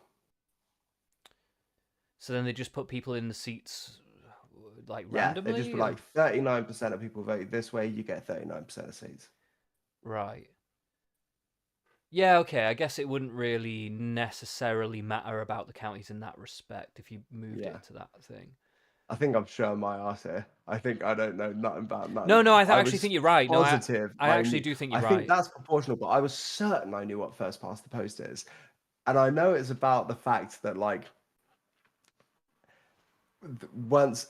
So then they just put people in the seats, like, randomly? Yeah, they just put, like, 39% of people vote this way, you get 39% of seats. Right. Yeah, okay, I guess it wouldn't really necessarily matter about the counties in that respect if you moved it to that thing. I think I'm showing my arse here. I think I don't know nothing about that. No, I actually think you're right. Positive. No, I actually do think you're right. I think that's proportional, but I was certain I knew what first past the post is. And I know it's about the fact that, like, once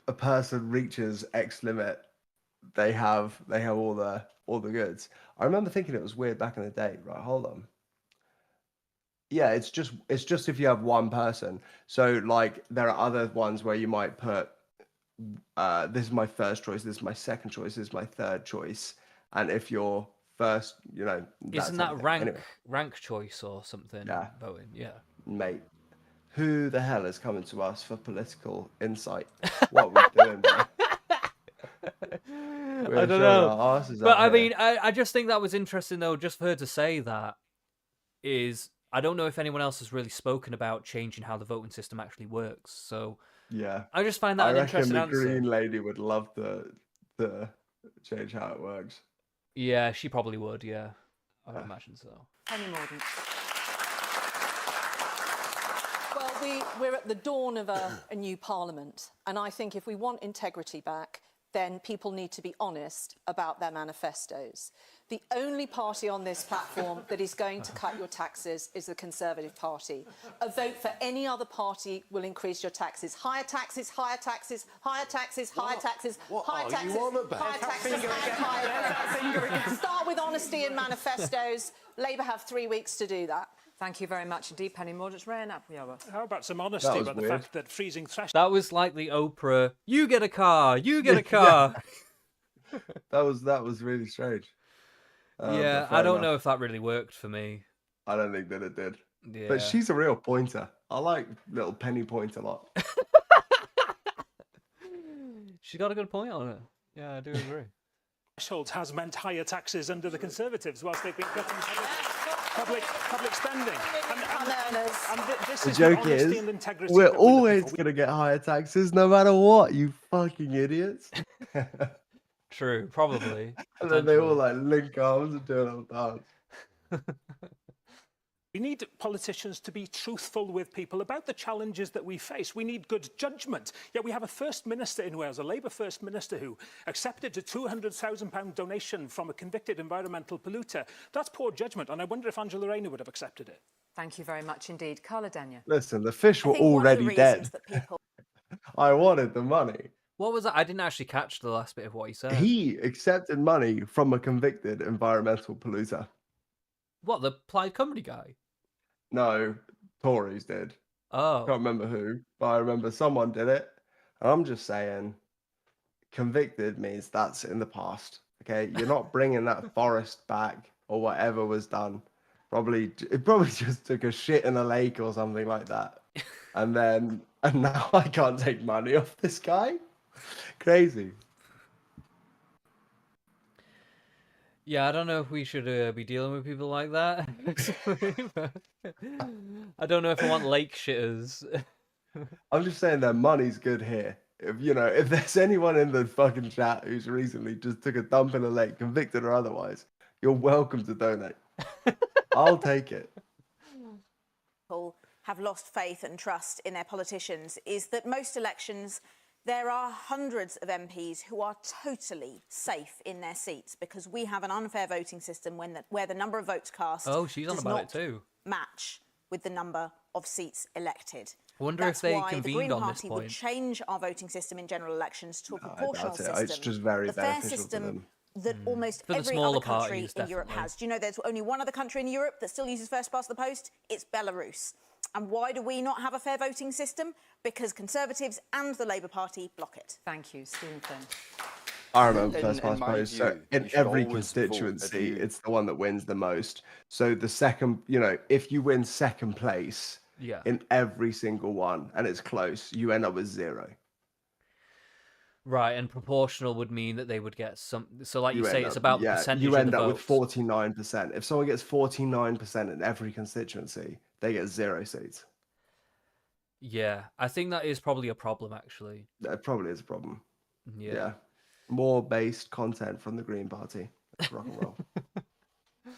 a person reaches X limit, they have all the goods. I remember thinking it was weird back in the day. Right, hold on. Yeah, it's just if you have one person. So, like, there are other ones where you might put, this is my first choice, this is my second choice, this is my third choice, and if you're first, isn't that rank choice or something? Yeah, voting. Yeah, mate. Who the hell is coming to us for political insight? What we're doing, bro? I don't know. But I mean, I just think that was interesting, though, just for her to say that. I don't know if anyone else has really spoken about changing how the voting system actually works. So Yeah. I just find that an interesting answer. I reckon the green lady would love to change how it works. Yeah, she probably would, yeah. I would imagine so. Penny Mordaunt. Well, we're at the dawn of a new parliament, and I think if we want integrity back, then people need to be honest about their manifestos. The only party on this platform that is going to cut your taxes is the Conservative Party. A vote for any other party will increase your taxes. Higher taxes, higher taxes, higher taxes, higher taxes, higher taxes, higher taxes, and higher taxes. Start with honesty in manifestos. Labour have 3 weeks to do that. Thank you very much indeed, Penny Mordaunt. How about some honesty about the fact that freezing thresholds... That was like the Oprah, you get a car, you get a car. That was really strange. Yeah, I don't know if that really worked for me. I don't think that it did. Yeah. But she's a real pointer. I like little Penny Point a lot. She got a good point on it. Yeah, I do agree. Thresholds has meant higher taxes under the Conservatives whilst they've been cutting public spending. The joke is, we're always going to get higher taxes no matter what, you fucking idiots. True, probably. And then they all like link arms and do a little dance. We need politicians to be truthful with people about the challenges that we face. We need good judgment. Yet we have a First Minister in Wales, a Labour First Minister, who accepted a £200,000 donation from a convicted environmental polluter. That's poor judgment, and I wonder if Angela Rayner would have accepted it. Thank you very much indeed. Carla Denyer. Listen, the fish were already dead. I wanted the money. What was that? I didn't actually catch the last bit of what he said. He accepted money from a convicted environmental polluter. What, the Plaid Cymru guy? No, Tories did. Oh. Can't remember who, but I remember someone did it. And I'm just saying, convicted means that's in the past. Okay, you're not bringing that forest back or whatever was done. It probably just took a shit in a lake or something like that. And now I can't take money off this guy. Crazy. Yeah, I don't know if we should be dealing with people like that. I don't know if I want lake shitters. I'm just saying their money's good here. If there's anyone in the fucking chat who's recently just took a dump in a lake, convicted or otherwise, you're welcome to donate. I'll take it. People have lost faith and trust in their politicians is that most elections there are hundreds of MPs who are totally safe in their seats because we have an unfair voting system where the number of votes cast does not match with the number of seats elected. I wonder if they convened the Green on Party this point. would change our voting system in general elections to a proportional system. It's just very the fair beneficial system to them. that almost every other country in Europe has. Do you know there's only one other country in Europe that still uses first past the post? It's Belarus. And why do we not have a fair voting system? Because Conservatives and the Labour Party block it. Thank you, Stephen Flynn. I remember first past post. So in every constituency, it's the one that wins the most. So the second, if you win second place in every single one and it's close, you end up with 0. Right, and proportional would mean that they would get some. So, like you say, it's about the percentage. You end of the up votes. with 49%. If someone gets 49% in every constituency, they get 0 seats. Yeah, I think that is probably a problem, actually. That probably is a problem. Yeah. More based content from the Green Party. Let's rock and roll.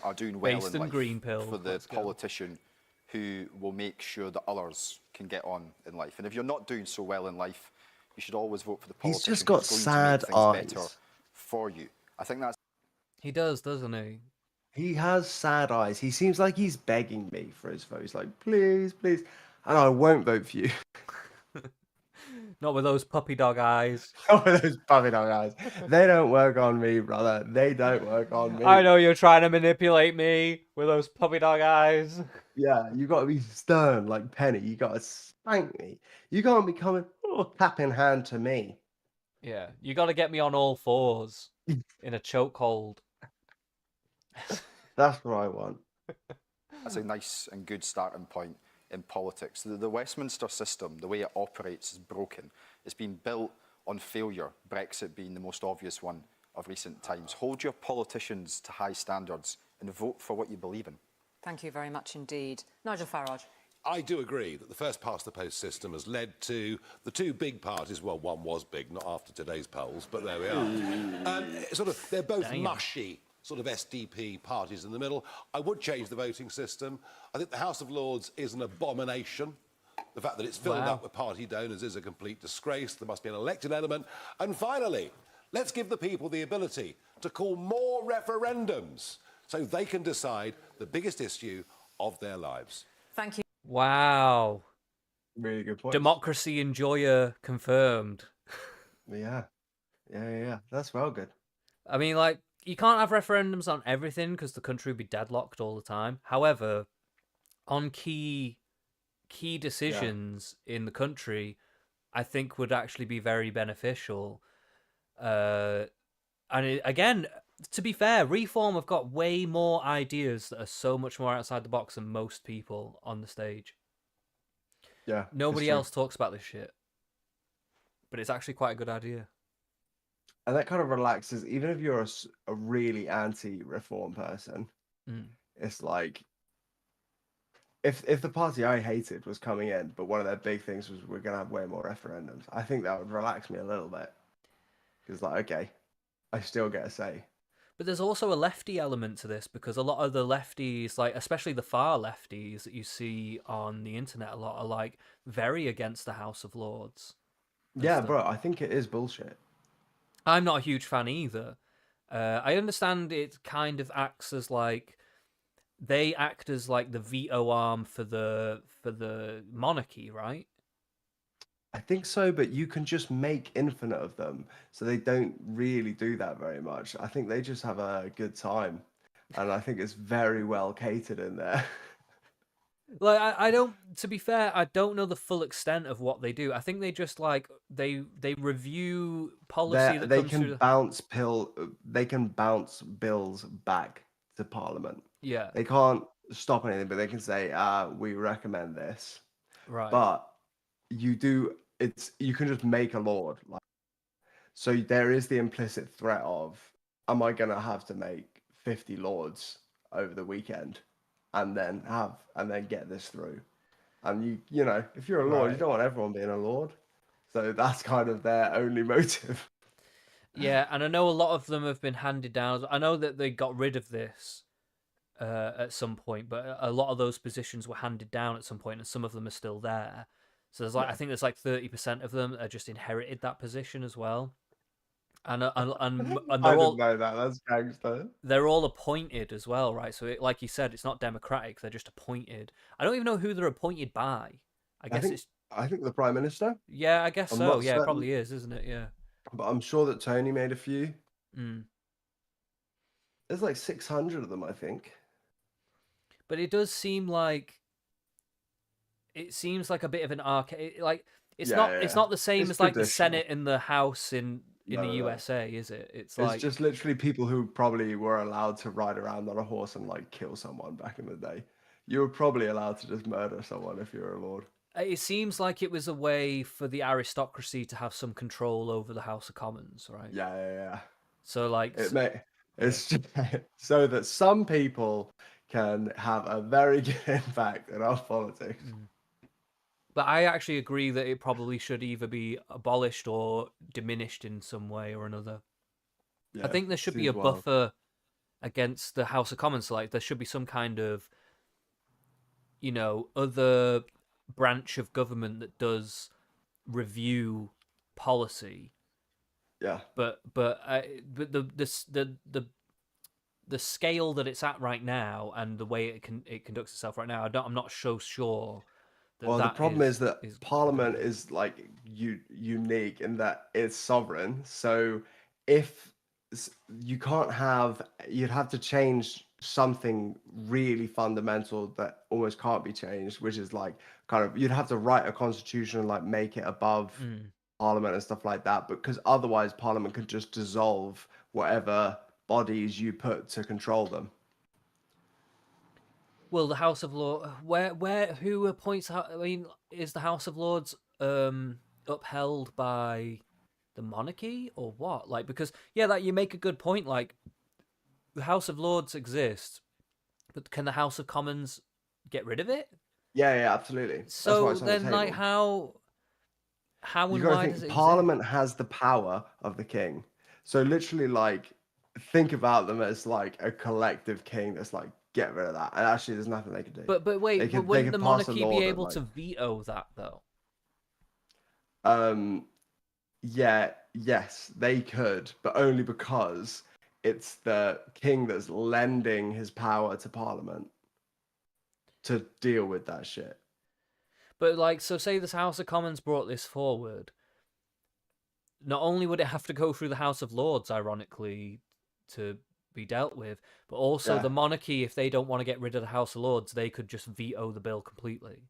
Are doing well Based in in life green pill. for the politician who will make sure that others can get on in life. And if you're not doing so well in life, you should always vote for the politician He's just got who's sad going to make things eyes. better for you. I think that's... He does, doesn't he? He has sad eyes. He seems like he's begging me for his vote. He's like, please, please. And I won't vote for you. Not with those puppy dog eyes. Not with those puppy dog eyes. They don't work on me, brother. They don't work on me. I know you're trying to manipulate me with those puppy dog eyes. Yeah, you got to be stern like Penny. You got to spank me. You can't be coming cap in hand to me. Yeah, you got to get me on all fours in a chokehold. That's what I want. That's a nice and good starting point in politics. The Westminster system, the way it operates, is broken. It's been built on failure, Brexit being the most obvious one of recent times. Hold your politicians to high standards and vote for what you believe in. Thank you very much indeed. Nigel Farage. I do agree that the first past the post system has led to the two big parties. Well, one was big, not after today's polls, but there we are. They're both mushy, sort of SDP parties in the middle. I would change the voting system. I think the House of Lords is an abomination. The fact that it's filled up with party donors is a complete disgrace. There must be an elected element. And finally, let's give the people the ability to call more referendums so they can decide the biggest issue of their lives. Thank you. Wow. Really good point. Democracy enjoyer confirmed. Yeah. That's well good. I mean, like, you can't have referendums on everything because the country would be deadlocked all the time. However, on key decisions in the country, I think would actually be very beneficial. Again, to be fair, Reform have got way more ideas that are so much more outside the box than most people on the stage. Yeah. Nobody else talks about this shit. But it's actually quite a good idea. And that kind of relaxes, even if you're a really anti-reform person, it's like, if the party I hated was coming in, but one of their big things was we're going to have way more referendums, I think that would relax me a little bit. Because, like, okay, I still get a say. But there's also a lefty element to this, because a lot of the lefties, like especially the far lefties that you see on the internet a lot, are like very against the House of Lords. Yeah, bro, I think it is bullshit. I'm not a huge fan either. I understand it kind of acts as like, they act as like the veto arm for the monarchy, right? I think so, but you can just make infinite of them, so they don't really do that very much. I think they just have a good time, and I think it's very well catered in there. Like, I don't, to be fair, I don't know the full extent of what they do. I think they just like they review policy that they comes can through. they can bounce bills back to Parliament. Yeah, They can't stop anything, but they can say, we recommend this. right. But you can just make a law. Like, so there is the implicit threat of, am I going to have to make 50 lords over the weekend and then get this through? And you know, if you're a lord, you don't want everyone being a lord. So that's kind of their only motive. Yeah, and I know a lot of them have been handed down. I know that they got rid of this at some point, but a lot of those positions were handed down at some point, and some of them are still there. So there's like, I think there's like 30% of them that just inherited that position as well. And they're I all, didn't know that. That's gangster. They're all appointed as well, right? So like you said, it's not democratic. They're just appointed. I don't even know who they're appointed by. I think the Prime Minister. Yeah, I guess I'm so. not Yeah, it certain, probably is, isn't it? Yeah. but I'm sure that Tony made a few. Mm. There's like 600 of them, I think. But it does seem like a bit of an arcade. Like it's not the same as like the Senate and the House in the USA, is it? It's like just literally people who probably were allowed to ride around on a horse and like kill someone back in the day. You were probably allowed to just murder someone if you were a lord. It seems like it was a way for the aristocracy to have some control over the House of Commons, right? Yeah. So like it's just so that some people can have a very good impact in our politics. But I actually agree that it probably should either be abolished or diminished in some way or another. Yeah, I think there should be a buffer against the House of Commons. So like there should be some kind of, you know, other branch of government that does review policy. Yeah. But the scale that it's at right now and the way it conducts itself right now, I'm not so sure. Well, the problem is that Parliament is like unique in that it's sovereign. So if you'd have to change something really fundamental that almost can't be changed, which is like you'd have to write a constitution and like make it above Parliament and stuff like that, because otherwise Parliament could just dissolve whatever bodies you put to control them. Well, the House of Lords, who appoints? I mean, is the House of Lords upheld by the monarchy or what? Like, because like you make a good point. Like, the House of Lords exists, but can the House of Commons get rid of it? Yeah, absolutely. So then, like, how and why does it Parliament has the power of the king. So literally, like, think about them as like a collective king that's like, get rid of that. And actually, there's nothing they can do. But wait, wouldn't the monarchy be able to veto that though? Yeah, yes, they could, but only because it's the king that's lending his power to Parliament to deal with that shit. But like, so say this House of Commons brought this forward. Not only would it have to go through the House of Lords, ironically, to be dealt with, but also the monarchy, if they don't want to get rid of the House of Lords, they could just veto the bill completely.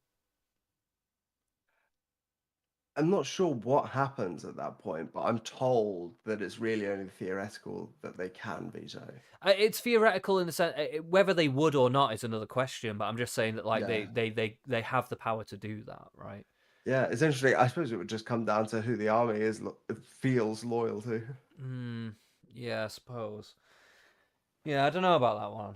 I'm not sure what happens at that point, but I'm told that it's really only theoretical that they can veto. It's theoretical in the sense whether they would or not is another question. But I'm just saying that like they have the power to do that, right? Yeah, it's interesting. I suppose it would just come down to who the army feels loyal to. Yeah, I suppose. Yeah, I don't know about that one.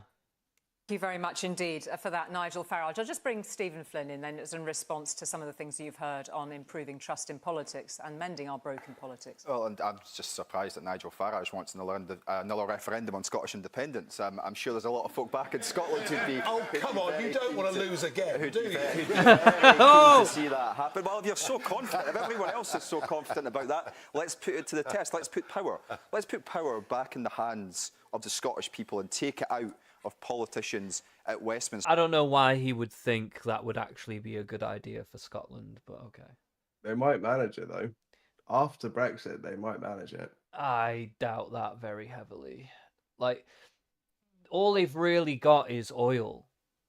Thank you very much indeed for that, Nigel Farage. I'll just bring Stephen Flynn in then as in response to some of the things you've heard on improving trust in politics and mending our broken politics. Well, and I'm just surprised that Nigel Farage wants another referendum on Scottish independence. I'm sure there's a lot of folk back in Scotland who'd be... Oh, come on, you don't want to lose again, do you? Who'd be very keen to see that happen. Well, if you're so confident, if everyone else is so confident about that, let's put it to the test. Let's put power back in the hands of the Scottish people and take it out of politicians at Westminster. I don't know why he would think that would actually be a good idea for Scotland, but okay. They might manage it, though. After Brexit, they might manage it. I doubt that very heavily. Like, all they've really got is oil.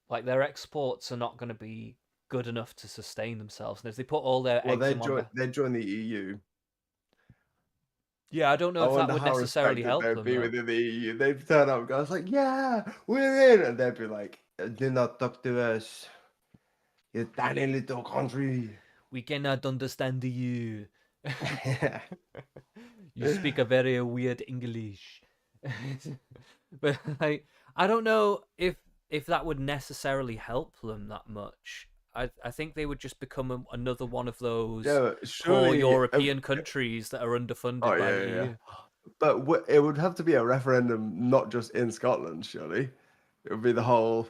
Like, their exports are not going to be good enough to sustain themselves. And if they put all their eggs in they join the EU. Yeah, I don't know if that would necessarily help them. Be within the EU. They'd turn up and go, like, yeah, we're in. And they'd be like, do not talk to us. You tiny little country. We cannot understand you. You speak a very weird English. But like, I don't know if that would necessarily help them that much. I think they would just become another one of those poor European countries that are underfunded by the EU. Yeah. But it would have to be a referendum, not just in Scotland, surely. It would be the whole...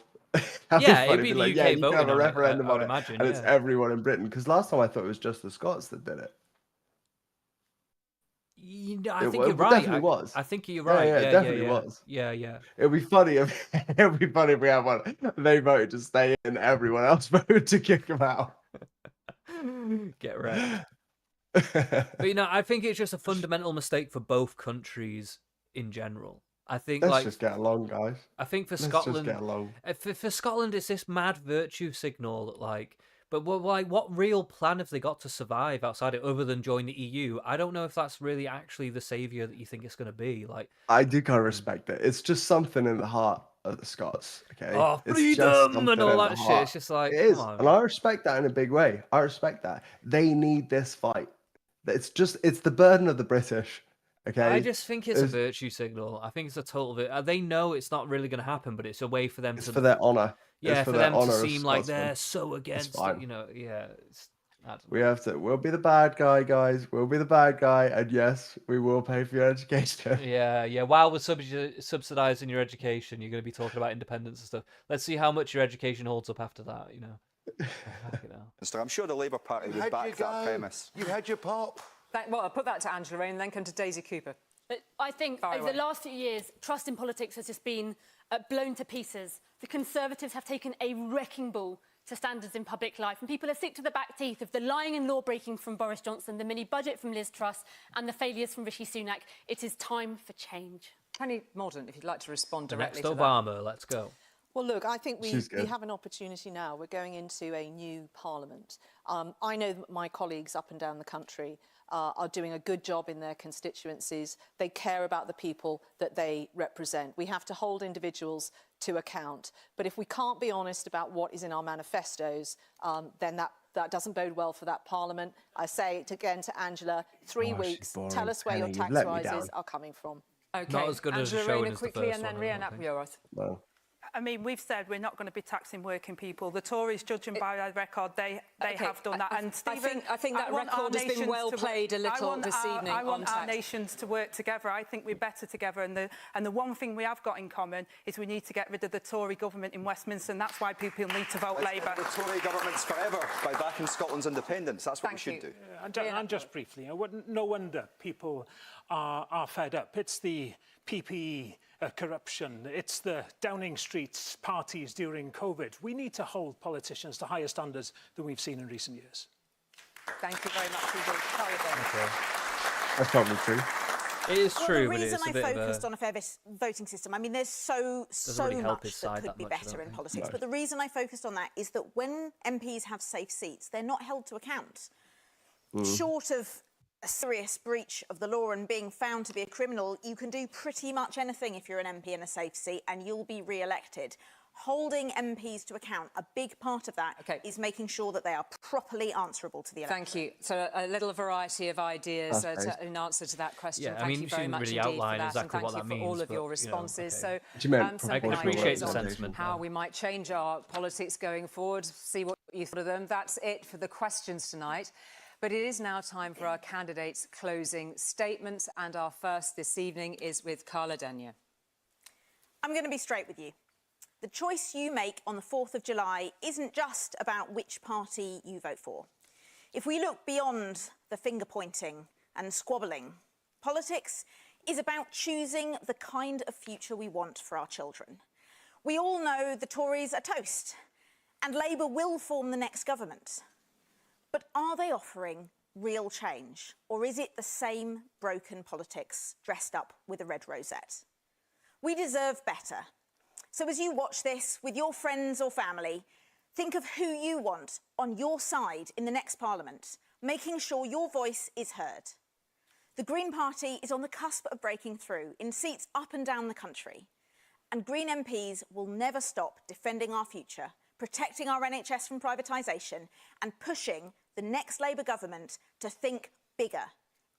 Yeah, it'd be the like, UK voting have a referendum I on would it, imagine, and it's everyone in Britain. Because last time I thought it was just the Scots that did it. I think you're right. Definitely was. I think you're right. Yeah, it definitely was. Yeah. It'd be funny if we had one. They voted to stay in, everyone else voted to kick them out. Get right. But I think it's just a fundamental mistake for both countries in general. I think let's just get along, guys. I think for Scotland, just get along. For Scotland, it's this mad virtue signal that like. But what real plan have they got to survive outside it other than join the EU? I don't know if that's really actually the saviour that you think it's going to be. Like, I do kind of respect it. It's just something in the heart of the Scots. Okay, oh, freedom and all that shit. It's just like, it is, and I respect that in a big way. I respect that. They need this fight. It's the burden of the British. Okay, I just think it's a virtue signal. I think it's a total bit. They know it's not really going to happen, but it's a way for them to for their honour. Yeah, for them to seem like they're so against it, yeah. We'll be the bad guy, guys. We'll be the bad guy, and yes, we will pay for your education. Yeah. While we're subsidising your education, you're going to be talking about independence and stuff. Let's see how much your education holds up after that, I'm sure the Labour Party would back that premise. You had your pop. Well, I'll put that to Angela and then come to Daisy Cooper. I think over the last few years, trust in politics has just been blown to pieces. The Conservatives have taken a wrecking ball to standards in public life, and people are sick to the back teeth of the lying and law-breaking from Boris Johnson, the mini-budget from Liz Truss, and the failures from Rishi Sunak. It is time for change. Penny Mordaunt, if you'd like to respond directly to that. Next Obama, let's go. Well, look, I think we have an opportunity now. We're going into a new parliament. I know that my colleagues up and down the country are doing a good job in their constituencies. They care about the people that they represent. We have to hold individuals to account. But if we can't be honest about what is in our manifestos, then that doesn't bode well for that parliament. I say it again to Angela, 3 weeks, tell us where your tax rises are coming from. Okay, not as good Angela as showing Rayner quickly and then Rhiannon Appiaroth. Well, I mean, we've said we're not going to be taxing working people. The Tories, judging by their record, they have done that. And Stephen, I think that record has been well played a little this evening. I want our nations to work together. I think we're better together. And the one thing we have got in common is we need to get rid of the Tory government in Westminster, and that's why people need to vote Labour. The Tory government's forever by backing Scotland's independence. That's what we should do. And just briefly, no wonder people are fed up. It's the PPE corruption. It's the Downing Street parties during COVID. We need to hold politicians to higher standards than we've seen in recent years. Thank you very much indeed. That's probably true. It is true, but it's a bit of a... The reason I focused on a fair voting system, I mean, there's so much that could be better in politics, but the reason I focused on that is that when MPs have safe seats, they're not held to account. Short of a serious breach of the law and being found to be a criminal, you can do pretty much anything if you're an MP in a safe seat and you'll be re-elected. Holding MPs to account, a big part of that is making sure that they are properly answerable to the electorate. Thank you. So a little variety of ideas in answer to that question. Yeah, thank you very much really indeed for outline that, exactly and thank you for all of your responses. You know, So I can appreciate the sentiment. How we might change our politics going forward, see what you thought of them. That's it for the questions tonight. But it is now time for our candidates' closing statements, and our first this evening is with Carla Denyer. I'm going to be straight with you. The choice you make on the 4th of July isn't just about which party you vote for. If we look beyond the finger-pointing and squabbling, politics is about choosing the kind of future we want for our children. We all know the Tories are toast, and Labour will form the next government. But are they offering real change, or is it the same broken politics dressed up with a red rosette? We deserve better. So as you watch this with your friends or family, think of who you want on your side in the next Parliament, making sure your voice is heard. The Green Party is on the cusp of breaking through in seats up and down the country, and Green MPs will never stop defending our future, protecting our NHS from privatisation, and pushing the next Labour government to think bigger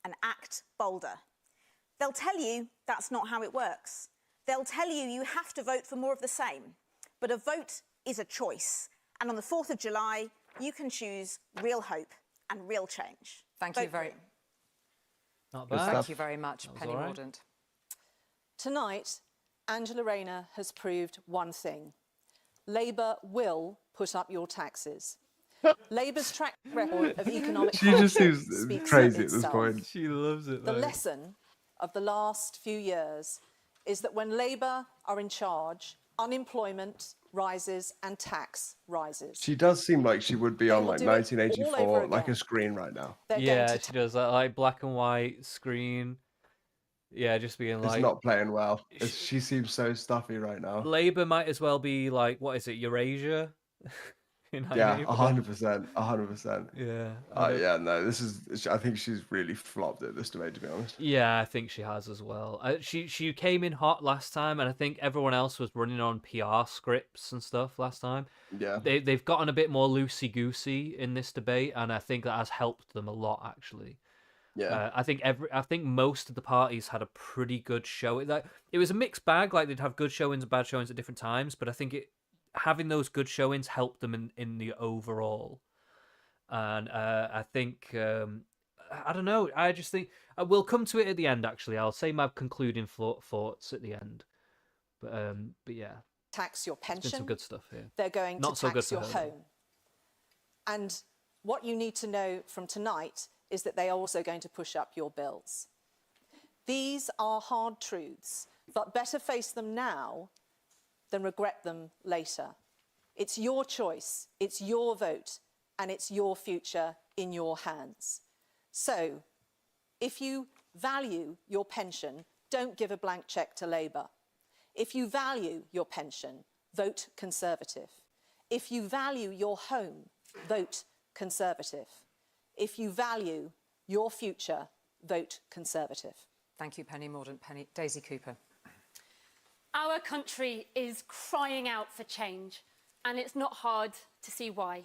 and act bolder. They'll tell you that's not how it works. They'll tell you you have to vote for more of the same. But a vote is a choice. And on the 4th of July, you can choose real hope and real change. Thank you very Not bad. Thank you very much, Penny Mordaunt. Tonight, Angela Rayner has proved one thing. Labour will put up your taxes. Labour's track record of economic she just seems crazy at this itself. point. She loves it. The lesson of the last few years is that when Labour are in charge, unemployment rises and tax rises. She does seem like she would be on like 1984, like a screen right now. Yeah, she does that like black and white screen. Yeah, just being like... It's not playing well. She seems so stuffy right now. Labour might as well be like, what is it, Eurasia? Yeah, 100%, 100%. Yeah. Yeah, no, this is... I think she's really flopped at this debate, to be honest. Yeah, I think she has as well. She came in hot last time, and I think everyone else was running on PR scripts and stuff last time. Yeah. They've gotten a bit more loosey-goosey in this debate, and I think that has helped them a lot, actually. Yeah, I think most of the parties had a pretty good show. It was a mixed bag. Like they'd have good showings and bad showings at different times, but I think having those good showings helped them in the overall. And I think I don't know. I just think we'll come to it at the end. Actually, I'll say my concluding thoughts at the end. But yeah, tax your pension. There's been some good stuff here. They're going Not to so tax good your for her. home. And what you need to know from tonight is that they are also going to push up your bills. These are hard truths, but better face them now than regret them later. It's your choice, it's your vote, and it's your future in your hands. So, if you value your pension, don't give a blank cheque to Labour. If you value your pension, vote Conservative. If you value your home, vote Conservative. If you value your future, vote Conservative. Thank you, Penny Mordaunt. Daisy Cooper. Our country is crying out for change, and it's not hard to see why.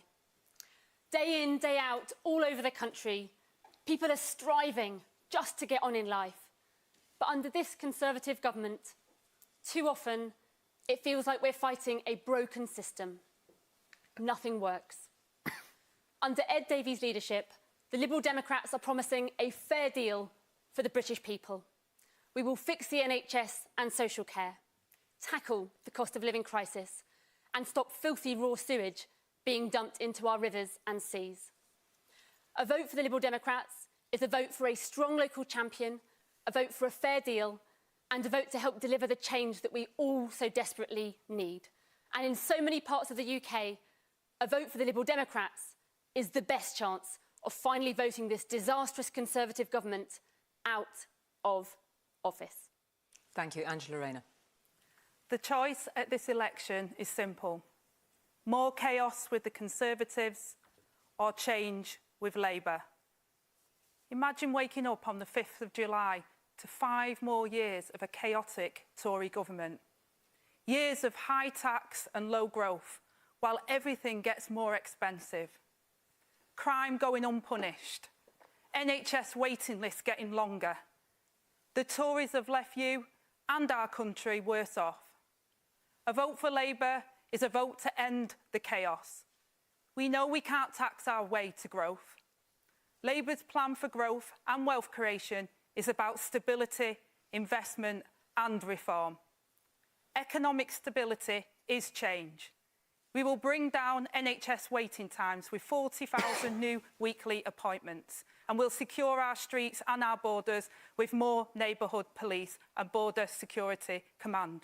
Day in, day out, all over the country, people are striving just to get on in life. But under this Conservative government, too often, It feels like we're fighting a broken system. Nothing works. Under Ed Davey's leadership, the Liberal Democrats are promising a fair deal for the British people. We will fix the NHS and social care, tackle the cost of living crisis, and stop filthy raw sewage being dumped into our rivers and seas. A vote for the Liberal Democrats is a vote for a strong local champion, a vote for a fair deal, and a vote to help deliver the change that we all so desperately need. And in so many parts of the UK, a vote for the Liberal Democrats is the best chance of finally voting this disastrous Conservative government out of office. Thank you. Angela Rayner. The choice at this election is simple. More chaos with the Conservatives or change with Labour. Imagine waking up on the 5th of July to 5 more years of a chaotic Tory government. Years of high tax and low growth, while everything gets more expensive. Crime going unpunished. NHS waiting lists getting longer. The Tories have left you and our country worse off. A vote for Labour is a vote to end the chaos. We know we can't tax our way to growth. Labour's plan for growth and wealth creation is about stability, investment and reform. Economic stability is change. We will bring down NHS waiting times with 40,000 new weekly appointments, and we'll secure our streets and our borders with more neighbourhood police and border security command.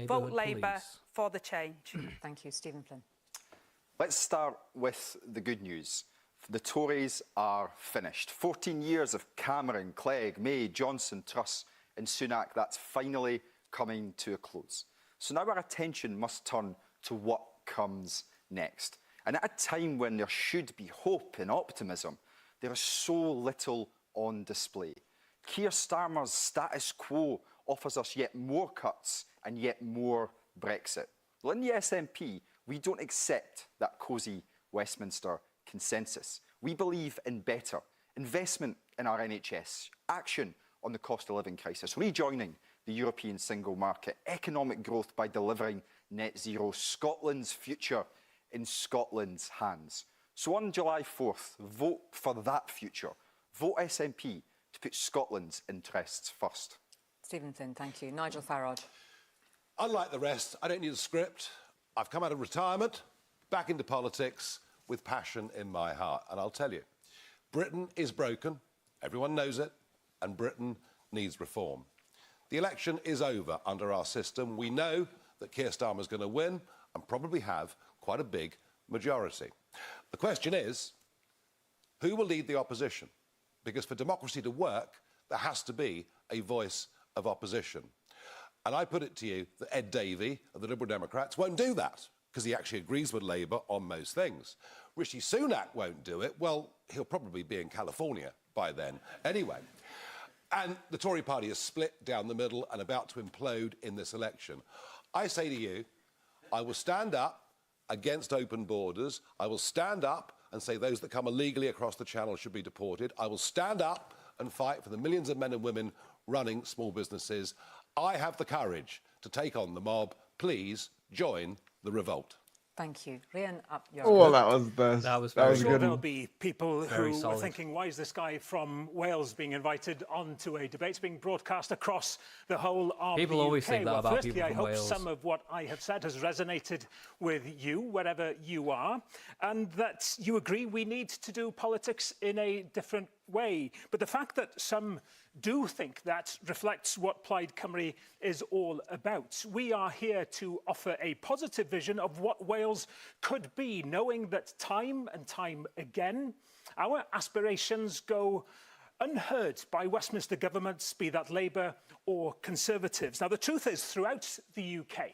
Vote Labour for the change. Thank you. Stephen Flynn. Let's start with the good news. The Tories are finished. 14 years of Cameron, Clegg, May, Johnson, Truss and Sunak, that's finally coming to a close. So now our attention must turn to what comes next. And at a time when there should be hope and optimism, there is so little on display. Keir Starmer's status quo offers us yet more cuts and yet more Brexit. Well, in the SNP, we don't accept that cosy Westminster consensus. We believe in better investment in our NHS, action on the cost of living crisis, rejoining the European single market, economic growth by delivering net zero, Scotland's future in Scotland's hands. So on July 4th, vote for that future. Vote SNP to put Scotland's interests first. Stephen Flynn, thank you. Nigel Farage. Unlike the rest, I don't need a script. I've come out of retirement, back into politics, with passion in my heart. And I'll tell you, Britain is broken, everyone knows it, and Britain needs reform. The election is over under our system. We know that Keir Starmer's going to win and probably have quite a big majority. The question is, who will lead the opposition? Because for democracy to work, there has to be a voice of opposition. And I put it to you that Ed Davey of the Liberal Democrats won't do that, because he actually agrees with Labour on most things. Rishi Sunak won't do it. Well, he'll probably be in California by then anyway. And the Tory party is split down the middle and about to implode in this election. I say to you, I will stand up against open borders. I will stand up and say those that come illegally across the channel should be deported. I will stand up and fight for the millions of men and women running small businesses. I have the courage to take on the mob. Please join the revolt. Thank you. Rian, up your... Oh, that was best. That was I'm very sure good. there'll be people who solid. are thinking, why is this guy from Wales being invited onto a debate? It's being broadcast across the whole of People the always UK. think that Well, about firstly, people I from hope Wales. some of what I have said has resonated with you, wherever you are, and that you agree we need to do politics in a different way. But the fact that some do think that reflects what Plaid Cymru is all about. We are here to offer a positive vision of what Wales could be, knowing that time and time again, our aspirations go unheard by Westminster governments, be that Labour or Conservatives. Now, the truth is, throughout the UK,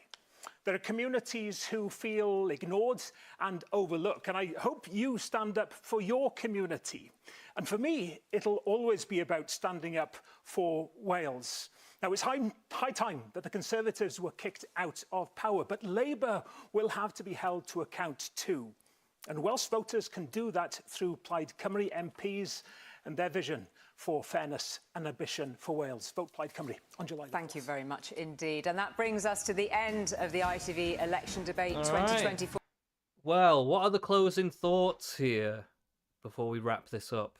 there are communities who feel ignored and overlooked, and I hope you stand up for your community. And for me, it'll always be about standing up for Wales. Now, it's high time that the Conservatives were kicked out of power, but Labour will have to be held to account too. And Welsh voters can do that through Plaid Cymru MPs and their vision for fairness and ambition for Wales. Vote Plaid Cymru on July the 4th. Thank you very much indeed. And that brings us to the end of the ITV election debate 2024. Well, what are the closing thoughts here before we wrap this up?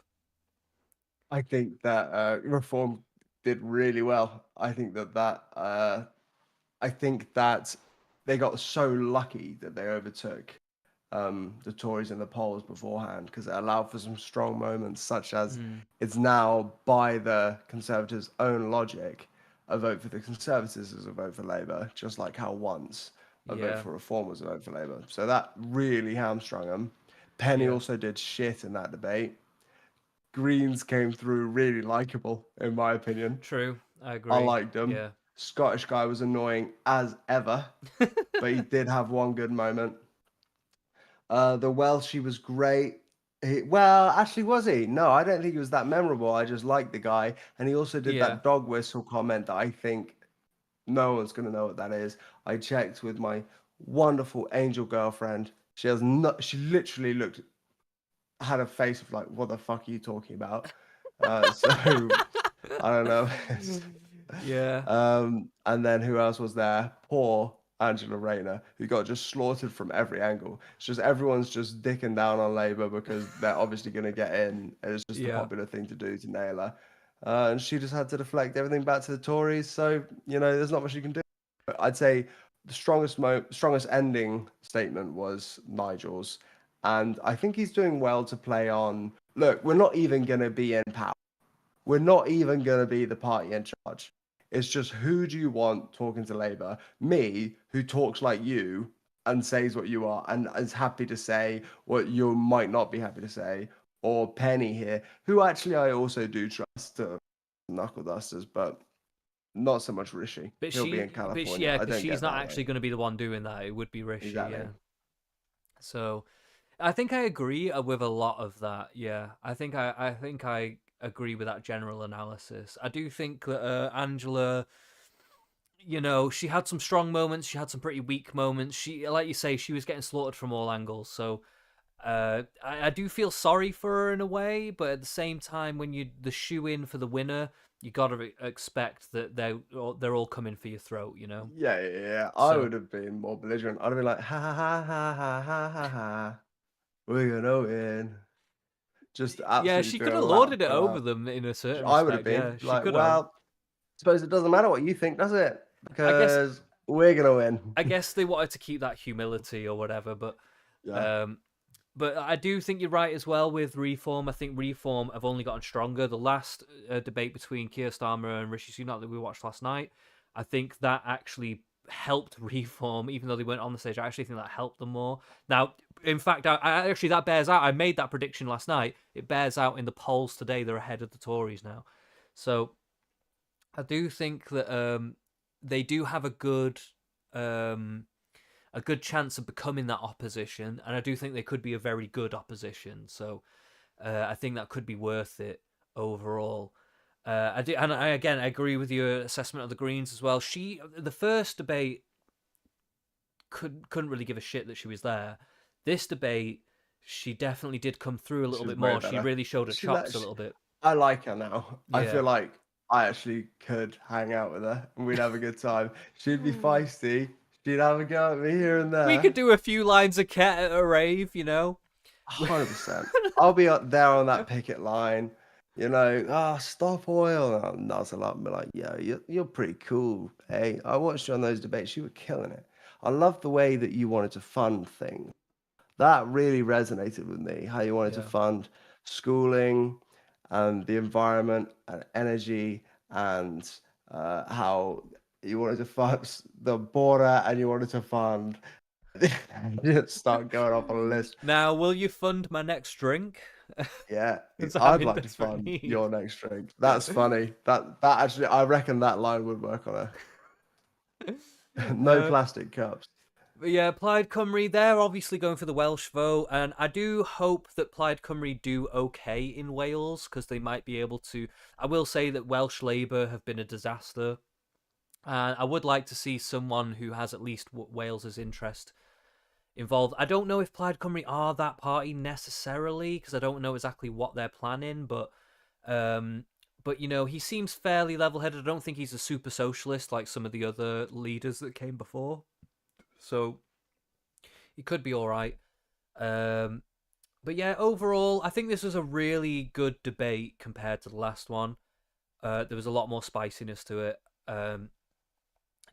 I think that Reform did really well. I think that they got so lucky that they overtook the Tories in the polls beforehand, because it allowed for some strong moments, such as it's now, by the Conservatives' own logic, a vote for the Conservatives is a vote for Labour, just like how once a vote for Reform was a vote for Labour. So that really hamstrung them. Penny also did shit in that debate. Greens came through really likeable, in my opinion. True, I agree. I liked them. Yeah. Scottish guy was annoying as ever, but he did have one good moment. The Welshie was great. Well, actually, was he? No, I don't think he was that memorable. I just liked the guy. And he also did that dog whistle comment that I think no one's going to know what that is. I checked with my wonderful angel girlfriend. She literally had a face of like, what the fuck are you talking about? So I don't know. Yeah. And then who else was there? Poor Angela Rayner, who got just slaughtered from every angle. It's just everyone's just dicking down on Labour because they're obviously going to get in. And it's just the popular thing to do to nail her. And she just had to deflect everything back to the Tories. So, there's not much you can do. I'd say the strongest ending statement was Nigel's. And I think he's doing well to play on, look, we're not even going to be in power. We're not even going to be the party in charge. It's just, who do you want talking to Labour? Me, who talks like you and says what you are and is happy to say what you might not be happy to say. Or Penny here, who actually I also do trust to knuckle dusters, but not so much Rishi. But He'll be in California. But she's not actually going to be the one doing that. It would be Rishi. Exactly. Yeah. So, I think I agree with a lot of that. Yeah, I think I agree with that general analysis. I do think that Angela, she had some strong moments. She had some pretty weak moments. She, like you say, she was getting slaughtered from all angles. So, I do feel sorry for her in a way, but at the same time, when the shoe in for the winner, you got to expect that they're all coming for your throat, Yeah. I would have been more belligerent. I'd have been like, ha ha ha ha ha ha ha ha. We're gonna win. Just absolutely. Yeah, she could have lorded it over them in a certain respect. I would have been like, well, suppose it doesn't matter what you think, does it? Because we're gonna win. I guess they wanted to keep that humility or whatever, but but I do think you're right as well with Reform. I think Reform have only gotten stronger. The last debate between Keir Starmer and Rishi Sunak that we watched last night, I think that actually helped Reform, even though they weren't on the stage. I actually think that helped them more. Now, in fact, I actually, that bears out. I made that prediction last night. It bears out in the polls today. They're ahead of the Tories now. So I do think that they do have a good chance of becoming that opposition, and I do think they could be a very good opposition. So I think that could be worth it overall. I do, and I agree with your assessment of the Greens as well. The first debate couldn't really give a shit that she was there. This debate, she definitely did come through a little bit more. She really showed her chops a little bit. I like her now. Yeah. I feel like I actually could hang out with her and we'd have a good time. She'd be feisty. She'd have a go at me here and there. We could do a few lines of Ket at a rave, 100%. I'll be up there on that picket line. Stop oil. And I'll nuzzle up and be like, yeah, you're pretty cool. Hey, I watched you on those debates. You were killing it. I love the way that you wanted to fund things. That really resonated with me, how you wanted to fund schooling and the environment and energy and how you wanted to fund the border and you wanted to fund... Just start going off on a list. Now, will you fund my next drink? Yeah, I'd like to fund your next drink. That's funny. That actually, I reckon that line would work on her. No plastic cups. But yeah, Plaid Cymru, they're obviously going for the Welsh vote, and I do hope that Plaid Cymru do okay in Wales, because they might be able to... I will say that Welsh Labour have been a disaster, and I would like to see someone who has at least Wales's interest involved. I don't know if Plaid Cymru are that party necessarily, because I don't know exactly what they're planning, but But, you know, he seems fairly level-headed. I don't think he's a super socialist like some of the other leaders that came before. So he could be all right. But yeah, overall, I think this was a really good debate compared to the last one. There was a lot more spiciness to it.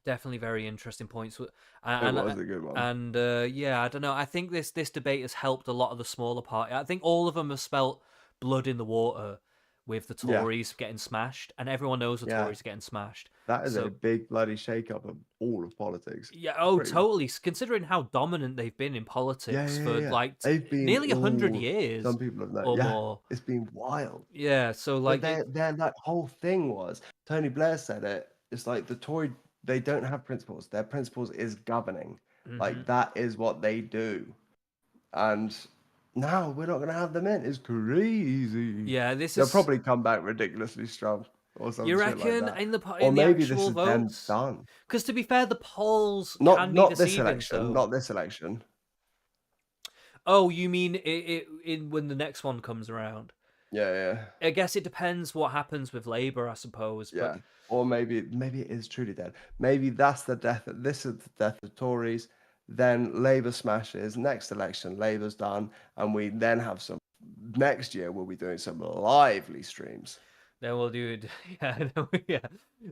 Definitely very interesting points. It was a good one. And yeah, I don't know. I think this debate has helped a lot of the smaller party. I think all of them have spelt blood in the water with the Tories getting smashed, and everyone knows the Tories are getting smashed. That is a big bloody shake-up of all of politics. Yeah, totally. Considering how dominant they've been in politics for like they've been nearly 100 years. Some people have known. Or more. It's been wild. Yeah, so like their like whole thing was, Tony Blair said it. It's like the Tory, they don't have principles. Their principles is governing. Like that is what they do, and now we're not going to have them in. It's crazy. Yeah, they'll probably come back ridiculously strong. Or something. You reckon like that. in the or maybe actual this is votes? done. Because to be fair, the polls Not can be this deceiving, election. so... Not this election. Oh, you mean in when the next one comes around? Yeah. I guess it depends what happens with Labour, I suppose. Yeah. But... Or maybe it is truly dead. Maybe that's the death. This is the death of Tories. Then Labour smashes. Next election, Labour's done, and we then have some. Next year, we'll be doing some lively streams. Then we'll do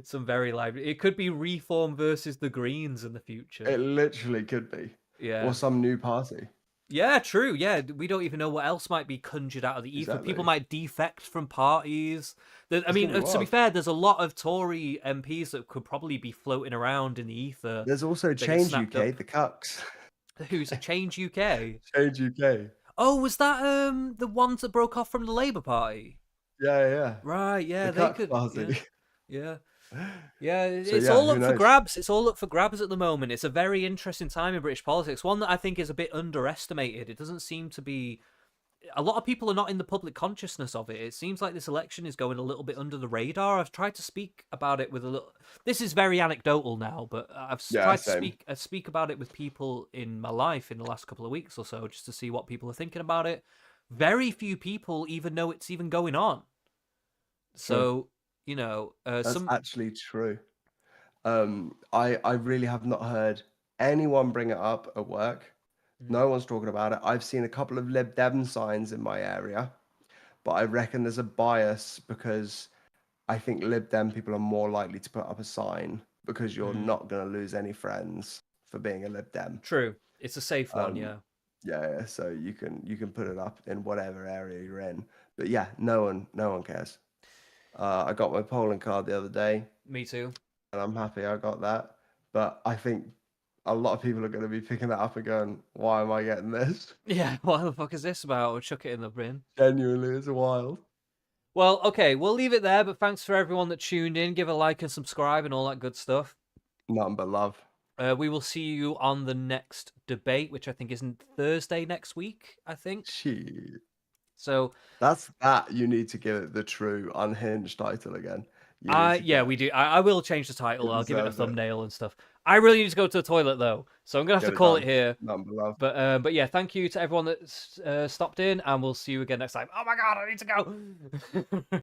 some very lively. It could be Reform versus the Greens in the future. It literally could be. Yeah. Or some new party. Yeah, true. Yeah, we don't even know what else might be conjured out of the ether. Exactly. People might defect from parties. I mean, to be fair, there's a lot of Tory MPs that could probably be floating around in the ether. There's also Change UK, the cucks. Who's Change UK? Change UK. Oh, was that the ones that broke off from the Labour Party? Yeah. Right, yeah, the they cuck could. Party. Yeah. It's So, all up who for knows? grabs. It's all up for grabs at the moment. It's a very interesting time in British politics. One that I think is a bit underestimated. It doesn't seem to be. A lot of people are not in the public consciousness of it. It seems like this election is going a little bit under the radar. I've tried to speak about it with a little. This is very anecdotal now, but I've tried to speak about it with people in my life in the last couple of weeks or so, just to see what people are thinking about it. Very few people even know it's even going on. So. You know, that's actually true. I really have not heard anyone bring it up at work. No one's talking about it. I've seen a couple of Lib Dem signs in my area, but I reckon there's a bias because I think Lib Dem people are more likely to put up a sign because you're not going to lose any friends for being a Lib Dem. True, it's a safe one, yeah. Yeah. So you can put it up in whatever area you're in. But yeah, no one cares. I got my polling card the other day. Me too. And I'm happy I got that. But I think a lot of people are going to be picking that up and going, why am I getting this? Yeah, what the fuck is this about? We'll chuck it in the bin. Genuinely, it's wild. Well, okay, we'll leave it there, but thanks for everyone that tuned in. Give a like and subscribe and all that good stuff. Nothing but love. We will see you on the next debate, which I think is Thursday next week, I think. Shit. So you need to give it the true unhinged title again. We do. I will change the title. I'll give it a thumbnail and stuff. I really need to go to the toilet though, so I'm gonna have to call it here. But yeah, thank you to everyone that stopped in, and we'll see you again next time. Oh my god, I need to go.